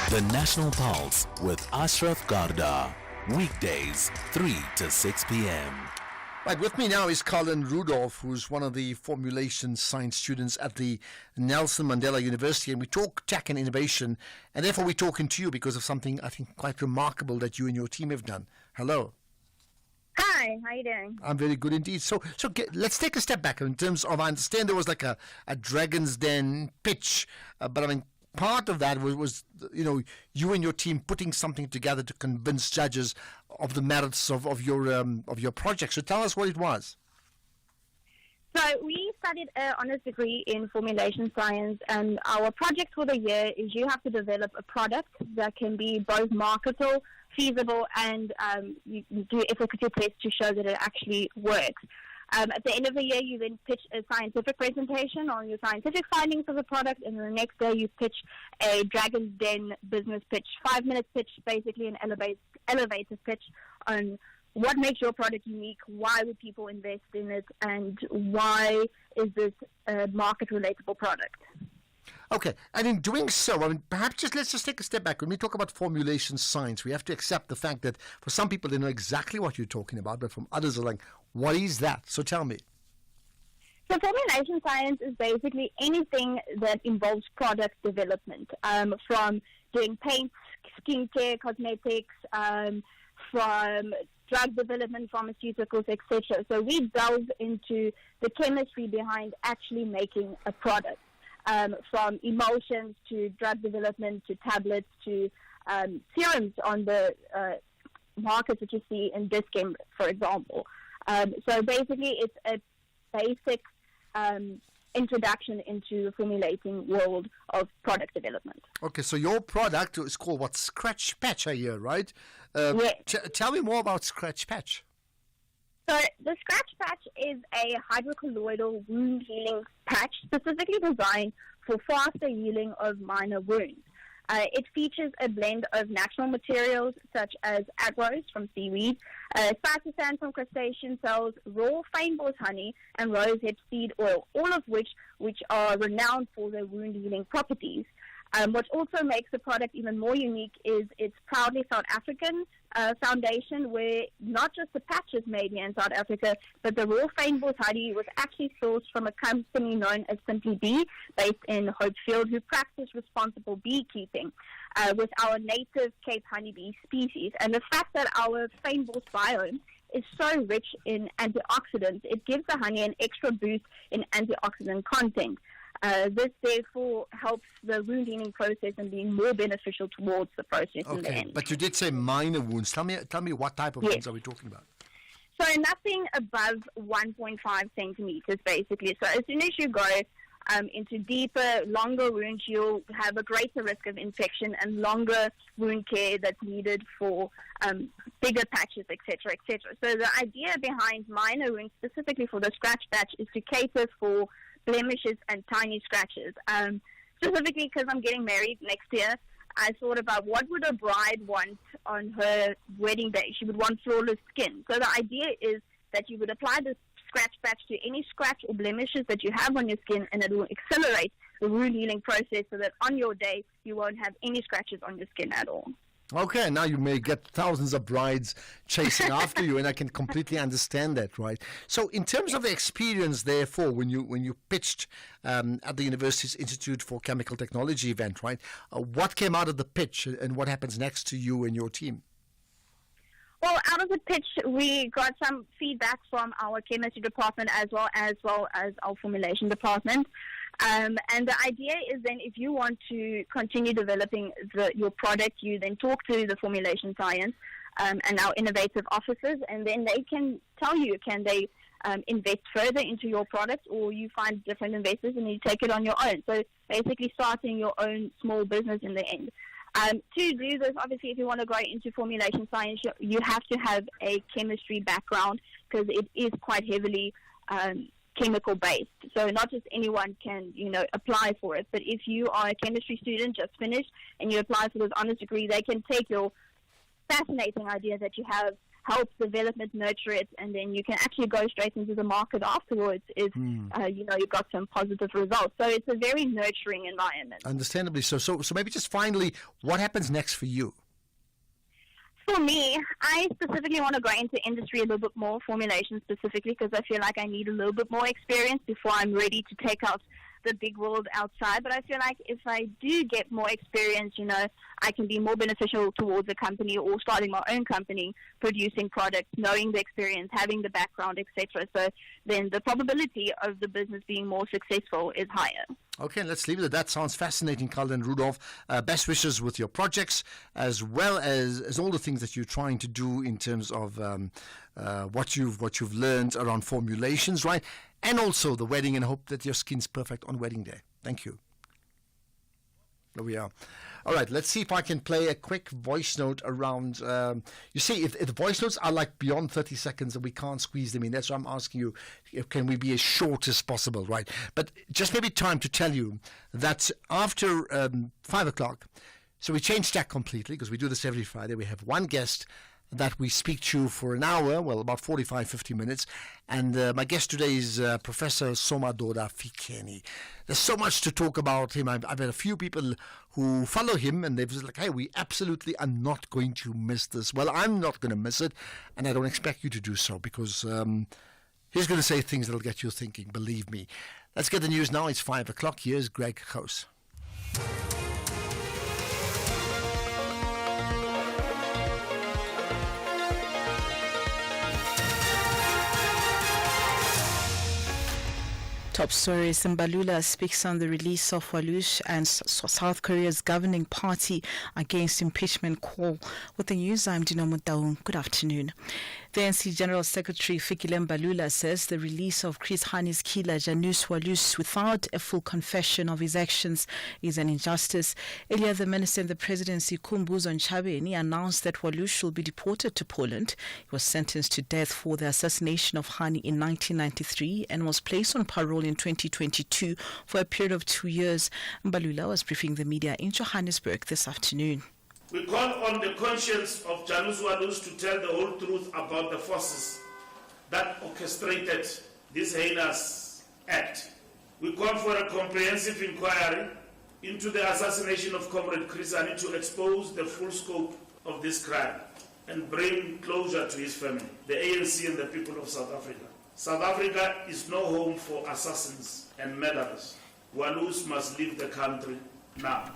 The National Pulse with Ashraf Garda. Weekdays, 3 to 6 p.m. Right, with me now is Colin Rudolph, who's one of the formulation science students at the Nelson Mandela University. And we talk tech and innovation. And therefore we're talking to you because of something I think quite remarkable that you and your team have done. Hello. Hi, how you doing? I'm very good indeed. So let's take a step back in terms of, I understand there was like a Dragon's Den pitch, but I mean, part of that was you and your team putting something together to convince judges of the merits of your project. So tell us what it was. So we studied an honours degree in formulation science, and our project for the year is you have to develop a product that can be both marketable, feasible, and you do efficacy tests to show that it actually works. At the end of the year, you then pitch a scientific presentation on your scientific findings of the product, and the next day you pitch a Dragon's Den business pitch, 5-minute pitch, basically an elevator pitch on what makes your product unique, why would people invest in it, and why is this a market-relatable product. Okay, and in doing so, I mean, perhaps let's just take a step back. When we talk about formulation science, we have to accept the fact that for some people they know exactly what you're talking about, but from others are like, what is that? So tell me. So formulation science is basically anything that involves product development, from doing paint, skincare, cosmetics, from drug development, pharmaceuticals, etc. So we delve into the chemistry behind actually making a product. From emulsions to drug development to tablets to serums on the market that you see in Dis-Chem, for example. So basically it's a basic introduction into the formulating world of product development. Okay, so your product is called what? Scratch Patch, I hear, right? Yes. Tell me more about Scratch Patch. So the Scratch Patch is a hydrocolloidal wound healing patch specifically designed for faster healing of minor wounds. It features a blend of natural materials such as agrose from seaweed, cytosand from crustacean cells, raw feinbos honey, and rosehip seed oil, all of which are renowned for their wound healing properties. What also makes the product even more unique is its proudly South African foundation, where not just the patch is made here in South Africa, but the raw feinbos honey was actually sourced from a company known as Simply Bee, based in Hopefield, who practice responsible beekeeping with our native Cape honeybee species. And the fact that our feinbos biome is so rich in antioxidants, it gives the honey an extra boost in antioxidant content. This therefore helps the wound healing process and being more beneficial towards the process in the Okay, end. but you did say minor wounds. Tell me what type of Yes. wounds are we talking about? So nothing above 1.5 centimeters, basically. So as soon as you go into deeper, longer wounds, you'll have a greater risk of infection and longer wound care that's needed for bigger patches, etc., etc. So the idea behind minor wounds, specifically for the scratch patch, is to cater for blemishes and tiny scratches. Specifically because I'm getting married next year, I thought about what would a bride want on her wedding day. She would want flawless skin. So the idea is that you would apply the scratch patch to any scratch or blemishes that you have on your skin, and it will accelerate the wound healing process so that on your day you won't have any scratches on your skin at all. Okay, now you may get thousands of brides chasing after you, and I can completely understand that, right? So, in terms of the experience, therefore, when you pitched at the University's Institute for Chemical Technology event, right? What came out of the pitch, and what happens next to you and your team? Well, out of the pitch, we got some feedback from our chemistry department as well as our formulation department. And the idea is then if you want to continue developing your product, you then talk to the formulation science and our innovative officers, and then they can tell you, can they invest further into your product, or you find different investors and you take it on your own. So basically starting your own small business in the end. To do this, obviously, if you want to go into formulation science, you have to have a chemistry background because it is quite heavily chemical based. So not just anyone can, apply for it. But if you are a chemistry student just finished and you apply for this honors degree, they can take your fascinating idea that you have, help develop it, nurture it, and then you can actually go straight into the market afterwards if, you've got some positive results. So it's a very nurturing environment. Understandably so. So maybe just finally, what happens next for you? For me, I specifically want to go into industry a little bit more, formulation specifically, because I feel like I need a little bit more experience before I'm ready to take out the big world outside. But I feel like if I do get more experience, I can be more beneficial towards a company or starting my own company, producing products, knowing the experience, having the background, etc. So then the probability of the business being more successful is higher. Okay, let's leave it at that. Sounds fascinating, Carlin Rudolph. Best wishes with your projects, as well as all the things that you're trying to do in terms of what you've learned around formulations, right? And also the wedding, and hope that your skin's perfect on wedding day. Thank you. There we are. All right, let's see if I can play a quick voice note around. You see, if the voice notes are like beyond 30 seconds and we can't squeeze them in, that's why I'm asking you, can we be as short as possible, right? But just maybe time to tell you that after 5 o'clock, so we changed that completely because we do this every Friday. We have one guest that we speak to for an hour, well, about 45, 50 minutes. And my guest today is Professor Somadoda Fikeni. There's so much to talk about him. I've had a few people who follow him, and they've said, like, hey, we absolutely are not going to miss this. Well, I'm not going to miss it, and I don't expect you to do so, because he's going to say things that'll get you thinking, believe me. Let's get the news now. It's 5 o'clock. Here's Greg Kos. Top story, Mbalula speaks on the release of Walush and South Korea's governing party against impeachment call. With the news, I'm Dino Mutaung. Good afternoon. The ANC General Secretary Fikile Mbalula says the release of Chris Hani's killer Janus Walush without a full confession of his actions is an injustice. Earlier, the Minister in the Presidency, Khumbudzo Ntshavheni, announced that Walush will be deported to Poland. He was sentenced to death for the assassination of Hani in 1993 and was placed on parole in 2022 for a period of 2 years. Mbalula was briefing the media in Johannesburg this afternoon. We call on the conscience of Janus Walush to tell the whole truth about the forces that orchestrated this heinous act. We call for a comprehensive inquiry into the assassination of Comrade Chris Hani to expose the full scope of this crime and bring closure to his family, the ANC and the people of South Africa. South Africa is no home for assassins and murderers. Walush must leave the country now.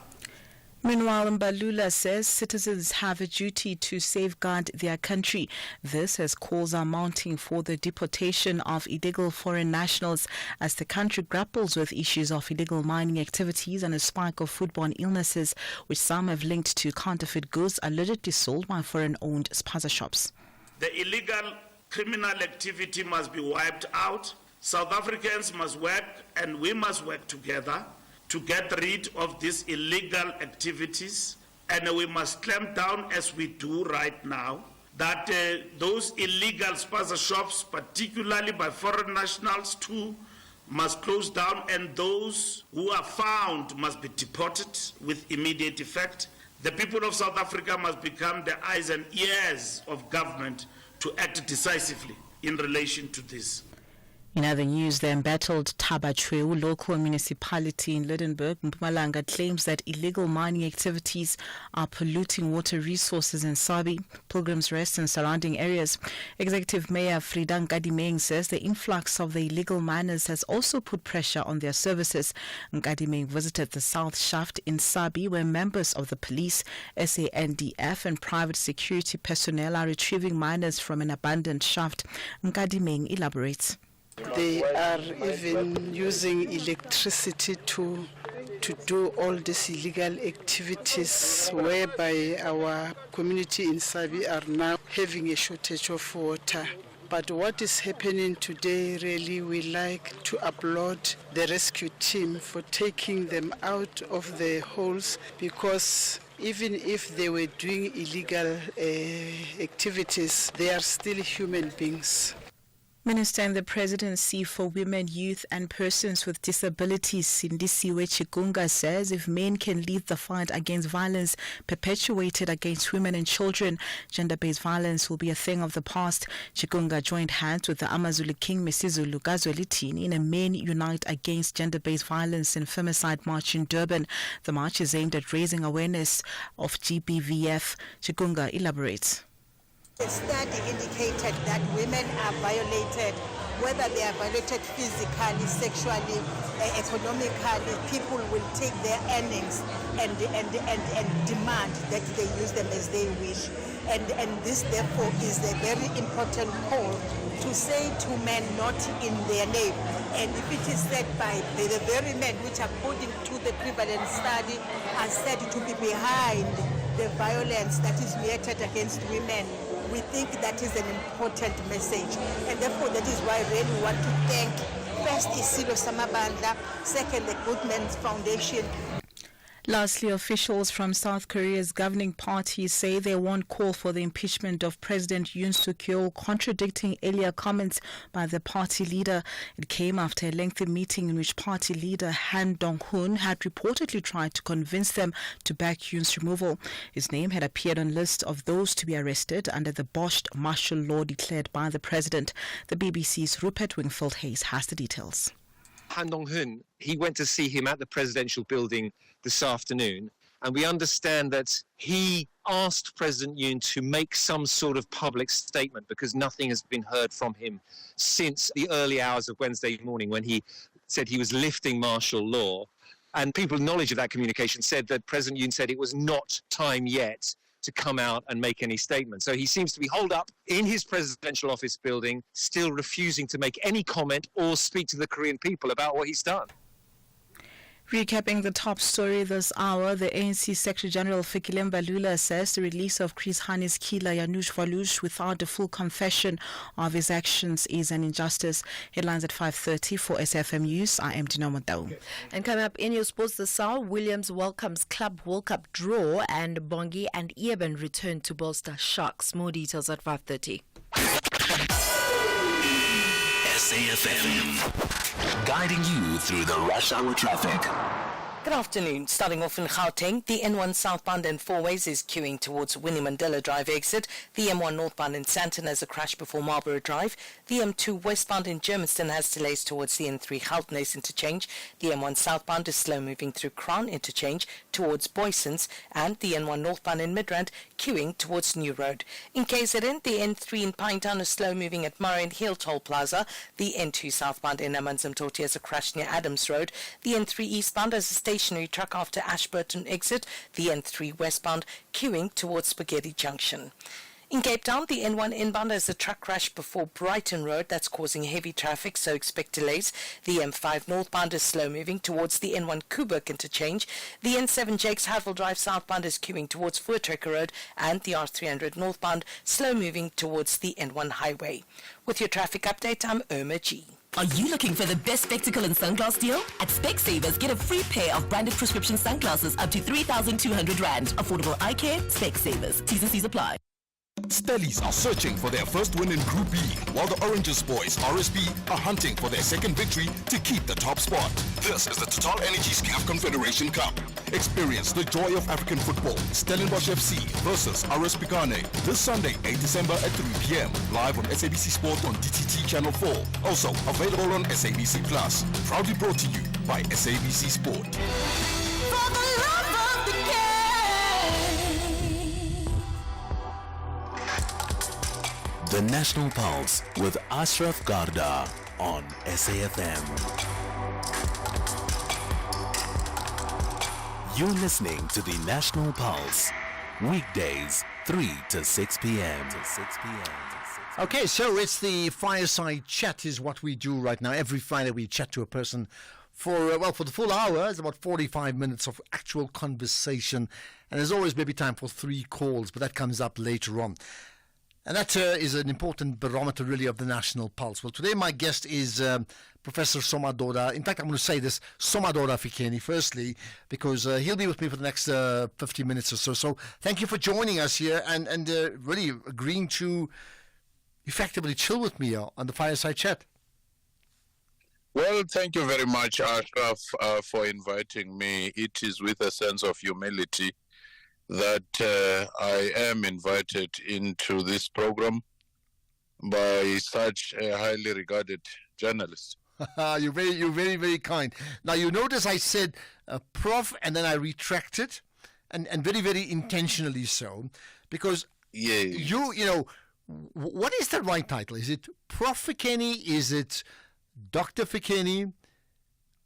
Meanwhile, Mbalula says citizens have a duty to safeguard their country. This as calls are mounting for the deportation of illegal foreign nationals as the country grapples with issues of illegal mining activities and a spike of foodborne illnesses, which some have linked to counterfeit goods allegedly sold by foreign-owned spaza shops. The illegal criminal activity must be wiped out. South Africans must work, and we must work together to get rid of these illegal activities, and we must clamp down as we do right now, that those illegal spaza shops, particularly by foreign nationals too, must close down, and those who are found must be deported with immediate effect. The people of South Africa must become the eyes and ears of government to act decisively in relation to this. In other news, the embattled Thabachweu local municipality in Lydenburg, Mpumalanga, claims that illegal mining activities are polluting water resources in Sabi, Pilgrim's Rest and surrounding areas. Executive Mayor Frida Nkadimeng says the influx of the illegal miners has also put pressure on their services. Nkadimeng visited the South Shaft in Sabi, where members of the police, SANDF and private security personnel are retrieving miners from an abandoned shaft. Nkadimeng elaborates. They are even using electricity to do all these illegal activities, whereby our community in Sabi are now having a shortage of water. But what is happening today, really, we like to applaud the rescue team for taking them out of the holes, because even if they were doing illegal activities, they are still human beings. Minister in the Presidency for Women, Youth and Persons with Disabilities, Sindisiwe Chikunga, says if men can lead the fight against violence perpetuated against women and children, gender-based violence will be a thing of the past. Chikunga joined hands with the Amazulu King Misizulu Gazwelithini in a Men Unite Against Gender-Based Violence and Femicide march in Durban. The march is aimed at raising awareness of GBVF. Chikunga elaborates. A study indicated that women are violated, whether they are violated physically, sexually, economically. People will take their earnings and demand that they use them as they wish. And this, therefore, is a very important call to say to men not in their name. And if it is said by the very men which, according to the prevalence study, are said to be behind the violence that is meted against women, we think that is an important message. And therefore, that is why I really want to thank first Isilo Samabandla, second the Goodman's Foundation. Lastly, officials from South Korea's governing party say they won't call for the impeachment of President Yoon Suk-yeol, contradicting earlier comments by the party leader. It came after a lengthy meeting in which party leader Han Dong-hoon had reportedly tried to convince them to back Yoon's removal. His name had appeared on a list of those to be arrested under the botched martial law declared by the president. The BBC's Rupert Wingfield-Hayes has the details. Han Dong-hoon, he went to see him at the presidential building this afternoon, and we understand that he asked President Yoon to make some sort of public statement because nothing has been heard from him since the early hours of Wednesday morning when he said he was lifting martial law. And people in knowledge of that communication said that President Yoon said it was not time yet to come out and make any statement. So he seems to be holed up in his presidential office building, still refusing to make any comment or speak to the Korean people about what he's done. Recapping the top story this hour, the ANC Secretary-General Fikile Mbalula says the release of Chris Hani's killer Janusz Walush without a full confession of his actions is an injustice. Headlines at 5:30 for SFM News. I am Dinamo Tau. And coming up in your sports this hour, Williams welcomes Club World Cup draw and Bongi and Eben return to bolster Sharks. More details at 5:30. SAFM, guiding you through the rush hour traffic. Good afternoon. Starting off in Gauteng, the N1 southbound and four-ways is queuing towards Winnie Mandela Drive exit. The M1 northbound in Sandton has a crash before Marlborough Drive. The M2 westbound in Germiston has delays towards the N3 Houtnace interchange. The M1 southbound is slow moving through Crown interchange towards Boysons, and the N1 northbound in Midrand queuing towards New Road. In KZN, the N3 in Pinetown is slow moving at Murray and Hill Toll Plaza. The N2 southbound in Amanzimtoti has a crash near Adams Road. The N3 eastbound has a stationary truck after Ashburton exit, the N3 westbound queuing towards Spaghetti Junction. In Cape Town, the N1 inbound has a truck crash before Brighton Road that's causing heavy traffic, so expect delays. The M5 northbound is slow moving towards the N1 Kuburg interchange. The N7 Jakes Hatfield Drive southbound is queuing towards Voortrekker Road, and the R300 northbound slow moving towards the N1 highway. With your traffic update, I'm Irma G. Are you looking for the best spectacle and sunglass deal? At Specsavers, get a free pair of branded prescription sunglasses up to 3,200 Rand. Affordable eye care, Specsavers. T's and C's apply. Stellies are searching for their first win in Group B, while the Oranges boys, RSB, are hunting for their second victory to keep the top spot. This is the Total Energies CAF Confederation Cup. Experience the joy of African football. Stellenbosch FC versus RS Picane this Sunday, 8 December at 3 p.m. Live on SABC Sport on DTT Channel 4. Also available on SABC Plus. Proudly brought to you by SABC Sport. For the love of the game. The National Pulse with Ashraf Garda on SAFM. You're listening to the National Pulse, weekdays 3 to 6 p.m. Okay, so it's the fireside chat is what we do right now. Every Friday we chat to a person for the full hour. It's about 45 minutes of actual conversation. And there's always maybe time for 3 calls, but that comes up later on. And that is an important barometer, really, of the National Pulse. Well, today my guest is Professor Somadoda. In fact, I'm going to say this, Somadoda Fikeni, firstly, because he'll be with me for the next 50 minutes or so. So thank you for joining us here and really agreeing to effectively chill with me on the fireside chat. Well, thank you very much, Ashraf, for inviting me. It is with a sense of humility that I am invited into this program by such a highly regarded journalist. You're very, very kind. Now, you notice I said Prof, and then I retracted, and very, very intentionally so, because you know, what is the right title? Is it Prof Fikeni? Is it Dr. Fikeni?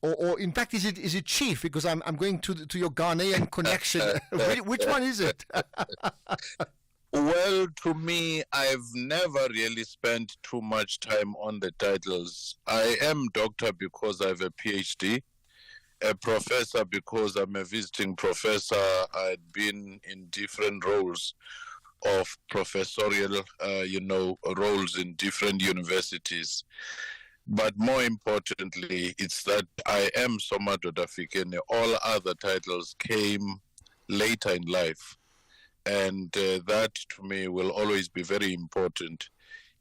Or in fact, is it Chief? Because I'm going to your Ghanaian connection. Which one is it? Well, to me, I've never really spent too much time on the titles. I am doctor because I have a PhD, a professor because I'm a visiting professor. I'd been in different roles of professorial, roles in different universities. But more importantly, it's that I am Somadoda Fikeni. All other titles came later in life. And that, to me, will always be very important.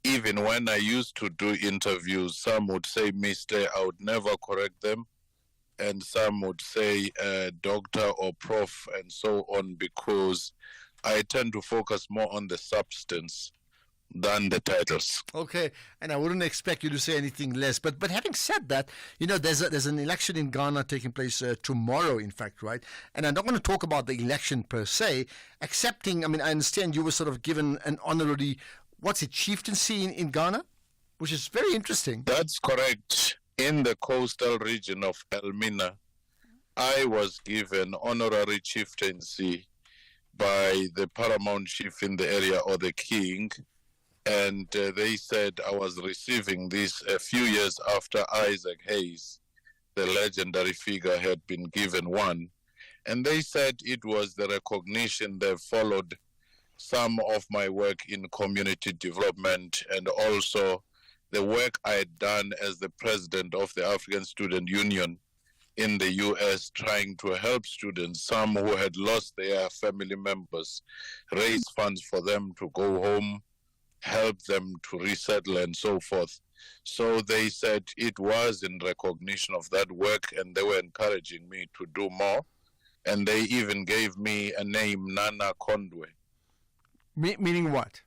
Even when I used to do interviews, some would say Mr. I would never correct them. And some would say doctor or prof and so on, because I tend to focus more on the substance than the titles. Okay, and I wouldn't expect you to say anything less. But having said that, you know, there's an election in Ghana taking place tomorrow, in fact, right? And I'm not going to talk about the election per se, excepting, I mean, I understand you were sort of given an honorary, chieftaincy in Ghana, which is very interesting. That's correct. In the coastal region of Elmina, I was given honorary chieftaincy by the paramount chief in the area, or the king. And they said I was receiving this a few years after Isaac Hayes, the legendary figure, had been given one. And they said it was the recognition that followed some of my work in community development, and also the work I had done as the president of the African Student Union in the U.S., trying to help students, some who had lost their family members, raise funds for them to go home, help them to resettle and so forth. So they said it was in recognition of that work, and they were encouraging me to do more. And they even gave me a name, Nana Kondwe. Meaning what?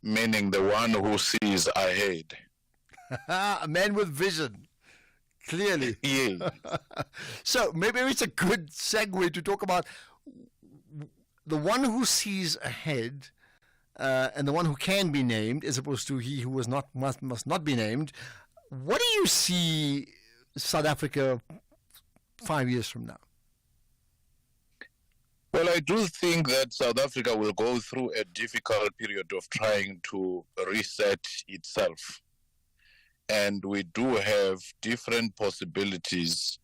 Meaning the one who sees ahead. A man with vision. Clearly. Yeah. So maybe it's a good segue to talk about the one who sees ahead, and the one who can be named, as opposed to he who must not be named. What do you see South Africa 5 years from now? Well, I do think that South Africa will go through a difficult period of trying to reset itself. And we do have different possibilities.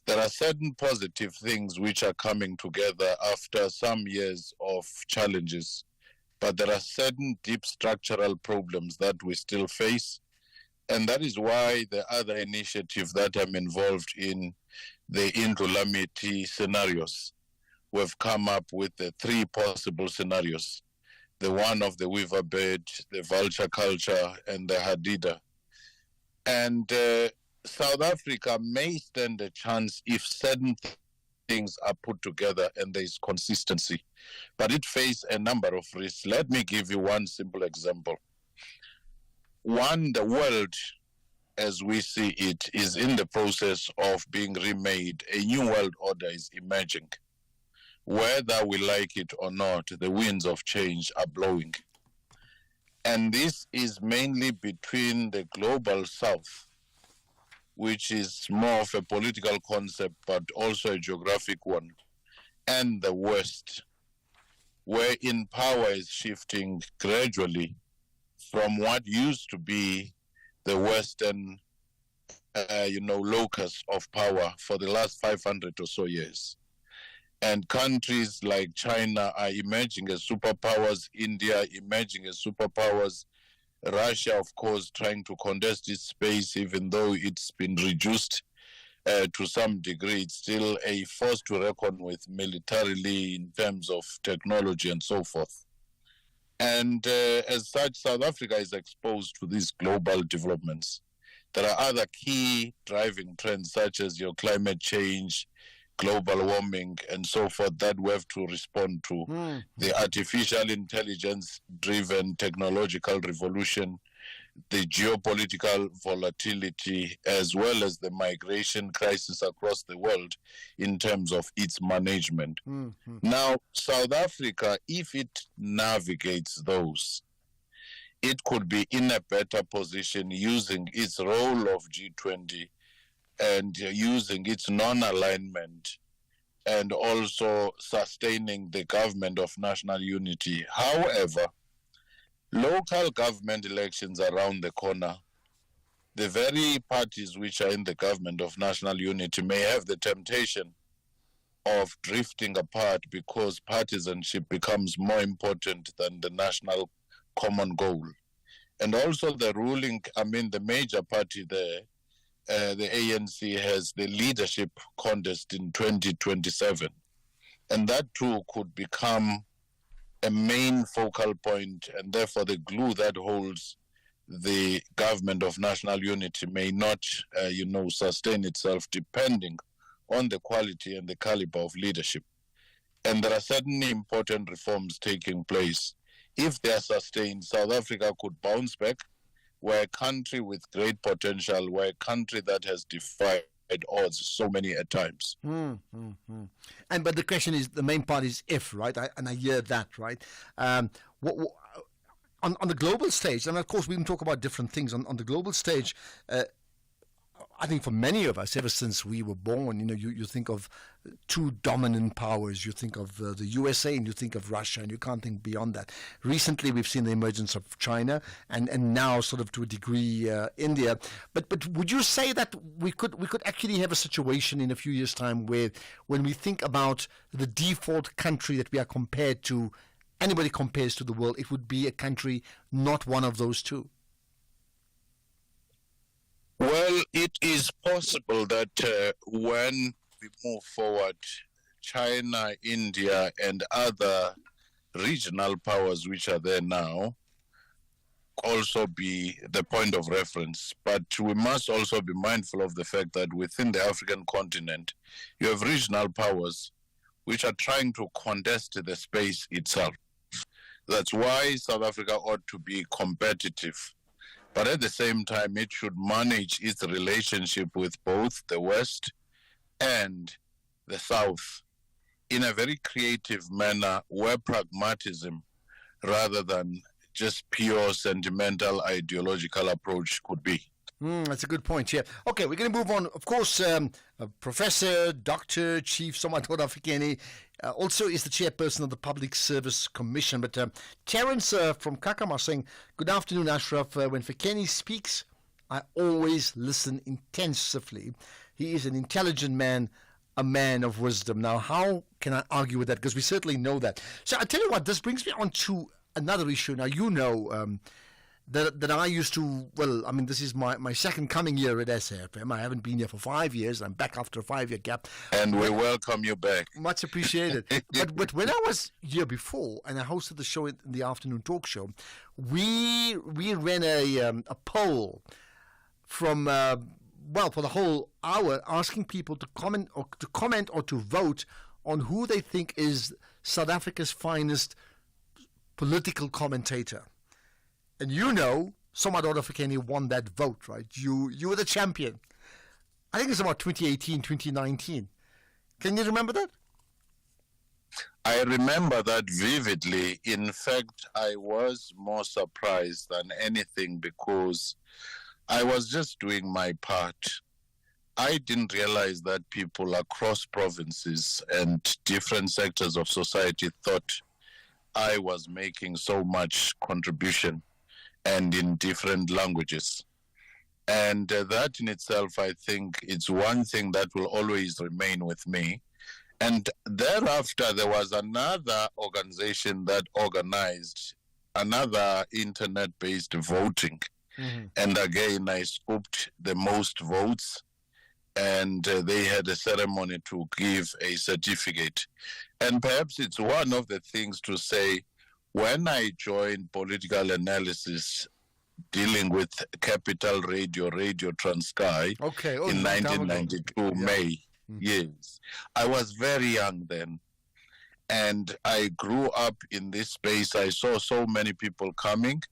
There are certain positive things which are coming together after some years of challenges. But there are certain deep structural problems that we still face. And that is why the other initiative that I'm involved in, the Indlulamity scenarios, we've come up with the 3 possible scenarios. The one of the weaver bird, the vulture culture, and the hadida. And South Africa may stand a chance if certain things are put together and there is consistency. But it faces a number of risks. Let me give you one simple example. One, the world, as we see it, is in the process of being remade. A new world order is emerging. Whether we like it or not, the winds of change are blowing. And this is mainly between the global south, which is more of a political concept, but also a geographic one, and the west, wherein power is shifting gradually from what used to be the Western, locus of power for the last 500 or so years. And countries like China are emerging as superpowers, India emerging as superpowers, Russia, of course, trying to contest its space, even though it's been reduced to some degree. It's still a force to reckon with militarily in terms of technology and so forth. And as such, South Africa is exposed to these global developments. There are other key driving trends, such as your climate change, global warming, and so forth, that we have to respond to. The artificial intelligence-driven technological revolution, the geopolitical volatility, as well as the migration crisis across the world in terms of its management. Now, South Africa, if it navigates those, it could be in a better position using its role of G20 and using its non-alignment and also sustaining the government of national unity. However, local government elections around the corner, the very parties which are in the government of national unity may have the temptation of drifting apart because partisanship becomes more important than the national common goal. And also the major party there, the ANC, has the leadership contest in 2027. And that too could become a main focal point, and therefore the glue that holds the government of national unity may not, sustain itself depending on the quality and the caliber of leadership. And there are certainly important reforms taking place. If they are sustained, South Africa could bounce back. We're a country with great potential. We're a country that has defied odds so many at times. But the question is, the main part is if, right? I hear that, right? On the global stage, and of course we can talk about different things. On the global stage, I think for many of us, ever since we were born, you think of two dominant powers. You think of the USA and you think of Russia, and you can't think beyond that. Recently, we've seen the emergence of China, and now, sort of to a degree, India. But would you say that we could actually have a situation in a few years' time where, when we think about the default country that we are compared to, anybody compares to the world, it would be a country not one of those two? Well, it is possible that when we move forward, China, India, and other regional powers which are there now also be the point of reference. But we must also be mindful of the fact that within the African continent, you have regional powers which are trying to contest the space itself. That's why South Africa ought to be competitive. But at the same time, it should manage its relationship with both the West and the South in a very creative manner, where pragmatism rather than just pure sentimental ideological approach could be. That's a good point, yeah. Okay, we're going to move on. Of course, Professor, Dr. Chief Somadoda Fikeni also is the chairperson of the Public Service Commission. But Terence from Kakama saying, good afternoon, Ashraf. When Fikeni speaks, I always listen intensively. He is an intelligent man, a man of wisdom. Now, how can I argue with that? Because we certainly know that. So I tell you what, this brings me on to another issue. Now, you know that I used to, well, I mean, this is my second coming year at SAFM. I haven't been here for 5 years. I'm back after a 5-year gap. And we welcome you back. Much appreciated. but when I was here before and I hosted the show in the afternoon talk show, we ran a poll from for the whole hour, asking people to comment or to vote on who they think is South Africa's finest political commentator. And you know, Somadoda Fikeni won that vote, right? You were the champion. I think it's about 2018, 2019. Can you remember that? I remember that vividly. In fact, I was more surprised than anything because I was just doing my part. I didn't realize that people across provinces and different sectors of society thought I was making so much contribution and in different languages. And that in itself, I think, it's one thing that will always remain with me. And thereafter, there was another organization that organized another internet-based voting. Mm-hmm. And again, I scooped the most votes, and they had a ceremony to give a certificate. And perhaps it's one of the things to say, when I joined political analysis dealing with Capital Radio, Radio Transkei in 1992, May, yes, I was very young then. And I grew up in this space. I saw so many people coming.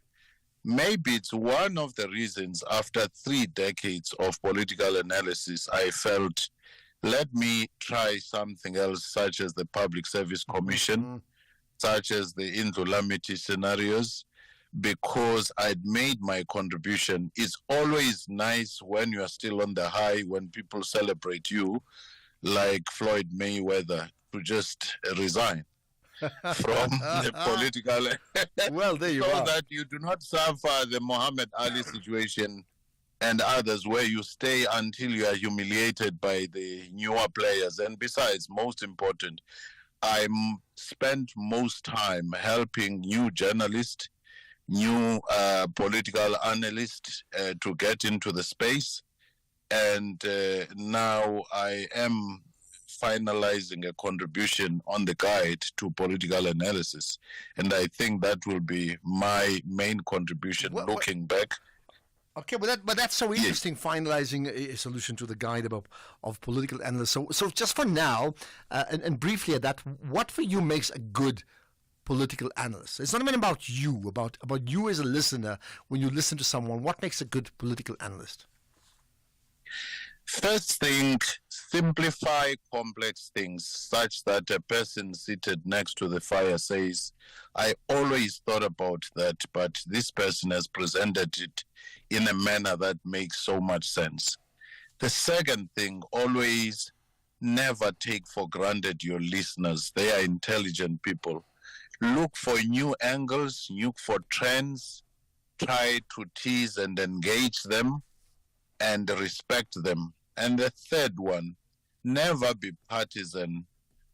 Maybe it's one of the reasons after 3 decades of political analysis, I felt, let me try something else, such as the Public Service Commission, such as the Indlulamity scenarios, because I'd made my contribution. It's always nice when you are still on the high, when people celebrate you, like Floyd Mayweather, to just resign from the political... Well, there you so are. So that you do not suffer the Muhammad Ali situation and others where you stay until you are humiliated by the newer players. And besides, most important, I spent most time helping new journalists, new political analysts to get into the space. And now I am finalizing a contribution on the guide to political analysis. And I think that will be my main contribution looking back. Okay, but that's so interesting, finalizing a solution to the guide of political analysis. So just for now, and briefly at that, what for you makes a good political analyst? It's not even about you, about you as a listener. When you listen to someone, what makes a good political analyst? First thing, simplify complex things such that a person seated next to the fire says, I always thought about that, but this person has presented it in a manner that makes so much sense. The second thing, always never take for granted your listeners. They are intelligent people. Look for new angles, look for trends, try to tease and engage them, and respect them. And the third one, never be partisan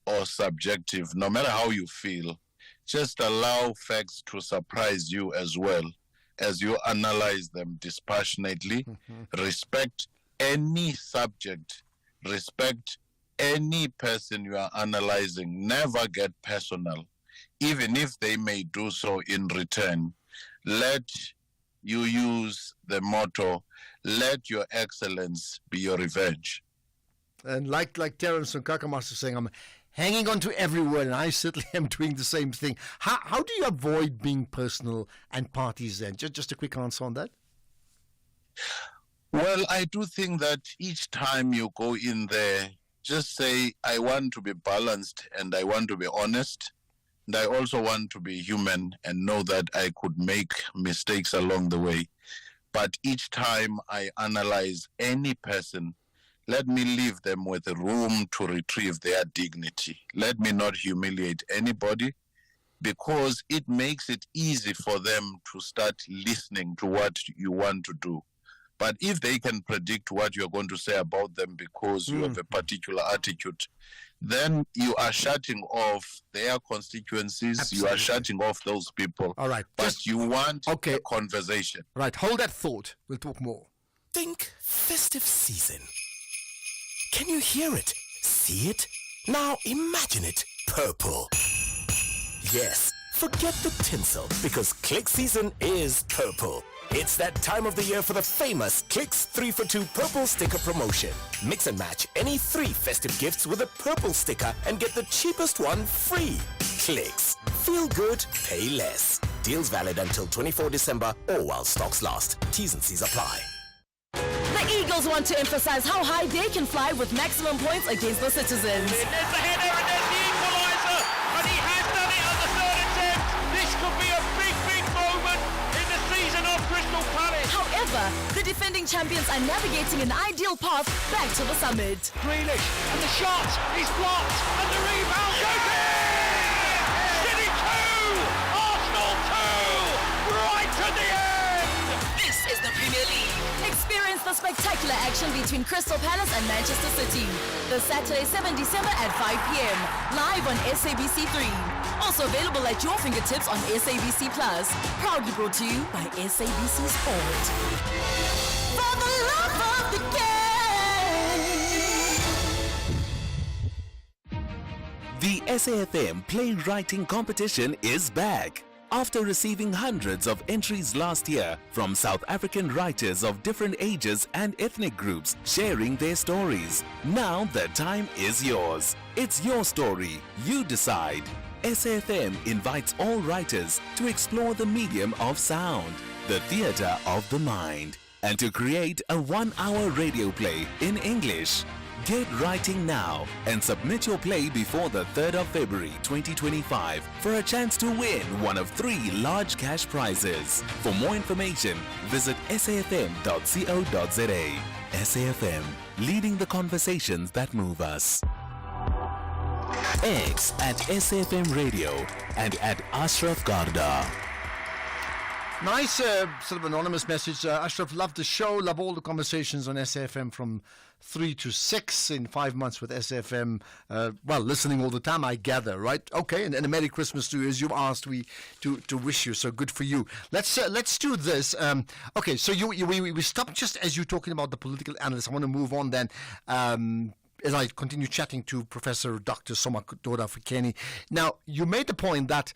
or subjective, no matter how you feel. Just allow facts to surprise you as well as you analyze them dispassionately. Respect any subject, respect any person you are analyzing. Never get personal, even if they may do so in return. Let you use the motto, let your excellence be your revenge. And like Terence from Kakamas is saying, I'm hanging on to every word, and I certainly am doing the same thing. How do you avoid being personal and partisan? Just a quick answer on that. Well, I do think that each time you go in there, just say, I want to be balanced and I want to be honest. And I also want to be human and know that I could make mistakes along the way. But each time I analyze any person, let me leave them with room to retrieve their dignity. Let me not humiliate anybody, because it makes it easy for them to start listening to what you want to do. But if they can predict what you're going to say about them because you have a particular attitude, then you are shutting off their constituencies. Absolutely. You are shutting off those people. All right. But you want a conversation. Right, hold that thought. We'll talk more. Think festive season. Can you hear it? See it? Now imagine it purple. Yes, forget the tinsel, because Click season is purple. It's that time of the year for the famous Clicks 3 for 2 purple sticker promotion. Mix and match any 3 festive gifts with a purple sticker and get the cheapest one free. Clicks. Feel good, pay less. Deals valid until 24 December or while stocks last. T's and C's apply. The Eagles want to emphasize how high they can fly with maximum points against the Citizens. There's the header and there's the equaliser, and he has done it on the third attempt. This could be a big, big moment in the season of Crystal Palace. However, the defending champions are navigating an ideal path back to the summit. Grealish, and the shot is blocked, and the rebound goes in! City 2, Arsenal 2, right to the end! This is the Premier League. Experience the spectacular action between Crystal Palace and Manchester City. The Saturday 7 December at 5 p.m. Live on SABC 3. Also available at your fingertips on SABC Plus. Proudly brought to you by SABC Sport. For the love of the game. The SAFM Playwriting Competition is back. After receiving hundreds of entries last year from South African writers of different ages and ethnic groups sharing their stories, now the time is yours. It's your story. You decide. SAFM invites all writers to explore the medium of sound, the theatre of the mind, and to create a 1-hour radio play in English. Get writing now and submit your play before the 3rd of February 2025 for a chance to win one of 3 large cash prizes. For more information, visit safm.co.za. SAFM, leading the conversations that move us. X at SAFM Radio and at Ashraf Garda. Nice sort of anonymous message. Ashraf, love the show, love all the conversations on SAFM from 3 to 6 in 5 months with SAFM. Well, listening all the time, I gather, right? Okay, and a Merry Christmas to you, as you've asked we to wish you. So good for you. Let's do this. Okay, so we stopped just as you talking about the political analyst. I want to move on then. As I continue chatting to Professor Dr. Somadoda Fikeni. Now, you made the point that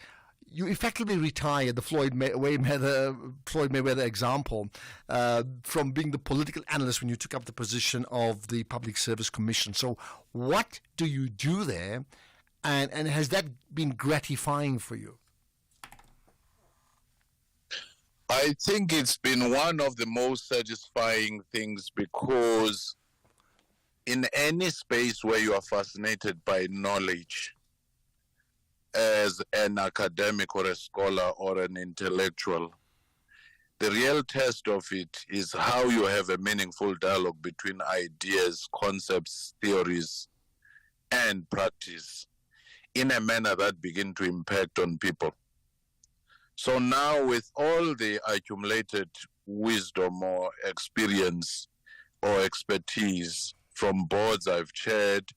you effectively retired the Floyd Mayweather example from being the political analyst when you took up the position of the Public Service Commission. So what do you do there, and has that been gratifying for you? I think it's been one of the most satisfying things, because in any space where you are fascinated by knowledge, as an academic or a scholar or an intellectual, the real test of it is how you have a meaningful dialogue between ideas, concepts, theories, and practice in a manner that begin to impact on people. So now, with all the accumulated wisdom or experience or expertise from boards I've chaired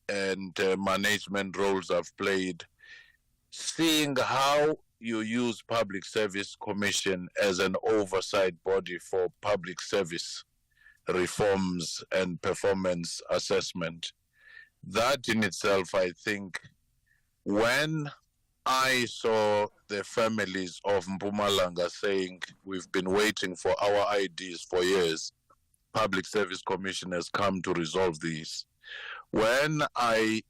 and management roles I've played, seeing how you use Public Service Commission as an oversight body for public service reforms and performance assessment, that in itself, I think, when I saw the families of Mpumalanga saying, we've been waiting for our IDs for years, Public Service Commission has come to resolve these. When I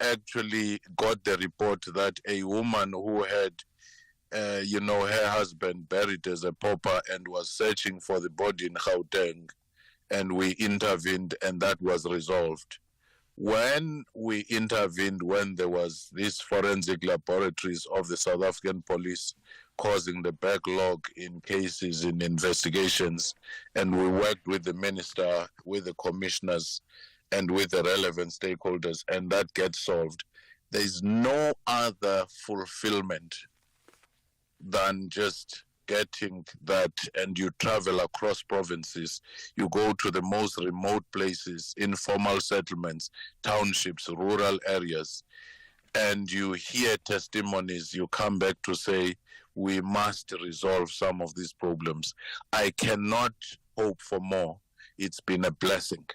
actually got the report that a woman who had, her husband buried as a pauper and was searching for the body in Gauteng, and we intervened and that was resolved. When we intervened, when there was these forensic laboratories of the South African police causing the backlog in cases, in investigations, and we worked with the minister, with the commissioners, and with the relevant stakeholders, and that gets solved. There is no other fulfillment than just getting that, and you travel across provinces, you go to the most remote places, informal settlements, townships, rural areas, and you hear testimonies, you come back to say, we must resolve some of these problems. I cannot hope for more. It's been a blessing.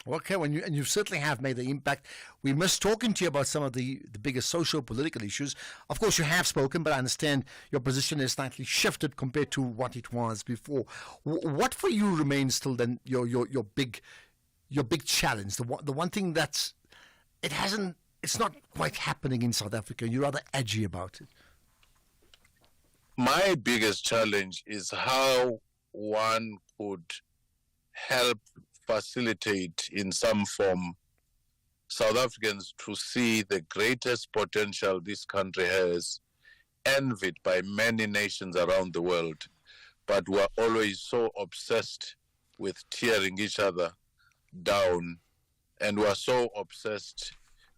Okay, and you certainly have made the impact. We missed talking to you about some of the biggest social-political issues. Of course, you have spoken, but I understand your position has slightly shifted compared to what it was before. What for you remains still then your big challenge? The one thing it's not quite happening in South Africa. You're rather edgy about it. My biggest challenge is how one could help facilitate in some form South Africans to see the greatest potential this country has, envied by many nations around the world, but we're always so obsessed with tearing each other down, and we're so obsessed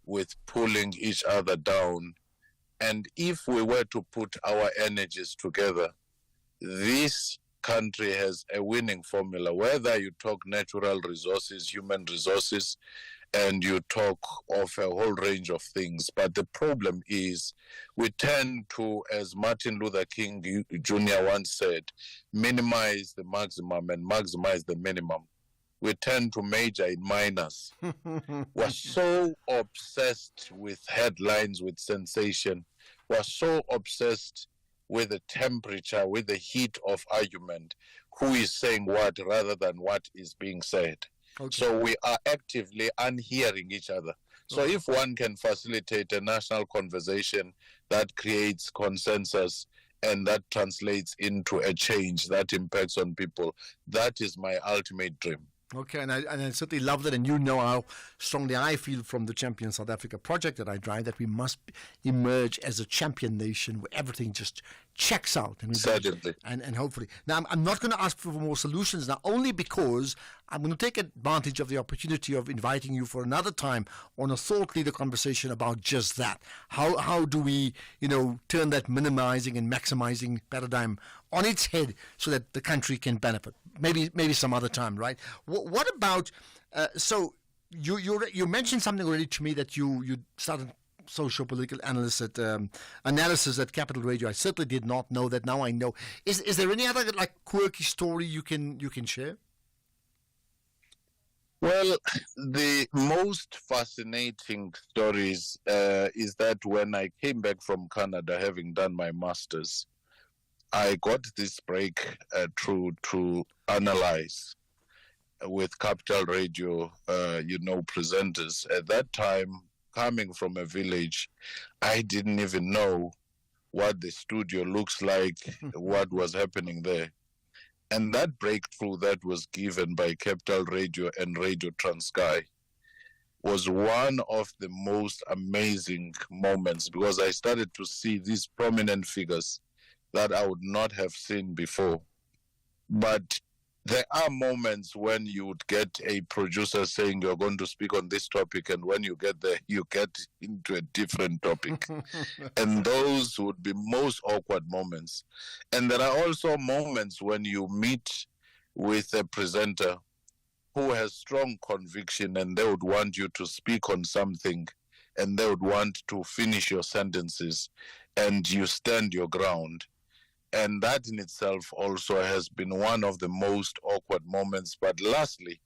with pulling each other down. And if we were to put our energies together, this country has a winning formula, whether you talk natural resources, human resources, and you talk of a whole range of things. But the problem is we tend to, as Martin Luther King Jr. once said, minimize the maximum and maximize the minimum. We tend to major in minors. We're so obsessed with headlines, with sensation. We're so obsessed with the temperature, with the heat of argument, who is saying what rather than what is being said. Okay. So we are actively unhearing each other. So if one can facilitate a national conversation that creates consensus and that translates into a change that impacts on people, that is my ultimate dream. Okay, and I certainly love that, and you know how strongly I feel from the Champion South Africa project that I drive, that we must emerge as a champion nation where everything just checks out. Certainly. And hopefully. Now, I'm not going to ask for more solutions now, only because I'm going to take advantage of the opportunity of inviting you for another time on a thought leader conversation about just that. How do we, turn that minimizing and maximizing paradigm on its head so that the country can benefit? Maybe some other time, right? What about? So you mentioned something already to me that you started socio-political analysis at Capital Radio. I certainly did not know that. Now I know. Is there any other quirky story you can share? Well, the most fascinating stories is that when I came back from Canada, having done my master's, I got this break to analyze with Capital Radio, presenters. At that time, coming from a village, I didn't even know what the studio looks like, what was happening there. And that breakthrough that was given by Capital Radio and Radio Transkei was one of the most amazing moments, because I started to see these prominent figures that I would not have seen before. But there are moments when you would get a producer saying you're going to speak on this topic, and when you get there, you get into a different topic. And those would be most awkward moments. And there are also moments when you meet with a presenter who has strong conviction, and they would want you to speak on something, and they would want to finish your sentences, and you stand your ground. And that in itself also has been one of the most awkward moments. But lastly,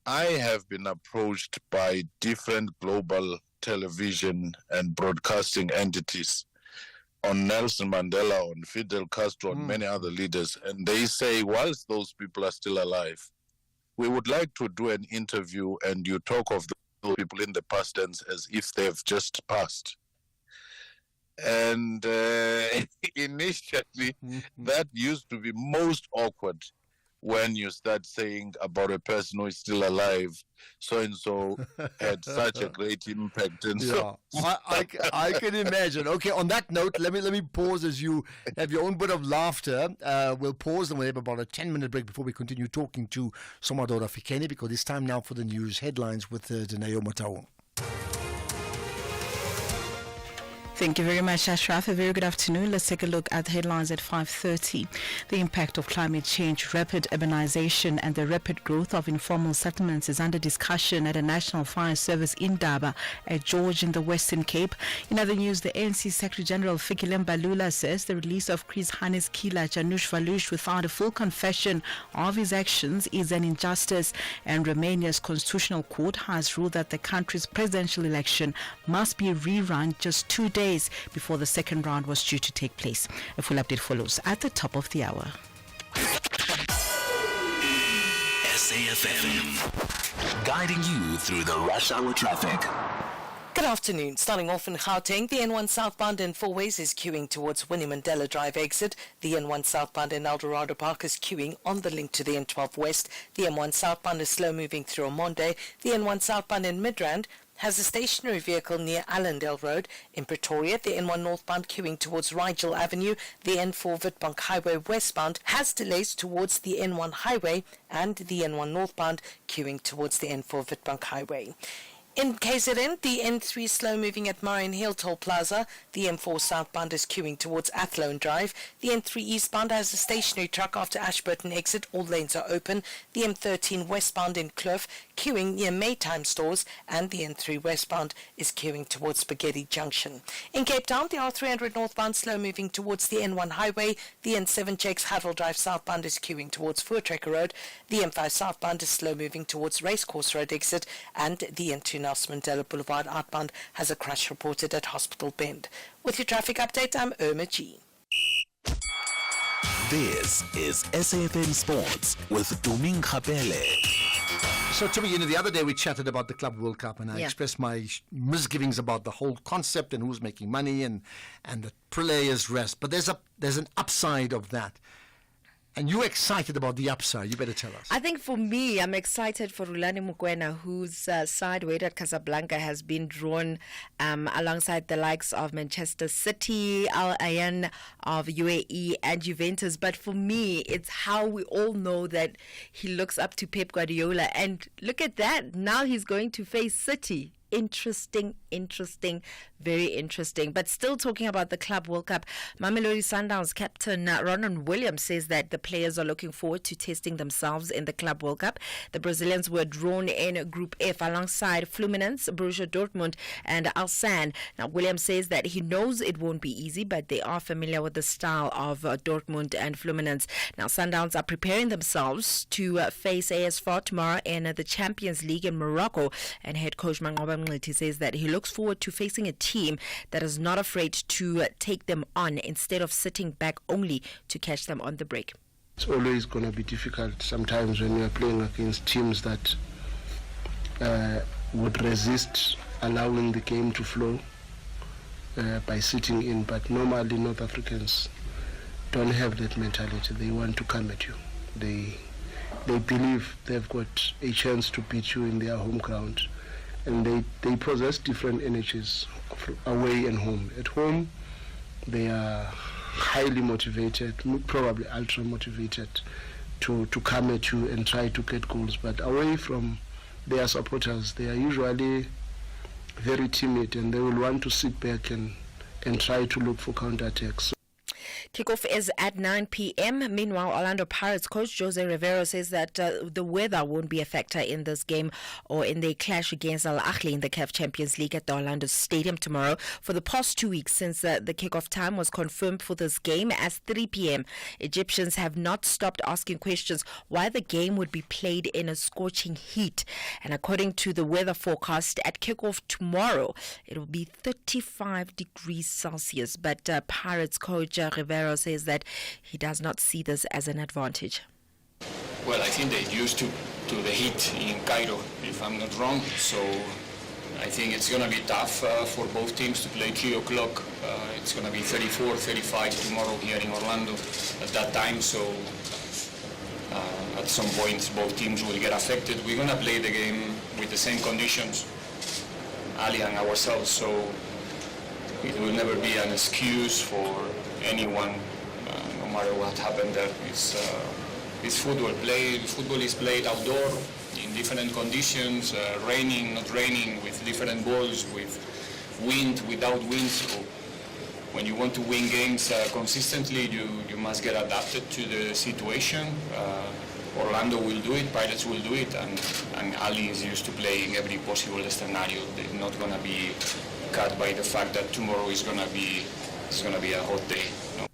I have been approached by different global television and broadcasting entities on Nelson Mandela, on Fidel Castro, on many other leaders. And they say, whilst those people are still alive, we would like to do an interview, and you talk of those people in the past tense as if they've just passed. And initially, that used to be most awkward when you start saying about a person who is still alive, so and so had such a great impact, and so I can imagine. Okay, on that note, let me pause as you have your own bit of laughter. We'll pause and we'll have about a 10-minute break before we continue talking to Somadora Fikeni, because it's time now for the news headlines with Denayo Matau. Thank you very much, Ashraf. A very good afternoon. Let's take a look at the headlines at 5:30. The impact of climate change, rapid urbanization and the rapid growth of informal settlements is under discussion at a National Fire Service in Daba at George in the Western Cape. In other news, the ANC Secretary General Fikile Mbalula says the release of Chris Hanne's killer Janusz Walush without a full confession of his actions is an injustice, and Romania's Constitutional Court has ruled that the country's presidential election must be rerun just 2 days before the second round was due to take place. A full update follows at the top of the hour. SAFM, guiding you through the rush hour traffic. Good afternoon. Starting off in Gauteng, the N1 southbound in Fourways is queuing towards Winnie Mandela Drive exit. The N1 southbound in Eldorado Park is queuing on the link to the N12 West. The M1 southbound is slow moving through Omonde. The N1 southbound in Midrand has a stationary vehicle near Allendale Road. In Pretoria, the N1 northbound queuing towards Rigel Avenue. The N4 Witbank Highway westbound has delays towards the N1 Highway, and the N1 northbound queuing towards the N4 Witbank Highway. In KZN, the N3 slow moving at Marion Hill Toll Plaza. The M4 southbound is queuing towards Athlone Drive. The N3 eastbound has a stationary truck after Ashburton exit. All lanes are open. The M13 westbound in Kloof queuing near Maytime stores, and the N3 westbound is queuing towards Spaghetti Junction. In Cape Town, the R300 northbound slow moving towards the N1 highway. The N7 Jakes Huddle Drive southbound is queuing towards Voortrekker Road. The M5 southbound is slow moving towards Racecourse Road exit, and the N2 Nelson Mandela Boulevard outbound has a crash reported at Hospital Bend. With your traffic update, I'm Irma G. This is SAFM Sports with Tuming Khapele. So, Tumi, the other day we chatted about the Club World Cup, and I expressed my misgivings about the whole concept and who's making money and the players' rest. But there's an upside of that. And you're excited about the upside. You better tell us. I think for me, I'm excited for Rulani Mokoena, whose side, Wydad Casablanca, has been drawn alongside the likes of Manchester City, Al Ain of UAE, and Juventus. But for me, it's how we all know that he looks up to Pep Guardiola. And look at that. Now he's going to face City. Interesting, very interesting. But still talking about the Club World Cup, Mamelodi Sundowns captain Ronan Williams says that the players are looking forward to testing themselves in the Club World Cup. The Brazilians were drawn in Group F alongside Fluminense, Borussia Dortmund and Ulsan. Now, Williams says that he knows it won't be easy, but they are familiar with the style of Dortmund and Fluminense. Now, Sundowns are preparing themselves to face AS FAR tomorrow in the Champions League in Morocco, and head coach Mangoba He says that he looks forward to facing a team that is not afraid to take them on instead of sitting back only to catch them on the break. It's always going to be difficult sometimes when you're playing against teams that would resist allowing the game to flow by sitting in. But normally North Africans don't have that mentality. They want to come at you. They believe they've got a chance to beat you in their home ground. And they possess different energies away and home. At home, they are highly motivated, probably ultra motivated to come at you and try to get goals. But away from their supporters, they are usually very timid, and they will want to sit back and try to look for counterattacks. Kickoff is at 9 p.m. Meanwhile, Orlando Pirates coach Jose Rivero says that the weather won't be a factor in this game or in the clash against Al Ahly in the CAF Champions League at the Orlando Stadium tomorrow. For the past 2 weeks since the kickoff time was confirmed for this game as 3 p.m., Egyptians have not stopped asking questions why the game would be played in a scorching heat. And according to the weather forecast, at kickoff tomorrow, it will be 35 degrees Celsius. But Pirates coach Rivero says that he does not see this as an advantage. Well, I think they're used to the heat in Cairo, if I'm not wrong. So I think it's going to be tough for both teams to play 3 o'clock. It's going to be 34, 35 tomorrow here in Orlando at that time. So I at some point both teams will get affected. We're going to play the game with the same conditions, Ali and ourselves, so it will never be an excuse for anyone, no matter what happened there. It's football. Football is played outdoor in different conditions, raining, not raining, with different balls, with wind, without wind. So when you want to win games consistently, you must get adapted to the situation. Orlando will do it, Pirates will do it, and Ali is used to playing every possible scenario. They're not going to be cut by the fact that tomorrow is going to be a hot day. No?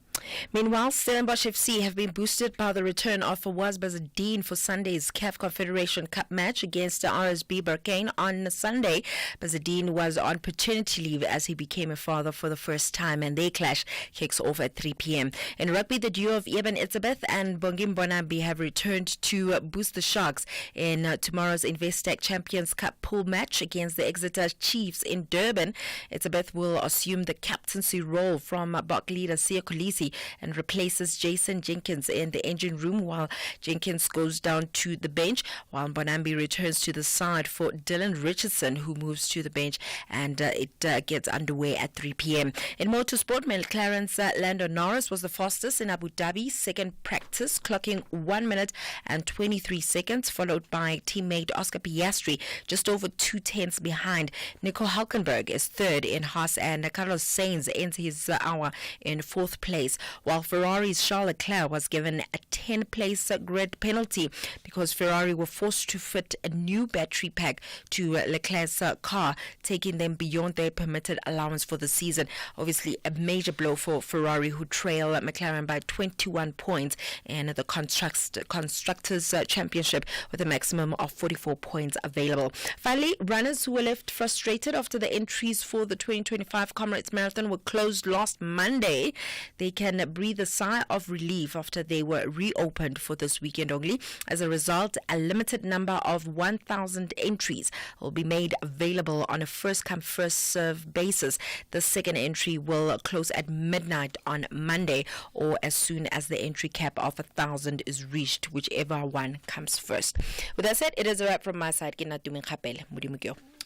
Meanwhile, Stellenbosch FC have been boosted by the return of Fawaz Bazadine for Sunday's CAF Confederation Cup match against the RSB Berkane on Sunday. Bazadine was on paternity leave as he became a father for the first time, and their clash kicks off at 3 p.m. In rugby, the duo of Eben Etzebeth and Bongim Bonambi have returned to boost the Sharks in tomorrow's Investec Champions Cup pool match against the Exeter Chiefs in Durban. Etzebeth will assume the captaincy role from BOK leader Siya Kolisi and replaces Jason Jenkins in the engine room, while Jenkins goes down to the bench, while Bonambi returns to the side for Dylan Richardson, who moves to the bench, and it gets underway at 3 p.m. In motorsport, McLaren's Lando Norris was the fastest in Abu Dhabi second practice, clocking 1 minute and 23 seconds, followed by teammate Oscar Piastri just over 2/10 behind. Nico Hülkenberg is third in Haas, and Carlos Sainz ends his hour in fourth place, while Ferrari's Charles Leclerc was given a 10-place grid penalty because Ferrari were forced to fit a new battery pack to Leclerc's car, taking them beyond their permitted allowance for the season. Obviously, a major blow for Ferrari, who trail McLaren by 21 points in the Constructors' Championship with a maximum of 44 points available. Finally, runners who were left frustrated after the entries for the 2025 Comrades Marathon were closed last Monday, they can breathe a sigh of relief after they were reopened for this weekend only. As a result, a limited number of 1,000 entries will be made available on a first-come, first-served basis. The second entry will close at midnight on Monday, or as soon as the entry cap of 1,000 is reached, whichever one comes first. With that said, it is a wrap from my side.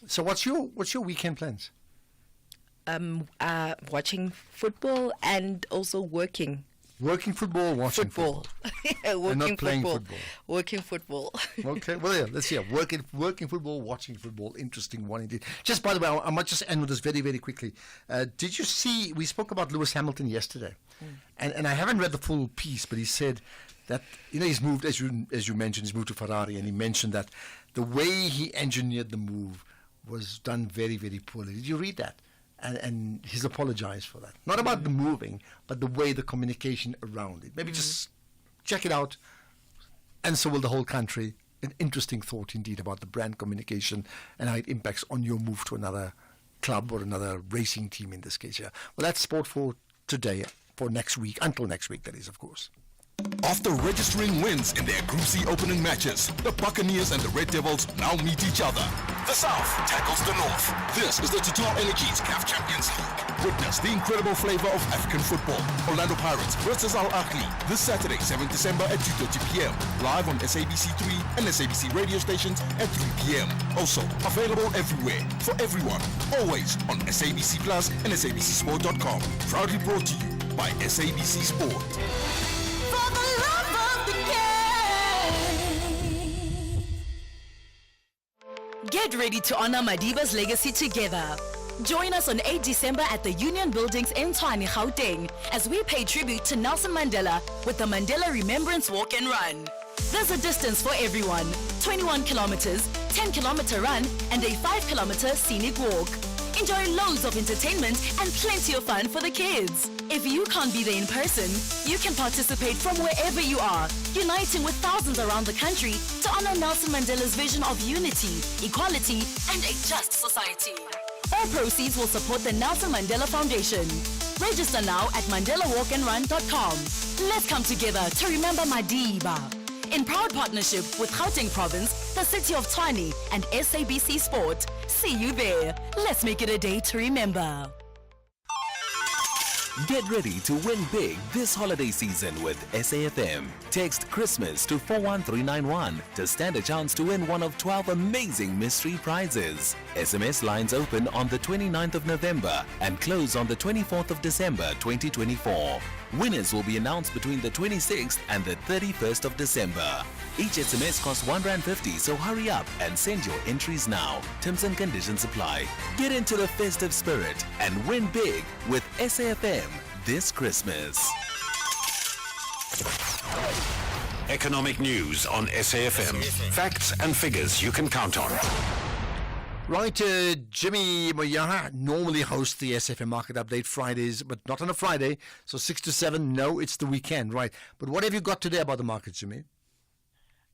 So what's your weekend plans? Watching football and also working. Working football, watching football. Working not playing football. Working football. Okay, well, yeah, let's see. Working football, watching football. Interesting one indeed. Just by the way, I might just end with this very, very quickly. Did you see, we spoke about Lewis Hamilton yesterday, and I haven't read the full piece, but he said that, he's moved, as you mentioned, he's moved to Ferrari, and he mentioned that the way he engineered the move was done very, very poorly. Did you read that? And he's apologized for that. Not about the moving, but the way the communication around it. Maybe just check it out, and so will the whole country. An interesting thought indeed about the brand communication and how it impacts on your move to another club or another racing team in this case. Yeah. Well, that's sport for today, for next week, until next week, that is, of course. After registering wins in their Group C opening matches, the Buccaneers and the Red Devils now meet each other. The South tackles the North. This is the Total Energies CAF Champions League. Witness the incredible flavor of African football. Orlando Pirates versus Al Ahly this Saturday, 7 December at 2:30 p.m. Live on SABC3 and SABC radio stations at 3 p.m. Also available everywhere for everyone. Always on SABC Plus and SABCSport.com. Proudly brought to you by SABC Sport. Get ready to honor Madiba's legacy together. Join us on 8 December at the Union Buildings in Tshwane, Gauteng, as we pay tribute to Nelson Mandela with the Mandela Remembrance Walk and Run. There's a distance for everyone: 21 kilometers, 10-kilometer run, and a 5-kilometer scenic walk. Enjoy loads of entertainment and plenty of fun for the kids. If you can't be there in person, you can participate from wherever you are, uniting with thousands around the country to honor Nelson Mandela's vision of unity, equality, and a just society. All proceeds will support the Nelson Mandela Foundation. Register now at mandelawalkandrun.com. Let's come together to remember Madiba. In proud partnership with Gauteng Province, the City of Tshwane, and SABC Sport. See you there. Let's make it a day to remember. Get ready to win big this holiday season with SAFM. Text Christmas to 41391 to stand a chance to win one of 12 amazing mystery prizes. SMS lines open on the 29th of November and close on the 24th of December 2024. Winners will be announced between the 26th and the 31st of December. Each SMS costs R1.50, so hurry up and send your entries now. Terms and conditions apply. Get into the festive spirit and win big with SAFM this Christmas. Economic news on SAFM. Facts and figures you can count on. Right, Jimmy Moyaha normally hosts the SFM Market Update Fridays, but not on a Friday, so 6 to 7, no, it's the weekend, right. But what have you got today about the markets, Jimmy?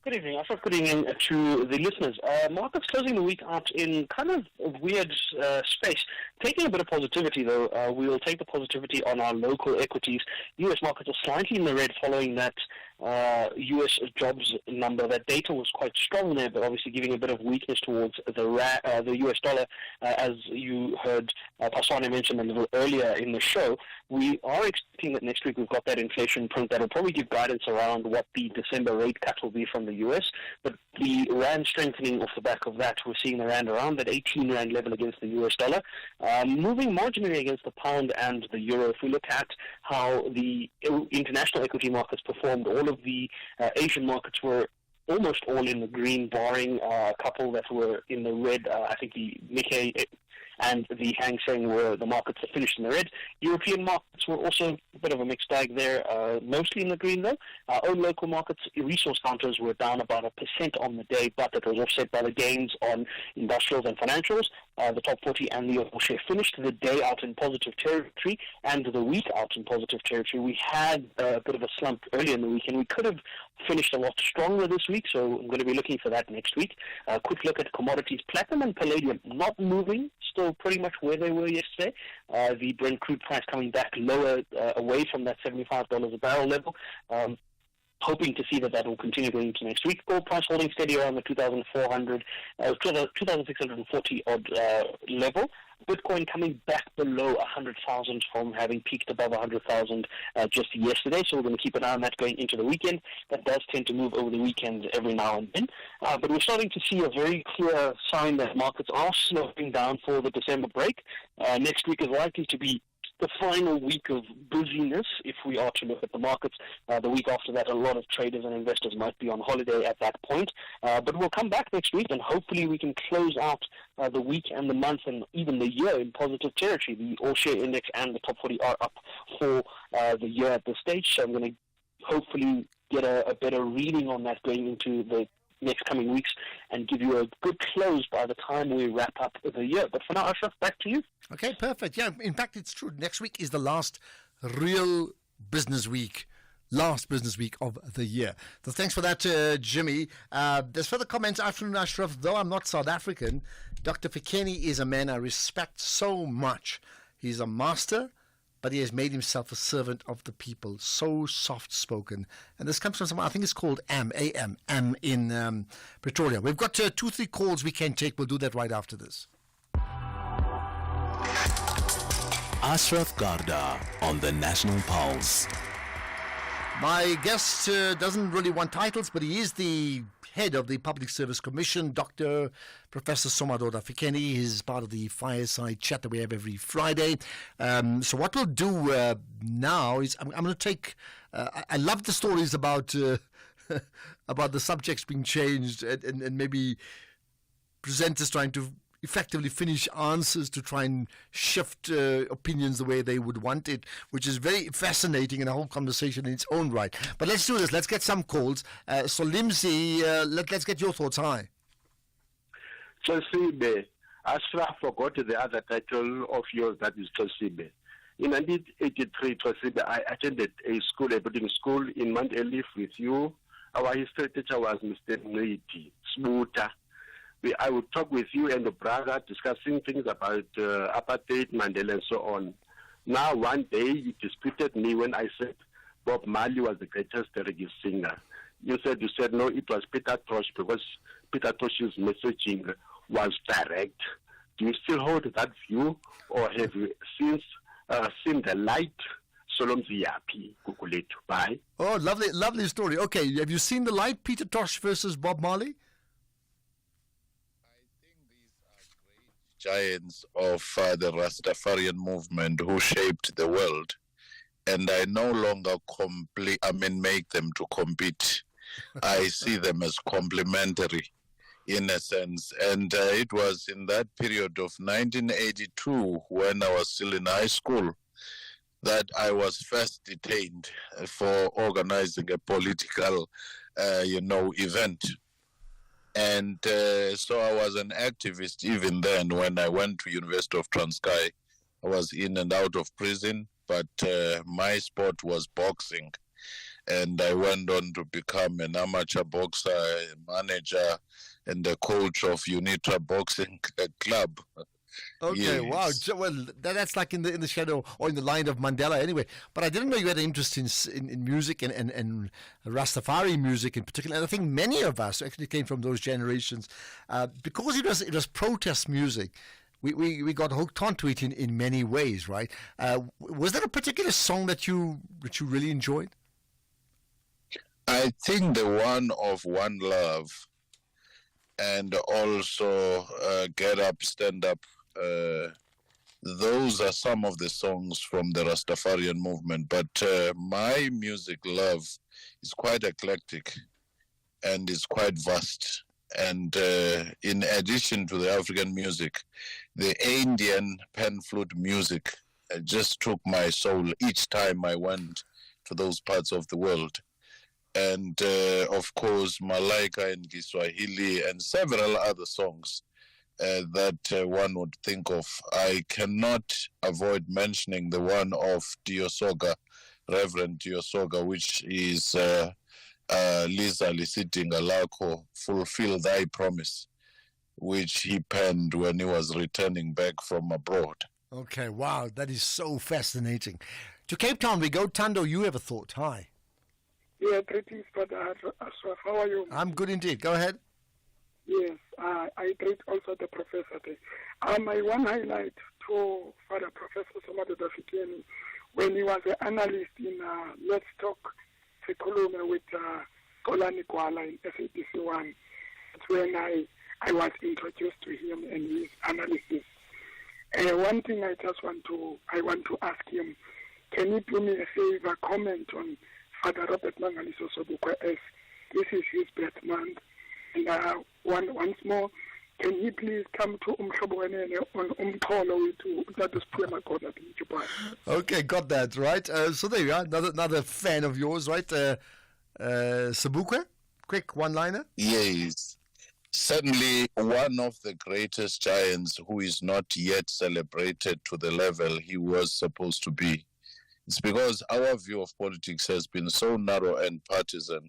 Good evening. I'll start putting in to the listeners. Markets closing the week out in kind of a weird space. Taking a bit of positivity, though, we will take the positivity on our local equities. U.S. markets are slightly in the red following that U.S. jobs number. That data was quite strong there, but obviously giving a bit of weakness towards the U.S. dollar. As you heard Paswane mention a little earlier in the show, we are expecting that next week we've got that inflation print that will probably give guidance around what the December rate cut will be from the U.S., but the Rand strengthening off the back of that, we're seeing the Rand around that 18 Rand level against the U.S. dollar, moving marginally against the pound and the euro. If we look at how the international equity markets performed, all of the Asian markets were almost all in the green, barring a couple that were in the red. I think the Nikkei and the Hang Seng were the markets that finished in the red. European markets were also a bit of a mixed bag there, mostly in the green though. Our own local markets, resource counters were down about 1% on the day, but it was offset by the gains on industrials and financials. The top 40 and the oil share finished the day out in positive territory and the week out in positive territory. We had a bit of a slump earlier in the week, and we could have finished a lot stronger this week, so I'm going to be looking for that next week. A quick look at commodities. Platinum and palladium not moving, still pretty much where they were yesterday. The Brent crude price coming back lower, away from that $75 a barrel level. Hoping to see that will continue going into next week. Gold price holding steady around the 2,640 odd level. Bitcoin coming back below 100,000 from having peaked above 100,000 just yesterday. So we're going to keep an eye on that going into the weekend. That does tend to move over the weekends every now and then. But we're starting to see a very clear sign that markets are slowing down for the December break. Next week is likely to be the final week of busyness, if we are to look at the markets. The week after that, a lot of traders and investors might be on holiday at that point. But we'll come back next week, and hopefully we can close out the week and the month and even the year in positive territory. The all-share index and the top 40 are up for the year at this stage. So I'm going to hopefully get a better reading on that going into the next coming weeks and give you a good close by the time we wrap up the year. But for now, Ashraf, back to you. Okay, perfect. Yeah, in fact, it's true. Next week is the last real business week of the year. So thanks for that, Jimmy. There's further comments. Afternoon, Ashraf. Though I'm not South African, Dr. Fikeni is a man I respect so much. He's a master, but he has made himself a servant of the people, so soft-spoken. And this comes from someone, I think it's called Am in Pretoria. We've got 2-3 calls we can take. We'll do that right after this. Ashraf Garda on the National Pulse. My guest doesn't really want titles, but he is the head of the Public Service Commission, Dr. Professor Somadoda Fikeni. He's part of the fireside chat that we have every Friday. So what we'll do now is I'm going to take... I love the stories about about the subjects being changed and maybe presenters trying to effectively finish answers to try and shift opinions the way they would want it, which is very fascinating in a whole conversation in its own right. But let's do this. Let's get some calls. So Limsi, let's get your thoughts. Hi. Chosibe. Ashraf forgot the other title of yours, that is Chosibe. In 1983, Chosibe, I attended a boarding school in Mount Elif with you. Our history teacher was Mr. Nweiti Smuta. I would talk with you and the brother discussing things about apartheid, Mandela, and so on. Now, one day, you disputed me when I said Bob Marley was the greatest reggae singer. You said no, it was Peter Tosh, because Peter Tosh's messaging was direct. Do you still hold that view, or have you since seen the light. Solomzi Yapi, Kukuletu. Bye. Oh, lovely story. Okay, have you seen The Light, Peter Tosh versus Bob Marley? Giants of the Rastafarian movement who shaped the world, and I no longer make them to compete. I see them as complementary in a sense, and it was in that period of 1982 when I was still in high school that I was first detained for organizing a political event. And so I was an activist even then. When I went to University of Transkei, I was in and out of prison, but my sport was boxing. And I went on to become an amateur boxer, a manager, and a coach of Unitra Boxing Club. Okay, Yes. wow. Well, that's like in the shadow or in the line of Mandela anyway. But I didn't know you had an interest in music and Rastafari music in particular. And I think many of us actually came from those generations because it was protest music. We got hooked onto it in many ways, right? Was there a particular song that you really enjoyed? I think the one of One Love and also Get Up, Stand Up, those are some of the songs from the Rastafarian movement. But my music love is quite eclectic and is quite vast. And in addition to the African music, the Indian pan flute music just took my soul each time I went to those parts of the world. And of course, Malaika and Kiswahili and several other songs that one would think of. I cannot avoid mentioning the one of Diosoga, Reverend Diosoga, which is Liza Lisitinga Lako, Fulfill Thy Promise, which he penned when he was returning back from abroad. Okay, wow, that is so fascinating. To Cape Town we go. Tando, you have a thought. Hi. Yeah, greetings, Brother Ashraf. How are you? I'm good indeed. Go ahead. Yes, I greet also the professor there. My one highlight to Father Professor Somado Dafikeni when he was an analyst in Let's Talk Sekulume with Kolani Kwala in SABC 1. That's when I was introduced to him and his analysis. One thing I want to ask him, can you do me a favor, comment on Father Robert Mangaliso Sobukwe as this is his birth month? And once more, can he please come to Umshobwenene on Umkolo to that is Prema God at Japan? Okay, got that, right? So there you are, another fan of yours, right? Sobukwe, quick one-liner? Yes. Certainly one of the greatest giants who is not yet celebrated to the level he was supposed to be. It's because our view of politics has been so narrow and partisan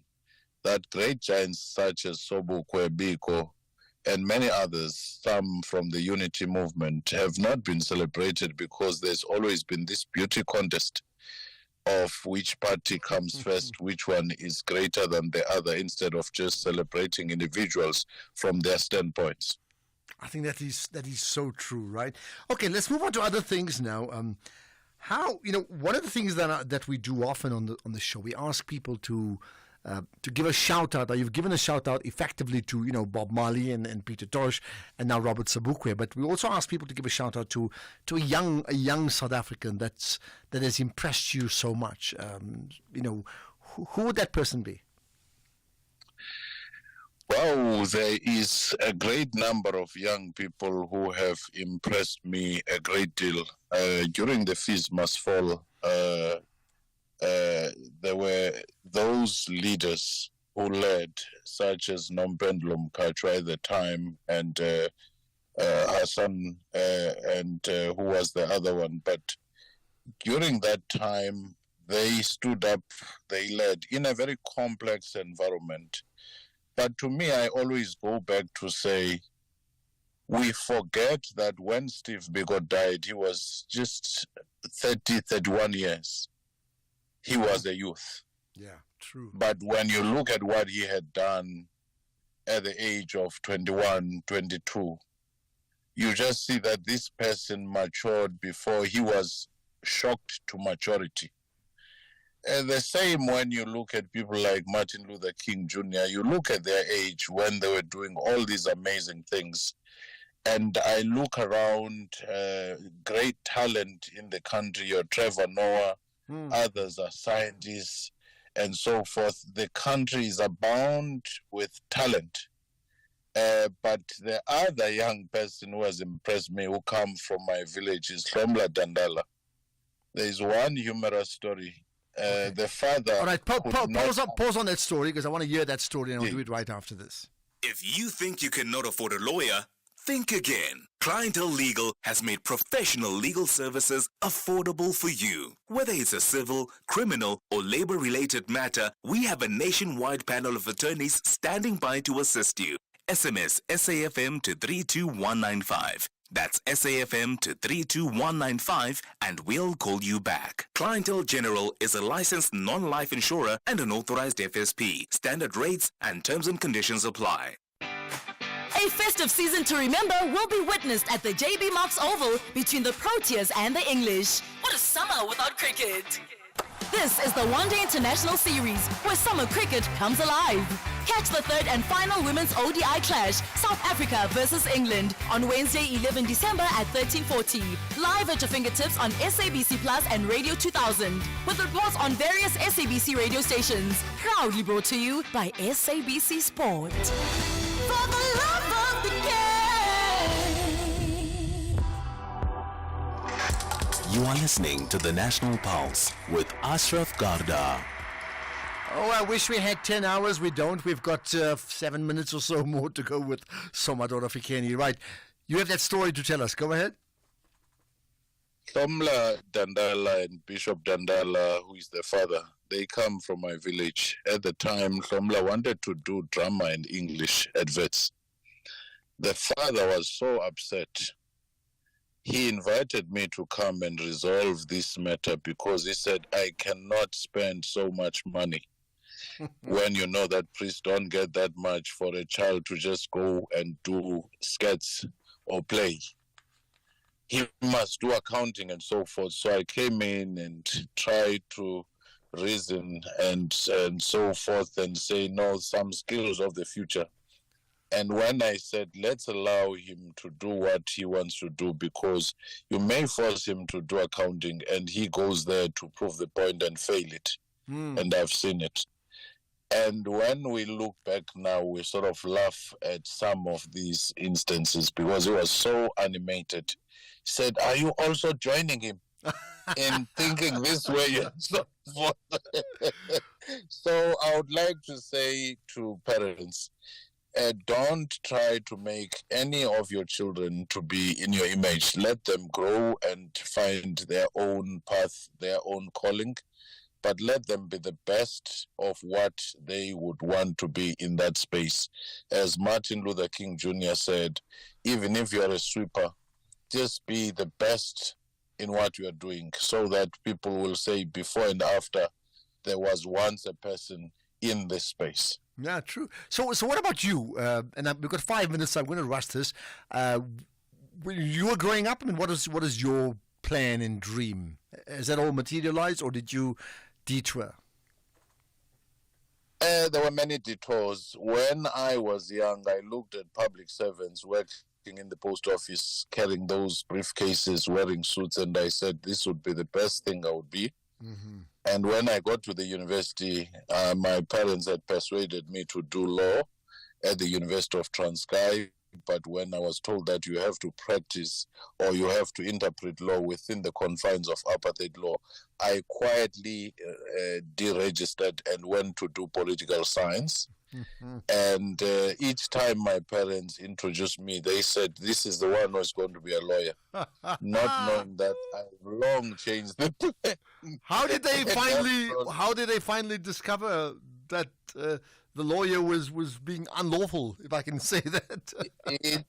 that great giants such as Sobukwe, Biko, and many others, some from the unity movement, have not been celebrated because there's always been this beauty contest of which party comes first, which one is greater than the other, instead of just celebrating individuals from their standpoints. I think that is so true, right? Okay, let's move on to other things now. One of the things that we do often on the show, we ask people to give a shout out. You've given a shout out effectively to Bob Marley and Peter Tosh and now Robert Sobukwe, but we also ask people to give a shout out to a young South African that has impressed you so much. Who would that person be? Well, there is a great number of young people who have impressed me a great deal. During the Fees Must Fall, there were those leaders who led, such as Nompendlo Mkhatshwa at the time, and Hassan, and who was the other one. But during that time, they stood up, they led in a very complex environment. But to me, I always go back to say, we forget that when Steve Biko died, he was just 31 years. He was a youth. Yeah, true. But when you look at what he had done at the age of 21, 22, you just see that this person matured before he was shocked to maturity. The same when you look at people like Martin Luther King Jr., you look at their age when they were doing all these amazing things. And I look around, great talent in the country, your Trevor Noah, others are scientists, and so forth. The country is abound with talent. But the other young person who has impressed me, who come from my village, is Hlomla Dandala. There is one humorous story. The father... All right, pause on that story, because I want to hear that story, and I'll do it right after this. If you think you cannot afford a lawyer, think again. Clientele Legal has made professional legal services affordable for you. Whether it's a civil, criminal, or labor-related matter, we have a nationwide panel of attorneys standing by to assist you. SMS SAFM to 32195. That's SAFM to 32195 and we'll call you back. Clientele General is a licensed non-life insurer and an authorized FSP. Standard rates and terms and conditions apply. A festive season to remember will be witnessed at the JB Marks Oval between the Proteas and the English. What a summer without cricket! This is the One Day International Series, where summer cricket comes alive. Catch the third and final women's ODI clash, South Africa versus England, on Wednesday, 11 December at 13:40. Live at your fingertips on SABC Plus and Radio 2000, with reports on various SABC radio stations. Proudly brought to you by SABC Sport. For the love of the game. You are listening to the National Pulse with Ashraf Garda. Oh, I wish we had 10 hours. We don't. We've got 7 minutes or so more to go with Somadora Fikeni. Right. You have that story to tell us. Go ahead. Hlomla Dandala and Bishop Dandala, who is the father, they come from my village. At the time, Hlomla wanted to do drama and English adverts. The father was so upset. He invited me to come and resolve this matter because he said, I cannot spend so much money when you know that priests don't get that much for a child to just go and do skits or play. He must do accounting and so forth. So I came in and tried to reason and so forth and say, no, some skills of the future. And when I said, let's allow him to do what he wants to do, because you may force him to do accounting and he goes there to prove the point and fail it. And I've seen it. And when we look back now, we sort of laugh at some of these instances because he was so animated. He said, are you also joining him in thinking this way and so forth? So I would like to say to parents, don't try to make any of your children to be in your image. Let them grow and find their own path, their own calling, but let them be the best of what they would want to be in that space. As Martin Luther King Jr. said, even if you're a sweeper, just be the best in what you are doing so that people will say before and after there was once a person in this space. Yeah, true. So what about you? And we've got 5 minutes, so I'm going to rush this. When you were growing up, I mean, what is your plan and dream? Has that all materialized, or did you detour? There were many detours. When I was young, I looked at public servants working in the post office, carrying those briefcases, wearing suits, and I said, this would be the best thing I would be. Mm-hmm. And when I got to the university, my parents had persuaded me to do law at the University of Transkei. But when I was told that you have to practice or you have to interpret law within the confines of apartheid law, I quietly deregistered and went to do political science. Mm-hmm. And each time my parents introduced me, they said, this is the one who's going to be a lawyer. Not knowing that I've long changed the plan. How did they finally discover that the lawyer was being unlawful, if I can say that?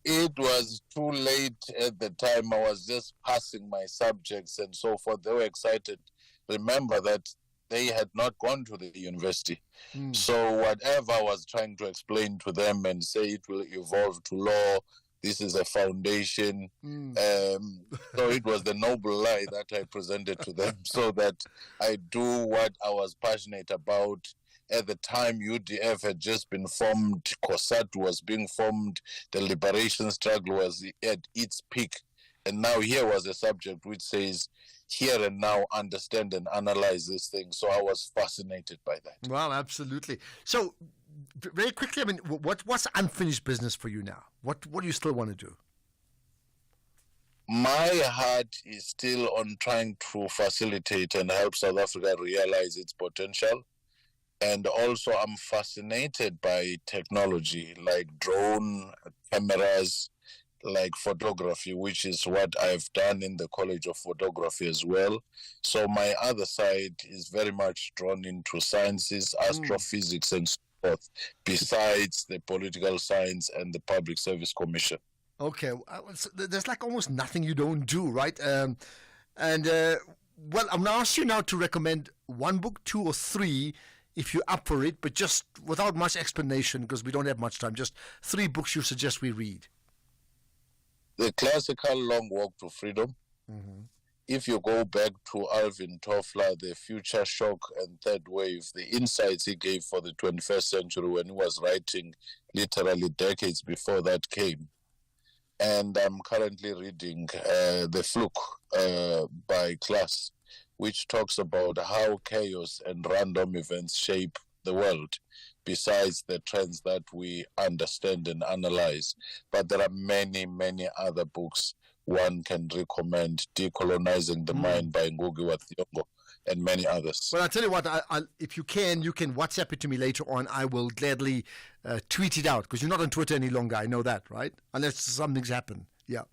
It was too late at the time. I was just passing my subjects and so forth. They were excited. Remember that they had not gone to the university. So whatever I was trying to explain to them and say it will evolve to law, this is a foundation. So it was the noble lie that I presented to them so that I do what I was passionate about. At the time, UDF had just been formed, COSATU was being formed, the liberation struggle was at its peak. And now here was a subject which says, here and now, understand and analyze this thing. So I was fascinated by that. Well, absolutely. So, very quickly, I mean, what's unfinished business for you now? What do you still want to do? My heart is still on trying to facilitate and help South Africa realize its potential. And also, I'm fascinated by technology like drone cameras, like photography, which is what I've done in the College of Photography as well. So my other side is very much drawn into sciences, astrophysics, and so forth, besides the political science and the Public Service Commission. Okay, so there's like almost nothing you don't do, right? Well, I'm going to ask you now to recommend one book, 2 or 3, if you're up for it, but just without much explanation because we don't have much time. Just 3 books you suggest we read. The classical Long Walk to Freedom. If you go back to Alvin Toffler, The Future Shock and Third Wave, the insights he gave for the 21st century when he was writing literally decades before that came. And I'm currently reading The Fluke by Klass, which talks about how chaos and random events shape the world, besides the trends that we understand and analyze. But there are many, many other books one can recommend, Decolonizing the Mind by Ngugi wa Thiong'o, and many others. Well, I'll tell you what, if you can WhatsApp it to me later on. I will gladly tweet it out, because you're not on Twitter any longer. I know that, right? Unless something's happened. Yeah.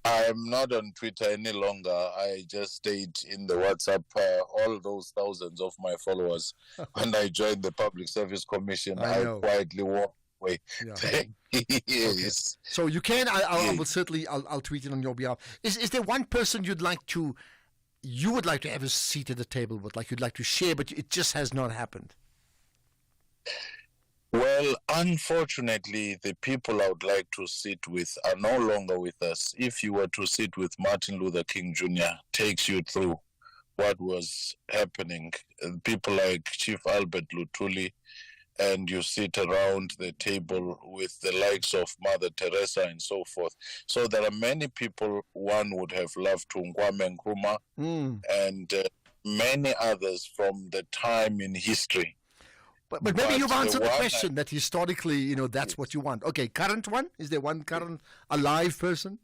I'm not on Twitter any longer. I just stayed in the WhatsApp, all those thousands of my followers. When I joined the Public Service Commission, I quietly walked away. Yeah. Yes. Okay. So you can, I will certainly, I'll tweet it on your behalf. Is there one person you would like to have a seat at the table with, like you'd like to share, but it just has not happened? Well, unfortunately, the people I would like to sit with are no longer with us. If you were to sit with Martin Luther King Jr., takes you through what was happening. People like Chief Albert Luthuli, and you sit around the table with the likes of Mother Teresa and so forth. So there are many people one would have loved to, Kwame Nkrumah, and many others from the time in history. But maybe you've answered the question that historically, that's what you want. Okay, current one? Is there one current alive person?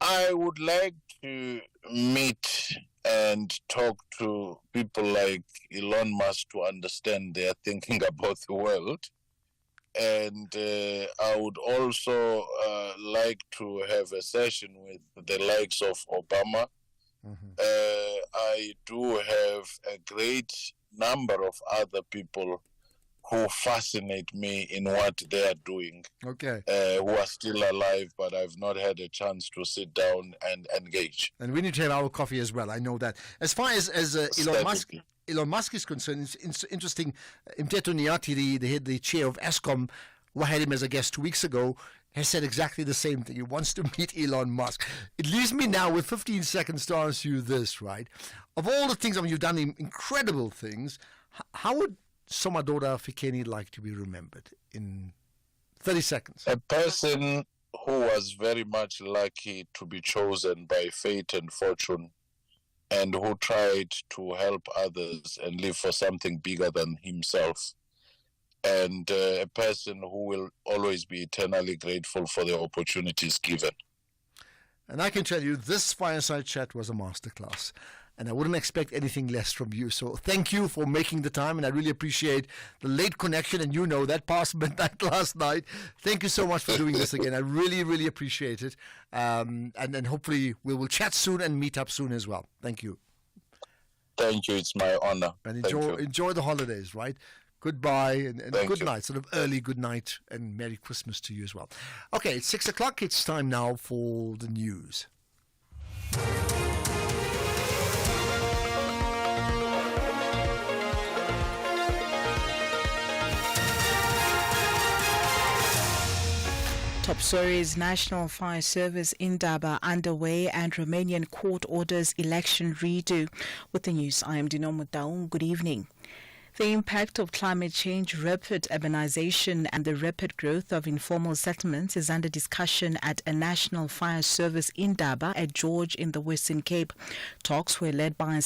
I would like to meet and talk to people like Elon Musk to understand their thinking about the world. And I would also like to have a session with the likes of Obama. I do have a great number of other people who fascinate me in what they are doing. Okay. Who are still alive, but I've not had a chance to sit down and engage. And we need to have our coffee as well. I know that. As far as Elon Musk is concerned, it's interesting. Mteto Nyati, the chair of Eskom, who had him as a guest 2 weeks ago, has said exactly the same thing. He wants to meet Elon Musk. It leaves me now with 15 seconds to ask you this, right? Of all the things, you've done incredible things. How would Somadoda Fikeni like to be remembered in 30 seconds? A person who was very much lucky to be chosen by fate and fortune, and who tried to help others and live for something bigger than himself. And a person who will always be eternally grateful for the opportunities given. And I can tell you, this fireside chat was a masterclass. And I wouldn't expect anything less from you. So thank you for making the time, and I really appreciate the late connection, and that past midnight last night. Thank you so much for doing this again. I really, really appreciate it. And then hopefully we will chat soon and meet up soon as well. Thank you. Thank you. It's my honor. And enjoy the holidays, right? Goodbye and good night, sort of early good night, and Merry Christmas to you as well. Okay, it's 6 o'clock. It's time now for the news. Top stories: National Fire Service Indaba underway and Romanian court orders election redo. With the news, I am Dino Mutaung. Good evening. The impact of climate change, rapid urbanization and the rapid growth of informal settlements is under discussion at a National Fire Service Indaba at George in the Western Cape. Talks were led by